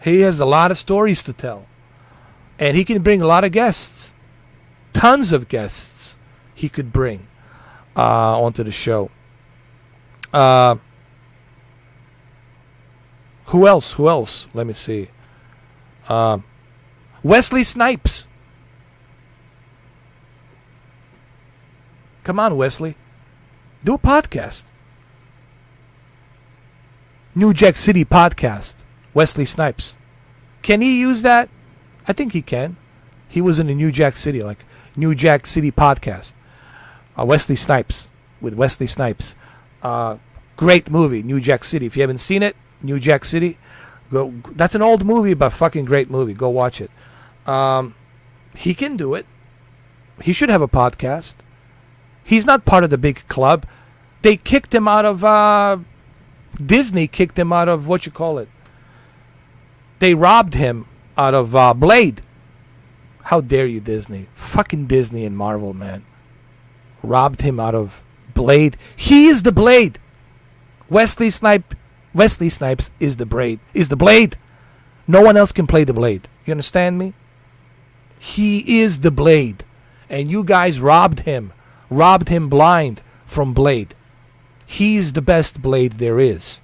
He has a lot of stories to tell. And he can bring a lot of guests. Tons of guests he could bring onto the show. Uh, who else? Who else? Let me see. Wesley Snipes. Come on, Wesley. Do a podcast. New Jack City podcast. Wesley Snipes. Can he use that? I think he can. He was in the New Jack City, like New Jack City podcast. Wesley Snipes. With Wesley Snipes. Great movie, New Jack City. If you haven't seen it, New Jack City, go. That's an old movie, but fucking great movie. Go watch it. He can do it. He should have a podcast. He's not part of the big club. They kicked him out of Disney. Kicked him out of what you call it. They robbed him out of Blade. How dare you, Disney? Fucking Disney and Marvel, man. Robbed him out of Blade. He is the Blade. Wesley Snipes is the Blade. Is the Blade. No one else can play the Blade. You understand me? He is the Blade. And you guys robbed him. Robbed him blind from Blade. He's the best Blade there is.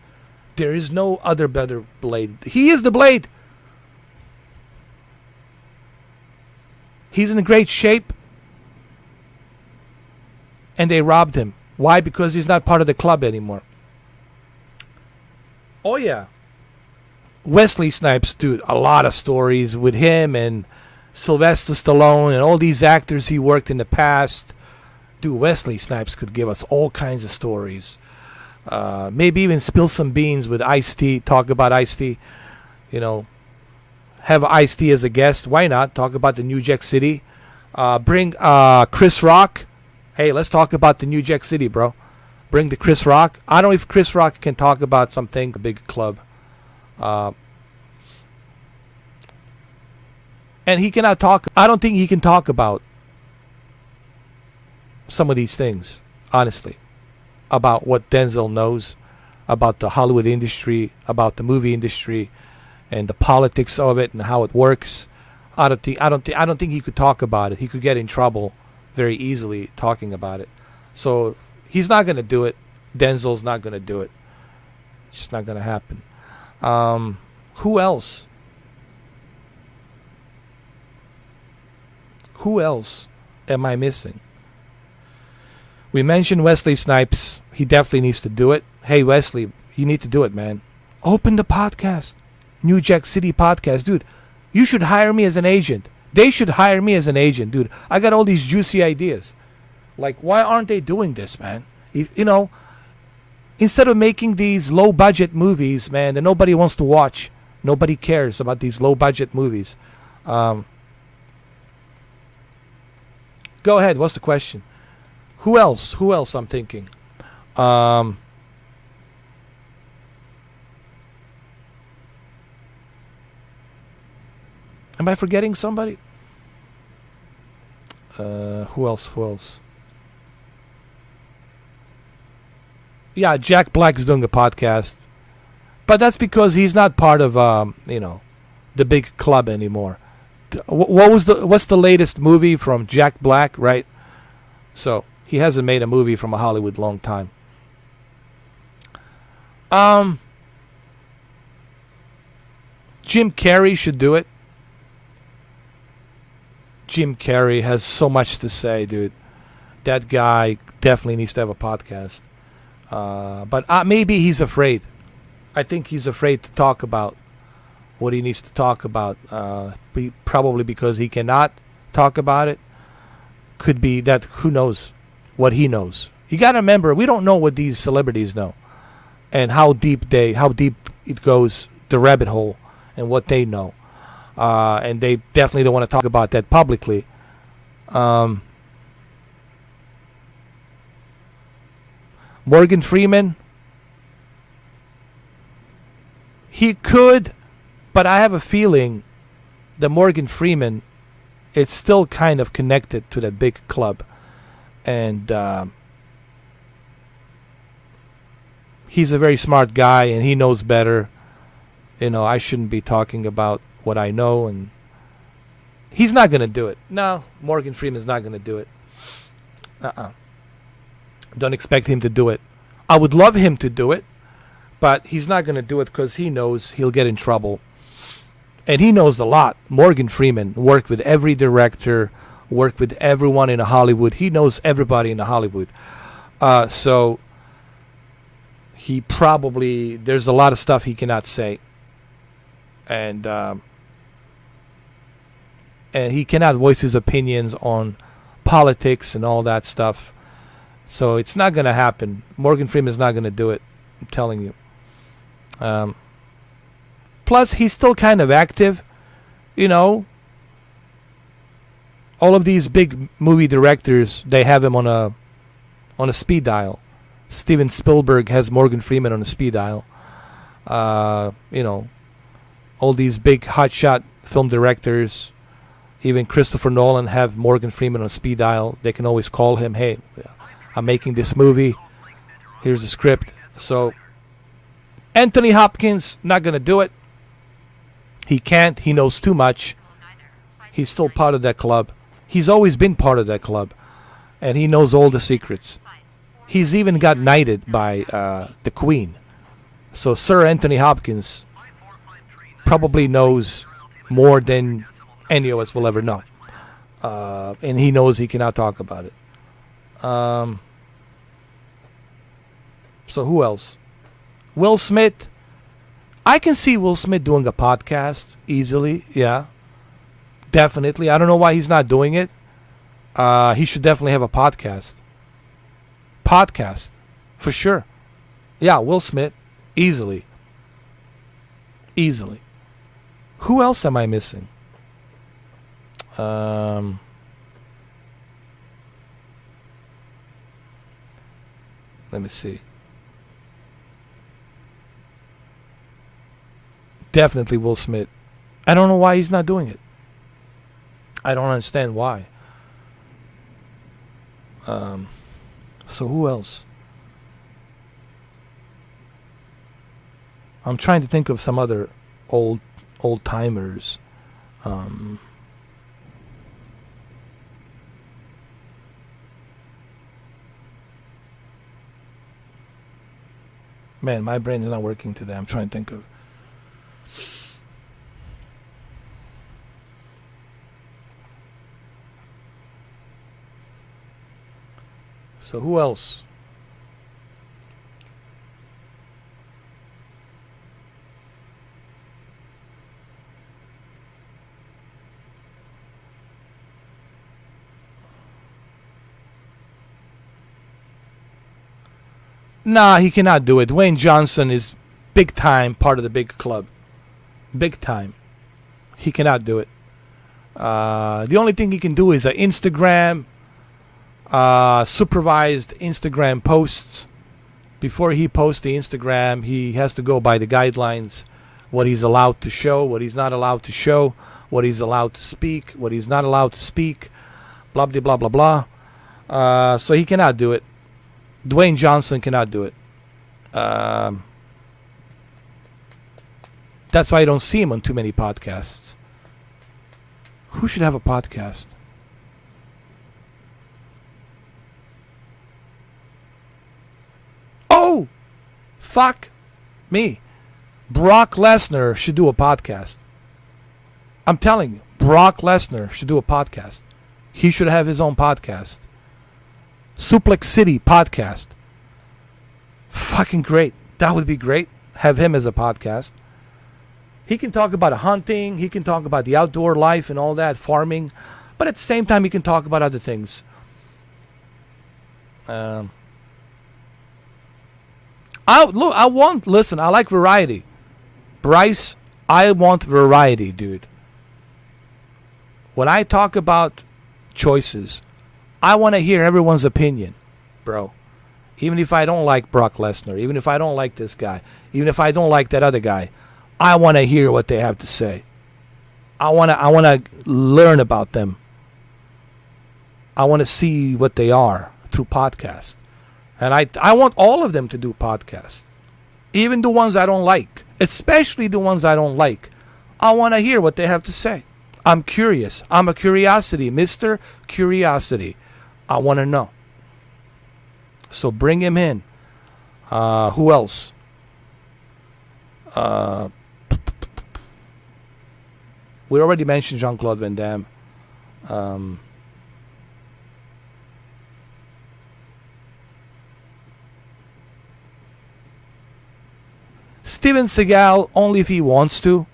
There is no other better Blade. He is the Blade. He's in great shape. And they robbed him. Why? Because he's not part of the club anymore. Oh, yeah. Wesley Snipes, dude, a lot of stories with him and Sylvester Stallone and all these actors he worked in the past. Dude, Wesley Snipes could give us all kinds of stories. Maybe even spill some beans with Ice-T, talk about Ice-T. You know, have Ice-T as a guest. Why not? Talk about the New Jack City. Bring Chris Rock. Hey, let's talk about the New Jack City, bro. Bring the Chris Rock. I don't know if Chris Rock can talk about something, a big club. And he cannot talk. I don't think he can talk about some of these things, honestly. About what Denzel knows, about the Hollywood industry, about the movie industry, and the politics of it and how it works. I don't think he could talk about it. He could get in trouble very easily talking about it. So he's not going to do it. Denzel's not going to do it. It's just not going to happen. Who else? Who else am I missing? We mentioned Wesley Snipes. He definitely needs to do it. Hey, Wesley, you need to do it, man. Open the podcast. New Jack City podcast. Dude, you should hire me as an agent. They should hire me as an agent, dude. I got all these juicy ideas. Like, why aren't they doing this, man? You know, instead of making these low-budget movies, man, that nobody wants to watch. Nobody cares about these low-budget movies. Go ahead. What's the question? Who else? Who else I'm thinking? Am I forgetting somebody? Who else? Who else? Yeah, Jack Black's doing a podcast. But that's because he's not part of, the big club anymore. What's the latest movie from Jack Black, right? So he hasn't made a movie from a Hollywood long time. Jim Carrey should do it. Jim Carrey has so much to say, dude. That guy definitely needs to have a podcast. But maybe he's afraid. I think he's afraid to talk about what he needs to talk about. Probably because he cannot talk about it. Could be that, who knows what he knows. You got to remember, we don't know what these celebrities know. And how deep it goes, the rabbit hole, and what they know. And they definitely don't want to talk about that publicly. Morgan Freeman, he could, but I have a feeling that Morgan Freeman, it's still kind of connected to that big club. And he's a very smart guy, and he knows better. You know, I shouldn't be talking about what I know, and he's not going to do it. No, Morgan Freeman's not going to do it. Don't expect him to do it. I would love him to do it, but he's not going to do it because he knows he'll get in trouble. And he knows a lot. Morgan Freeman worked with every director, worked with everyone in Hollywood. He knows everybody in Hollywood. So he probably, there's a lot of stuff he cannot say. And he cannot voice his opinions on politics and all that stuff. So it's not going to happen. Morgan Freeman's not going to do it. I'm telling you. Plus, he's still kind of active. You know, all of these big movie directors, they have him on a speed dial. Steven Spielberg has Morgan Freeman on a speed dial. You know, all these big hotshot film directors, even Christopher Nolan, have Morgan Freeman on a speed dial. They can always call him, hey, I'm making this movie. Here's the script. So Anthony Hopkins, not going to do it. He can't. He knows too much. He's still part of that club. He's always been part of that club. And he knows all the secrets. He's even got knighted by the Queen. So Sir Anthony Hopkins probably knows more than any of us will ever know. And he knows he cannot talk about it. So who else? Will Smith. I can see Will Smith doing a podcast easily. Yeah. Definitely. I don't know why he's not doing it. He should definitely have a podcast. Podcast. For sure. Yeah, Will Smith. Easily. Easily. Who else am I missing? Let me see. Definitely Will Smith. I don't know why he's not doing it. I don't understand why. So who else? I'm trying to think of some other old timers. Man, my brain is not working today. I'm trying to think of. So who else? Nah, he cannot do it. Dwayne Johnson is big time part of the big club. Big time. He cannot do it. The only thing he can do is Instagram, supervised Instagram posts. Before he posts the Instagram, he has to go by the guidelines. What he's allowed to show, what he's not allowed to show, what he's allowed to speak, what he's not allowed to speak. Blah, blah, blah, blah, blah. So he cannot do it. Dwayne Johnson cannot do it. That's why I don't see him on too many podcasts. Who should have a podcast? Oh! Fuck me. Brock Lesnar should do a podcast. I'm telling you, Brock Lesnar should do a podcast. He should have his own podcast. Suplex City podcast. Fucking great. That would be great. Have him as a podcast. He can talk about hunting. He can talk about the outdoor life and all that, farming. But at the same time, he can talk about other things. I like variety. Bryce, I want variety, dude. When I talk about choices, I want to hear everyone's opinion, bro. Even if I don't like Brock Lesnar, even if I don't like this guy, even if I don't like that other guy, I want to hear what they have to say. I want to learn about them. I want to see what they are through podcasts. And I want all of them to do podcasts. Even the ones I don't like, especially the ones I don't like. I want to hear what they have to say. I'm curious. I'm a curiosity, Mr. Curiosity. I want to know. So bring him in. Who else? We already mentioned Jean-Claude Van Damme. Steven Seagal, only if he wants to.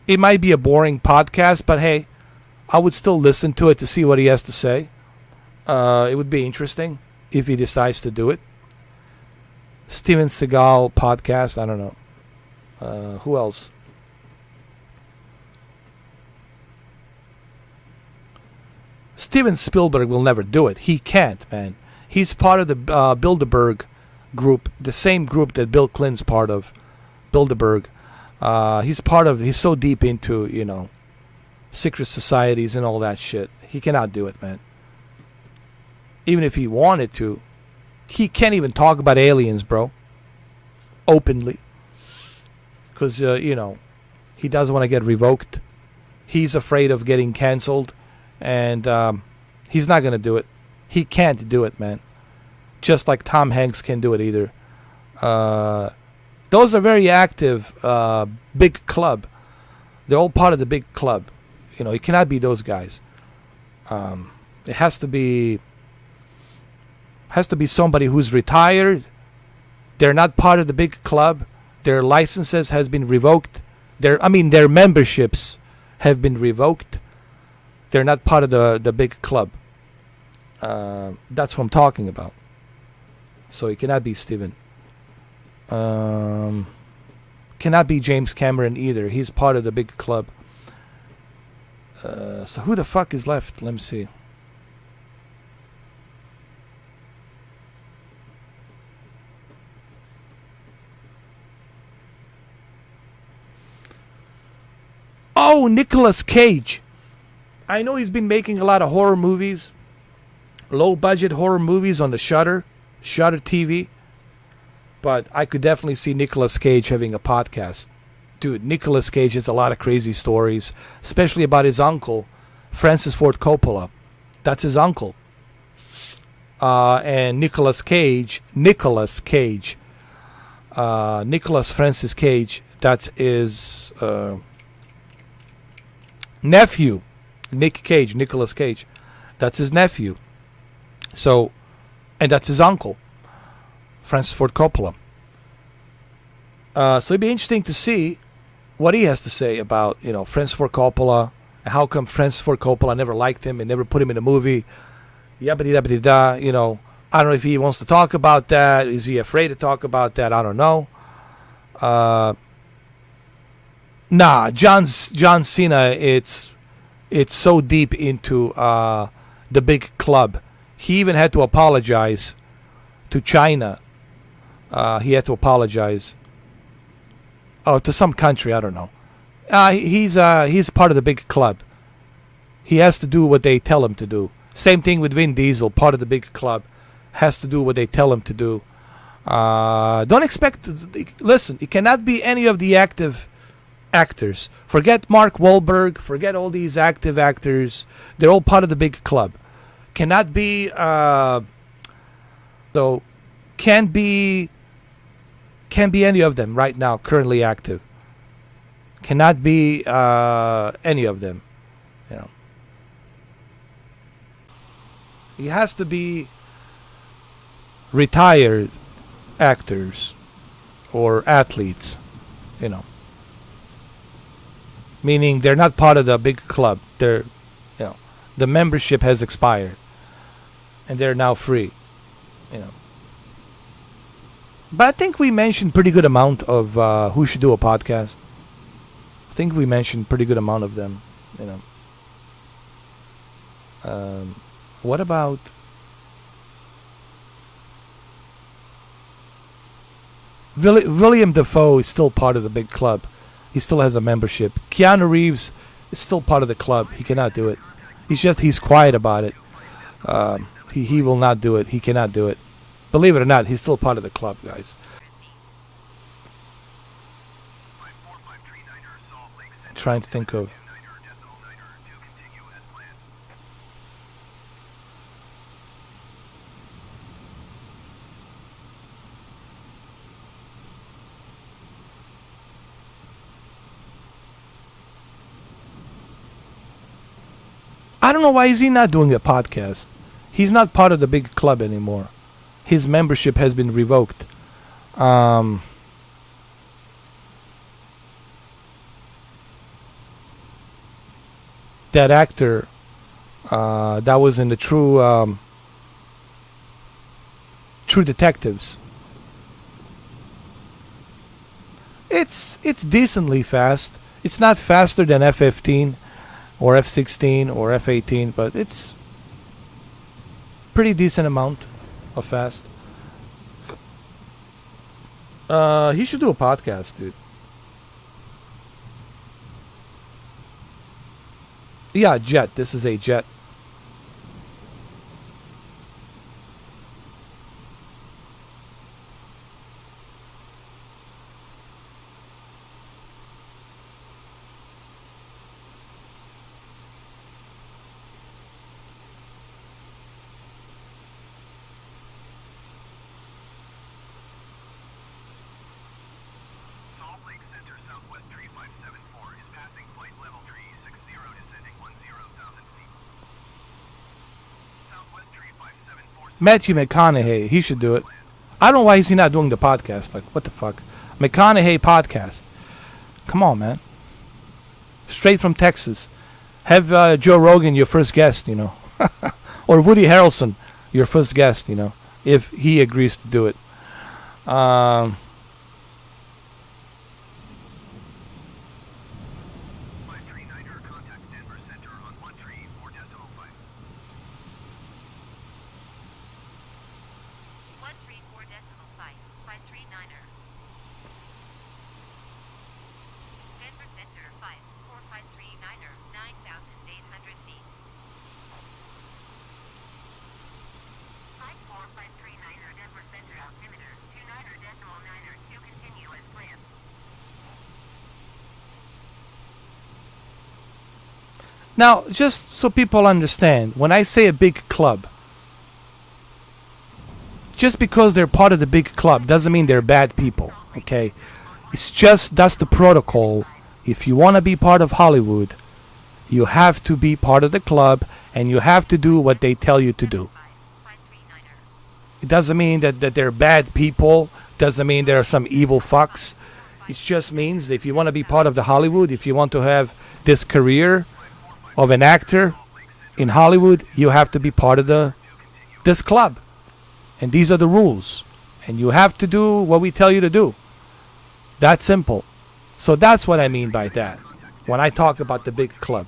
It might be a boring podcast, but hey, I would still listen to it to see what he has to say. It would be interesting if he decides to do it. Steven Seagal podcast, I don't know. Who else? Steven Spielberg will never do it. He can't, man. He's part of the Bilderberg group, the same group that Bill Clinton's part of. Bilderberg. He's so deep into, secret societies and all that shit. He cannot do it, man. Even if he wanted to, he can't even talk about aliens, bro. Openly. Because, he doesn't want to get revoked. He's afraid of getting canceled. And he's not going to do it. He can't do it, man. Just like Tom Hanks can't do it either. Those are very active, big club. They're all part of the big club. It cannot be those guys. It has to be somebody who's retired. They're not part of the big club. Their licenses has been revoked. Their memberships have been revoked. They're not part of the big club. That's what I'm talking about. So it cannot be Steven. Cannot be James Cameron either. He's part of the big club. So who the fuck is left? Let me see. Oh, Nicolas Cage. I know he's been making a lot of horror movies. Low budget horror movies on the Shudder TV. But I could definitely see Nicolas Cage having a podcast. Dude, Nicolas Cage has a lot of crazy stories, especially about his uncle, Francis Ford Coppola. That's his uncle. And Nicolas Francis Cage, that's his nephew. Nicolas Cage. That's his nephew. So, and that's his uncle, Francis Ford Coppola. So it'd be interesting to see what he has to say about, Francis Ford Coppola, and how come Francis Ford Coppola never liked him and never put him in a movie. Yabba-dee-dabba-dee-da, I don't know if he wants to talk about that. Is he afraid to talk about that? I don't know. John Cena, it's so deep into the big club. He even had to apologize to China. He had to apologize. To some country, I don't know. He's part of the big club. He has to do what they tell him to do. Same thing with Vin Diesel, part of the big club. Has to do what they tell him to do. Don't expect... Listen, it cannot be any of the active actors. Forget Mark Wahlberg. Forget all these active actors. They're all part of the big club. Cannot be... Can't be any of them right now currently active. Cannot be any of them. It has to be retired actors or athletes, meaning they're not part of the big club. They're, the membership has expired and they're now free, But I think we mentioned pretty good amount of who should do a podcast. I think we mentioned pretty good amount of them, What about William Dafoe is still part of the big club. He still has a membership. Keanu Reeves is still part of the club. He cannot do it. He's quiet about it. He will not do it. He cannot do it. Believe it or not, he's still part of the club, guys. Trying to think of. I don't know why is he not doing a podcast. He's not part of the big club anymore. His membership has been revoked. That actor that was in the True Detectives. It's decently fast. It's not faster than F-15 or F-16 or F-18, but it's pretty decent amount of fast. He should do a podcast, dude. Yeah, jet. This is a jet.
Salt Lake Center Southwest Tree 574 is passing flight level tree 60 descending 10,000 feet. Southwest Tree 574.
Matthew McConaughey. He should do it. I don't know why he's not doing the podcast. Like, what the fuck? McConaughey podcast. Come on, man. Straight from Texas. Have Joe Rogan your first guest, you know. Or Woody Harrelson your first guest, you know. If he agrees to do it.
539er, contact Denver Center on 134.5.
134.5, 539er. Denver Center 54539er, 9,800 feet. 54539er, Denver Center altimeter, 29er, 2 continue as planned.
Now, just so people understand, when I say a big club, just because they're part of the big club doesn't mean they're bad people, okay? It's just that's the protocol. If you want to be part of Hollywood, you have to be part of the club and you have to do what they tell you to do.
539er.
It doesn't mean that they're bad people, doesn't mean they're some evil fucks. It just means if you want to be part of the Hollywood, if you want to have this career of an actor in Hollywood, you have to be part of this club. And these are the rules. And you have to do what we tell you to do. That's simple. So that's what I mean by that. When I talk about the big club,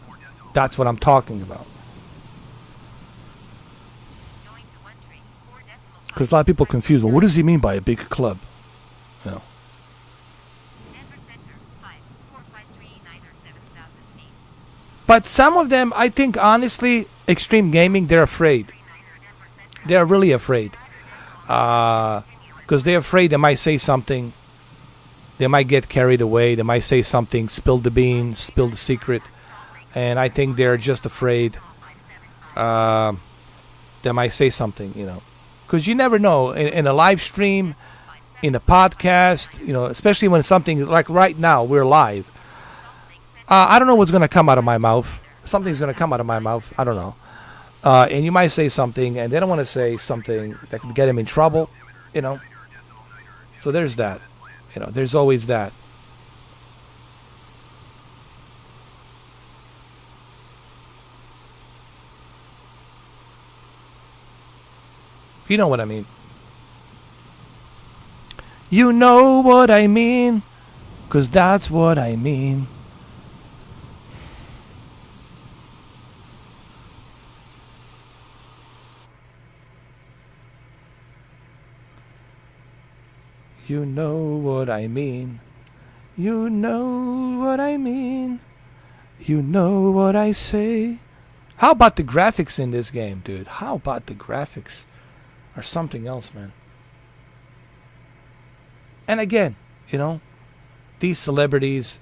that's what I'm talking about.
Going to 134.5.
Because a lot of people confuse, well, what does he mean by a big club? You know.
Denver Center 54539er, 7,000 feet.
But some of them, I think, honestly, extreme gaming, they're afraid.
39er, Denver Center.
They're really afraid. Because they're afraid they might say something. They might get carried away. They might say something, spill the beans, spill the secret. And I think they're just afraid they might say something, you know. Because you never know. In a live stream, in a podcast, you know, especially when something, like right now, we're live. I don't know what's going to come out of my mouth. Something's going to come out of my mouth. I don't know. And you might say something, and they don't want to say something that could get him in trouble, you know. So there's that. You know, there's always that. You know what I mean. You know what I mean, 'cause that's what I mean. You know what I mean. You know what I mean. You know what I say. How about the graphics in this game, dude? How about the graphics? Or something else, man. And again, you know, these celebrities,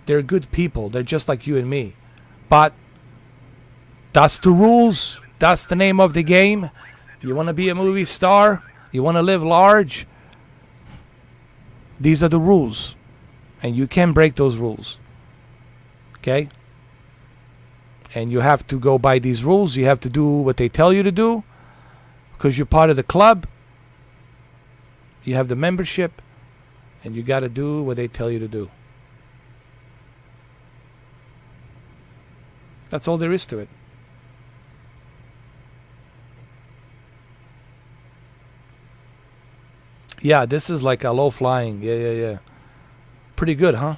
they're good people. They're just like you and me. But that's the rules. That's the name of the game. You want to be a movie star? You want to live large? These are the rules. And you can't break those rules. Okay? and you have to go by these rules. You have to do what they tell you to do because you're part of the club. You have the membership, and you got to do what they tell you to do. That's all there is to it. Yeah, this is like a low flying. Yeah. Pretty good, huh?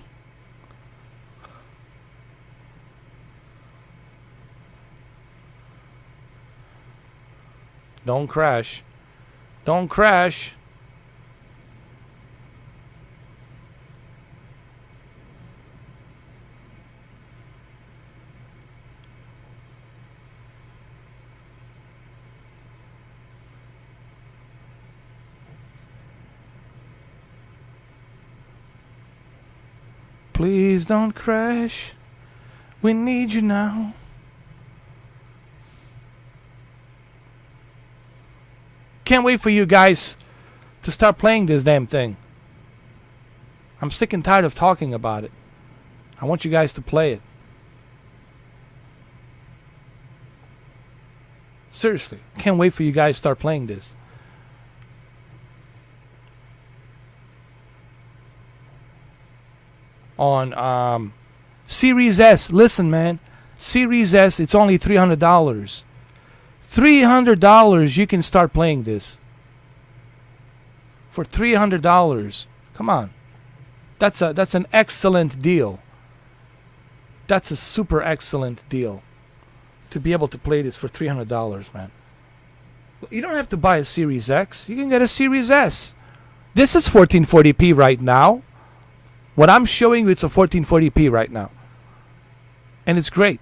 Don't crash. Don't crash. Please don't crash. We need you now. Can't wait for you guys to start playing this damn thing. I'm sick and tired of talking about it. I want you guys to play it. Seriously, can't wait for you guys to start playing this. On Series S, listen, man. Series S, it's only $300. $300, you can start playing this. For $300, come on. That's an excellent deal. That's a super excellent deal. To be able to play this for $300, man. You don't have to buy a Series X. You can get a Series S. This is 1440p right now. What I'm showing you, it's a 1440p right now. And it's great.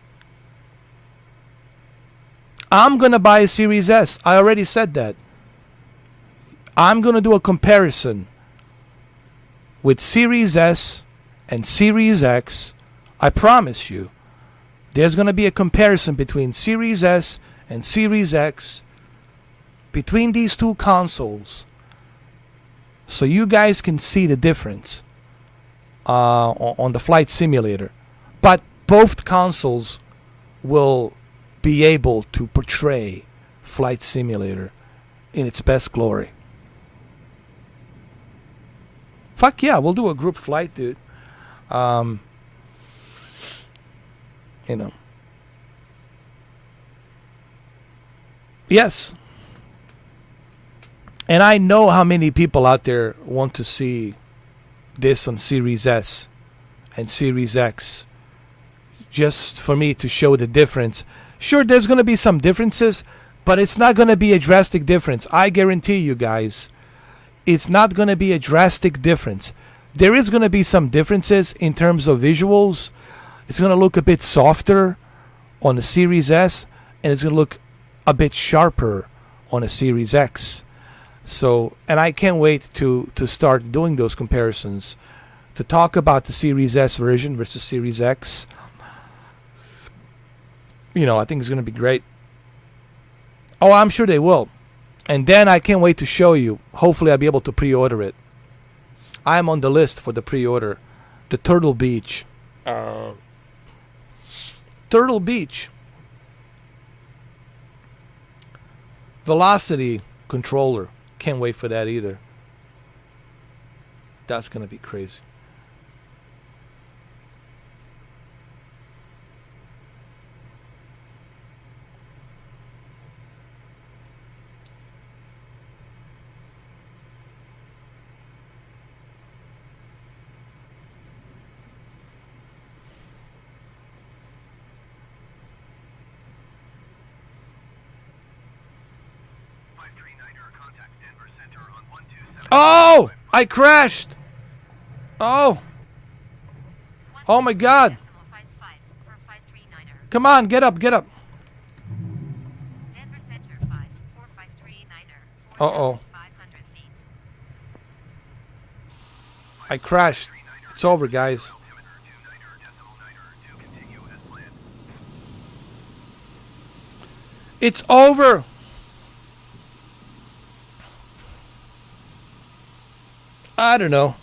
I'm going to buy a Series S. I already said that. I'm going to do a comparison with Series S and Series X. I promise you, there's going to be a comparison between Series S and Series X, between these two consoles, so you guys can see the difference on the flight simulator. But both consoles will be able to portray Flight Simulator in its best glory. Fuck yeah, we'll do a group flight, dude. You know. Yes. And I know how many people out there want to see this on Series S and Series X, just for me to show the difference. Sure, there's going to be some differences, but it's not going to be a drastic difference. I guarantee you guys, it's not going to be a drastic difference. There is going to be some differences in terms of visuals. It's going to look a bit softer on the Series S, and it's going to look a bit sharper on a Series X. So, and I can't wait to start doing those comparisons, to talk about the Series S version versus Series X. You know, I think it's going to be great. Oh, I'm sure they will. And then I can't wait to show you. Hopefully I'll be able to pre-order it. I'm on the list for the pre-order. The Turtle Beach. Turtle Beach. Velocity controller. Can't wait for that either. That's going to be crazy. Oh! I crashed! Oh! Oh my god! Come on, get up, get up! Uh-oh. I crashed. It's over, guys. It's over! I don't know.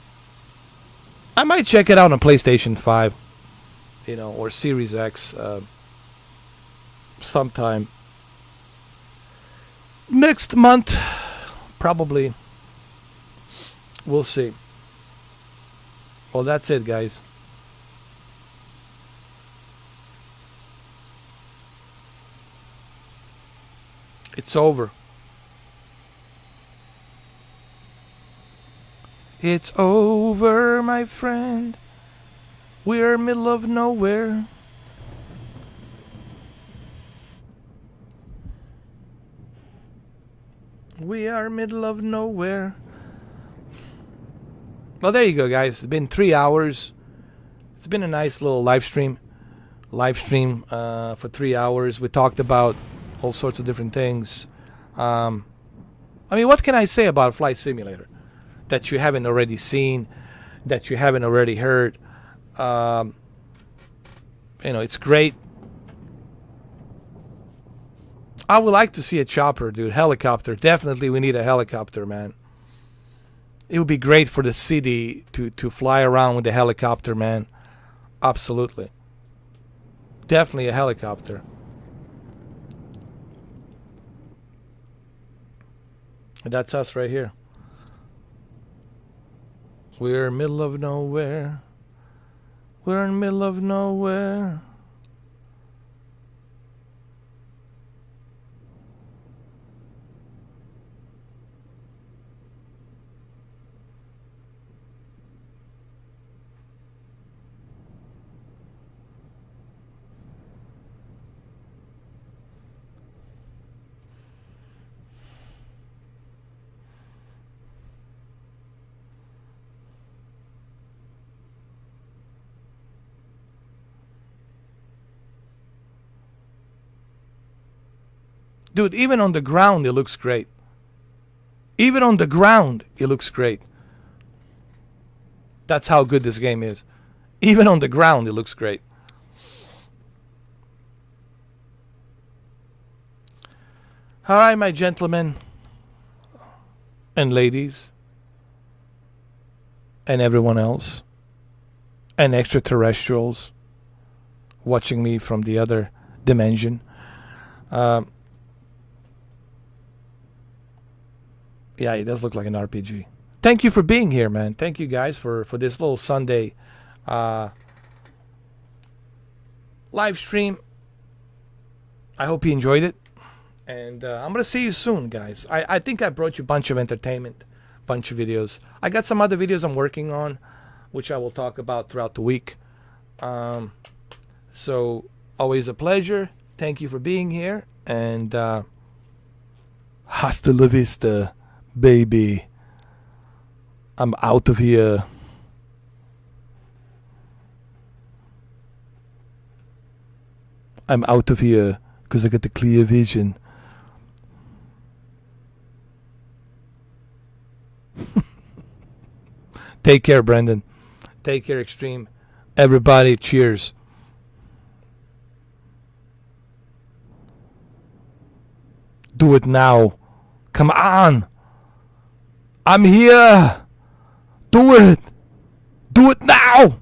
I might check it out on PlayStation 5, you know, or Series X. sometime next month, probably. We'll see. Well, that's it, guys. It's over. It's over, my friend. We're middle of nowhere. We are middle of nowhere. Well, there you go, guys. It's been 3 hours. It's been a nice little live stream. For 3 hours. We talked about all sorts of different things. I mean, what can I say about Flight Simulator that you haven't already seen, that you haven't already heard? It's great. I would like to see a chopper, dude. Helicopter. Definitely we need a helicopter, man. It would be great for the city to fly around with a helicopter, man. Absolutely. Definitely a helicopter. And that's us right here. We're middle of nowhere. We're in middle of nowhere. Dude, even on the ground, it looks great. Even on the ground, it looks great. That's how good this game is. Even on the ground, it looks great. All right, my gentlemen and ladies and everyone else and extraterrestrials watching me from the other dimension. Yeah, it does look like an RPG. Thank you for being here, man. Thank you guys for this little Sunday live stream. I hope you enjoyed it. And I'm going to see you soon, guys. I think I brought you a bunch of entertainment, bunch of videos. I got some other videos I'm working on, which I will talk about throughout the week. So, always a pleasure. Thank you for being here. And hasta la vista, baby. I'm out of here. I'm out of here because I got the clear vision. Take care, Brendan. Take care, Extreme. Everybody, cheers. Do it now. Come on. I'm here. Do it. Do it now.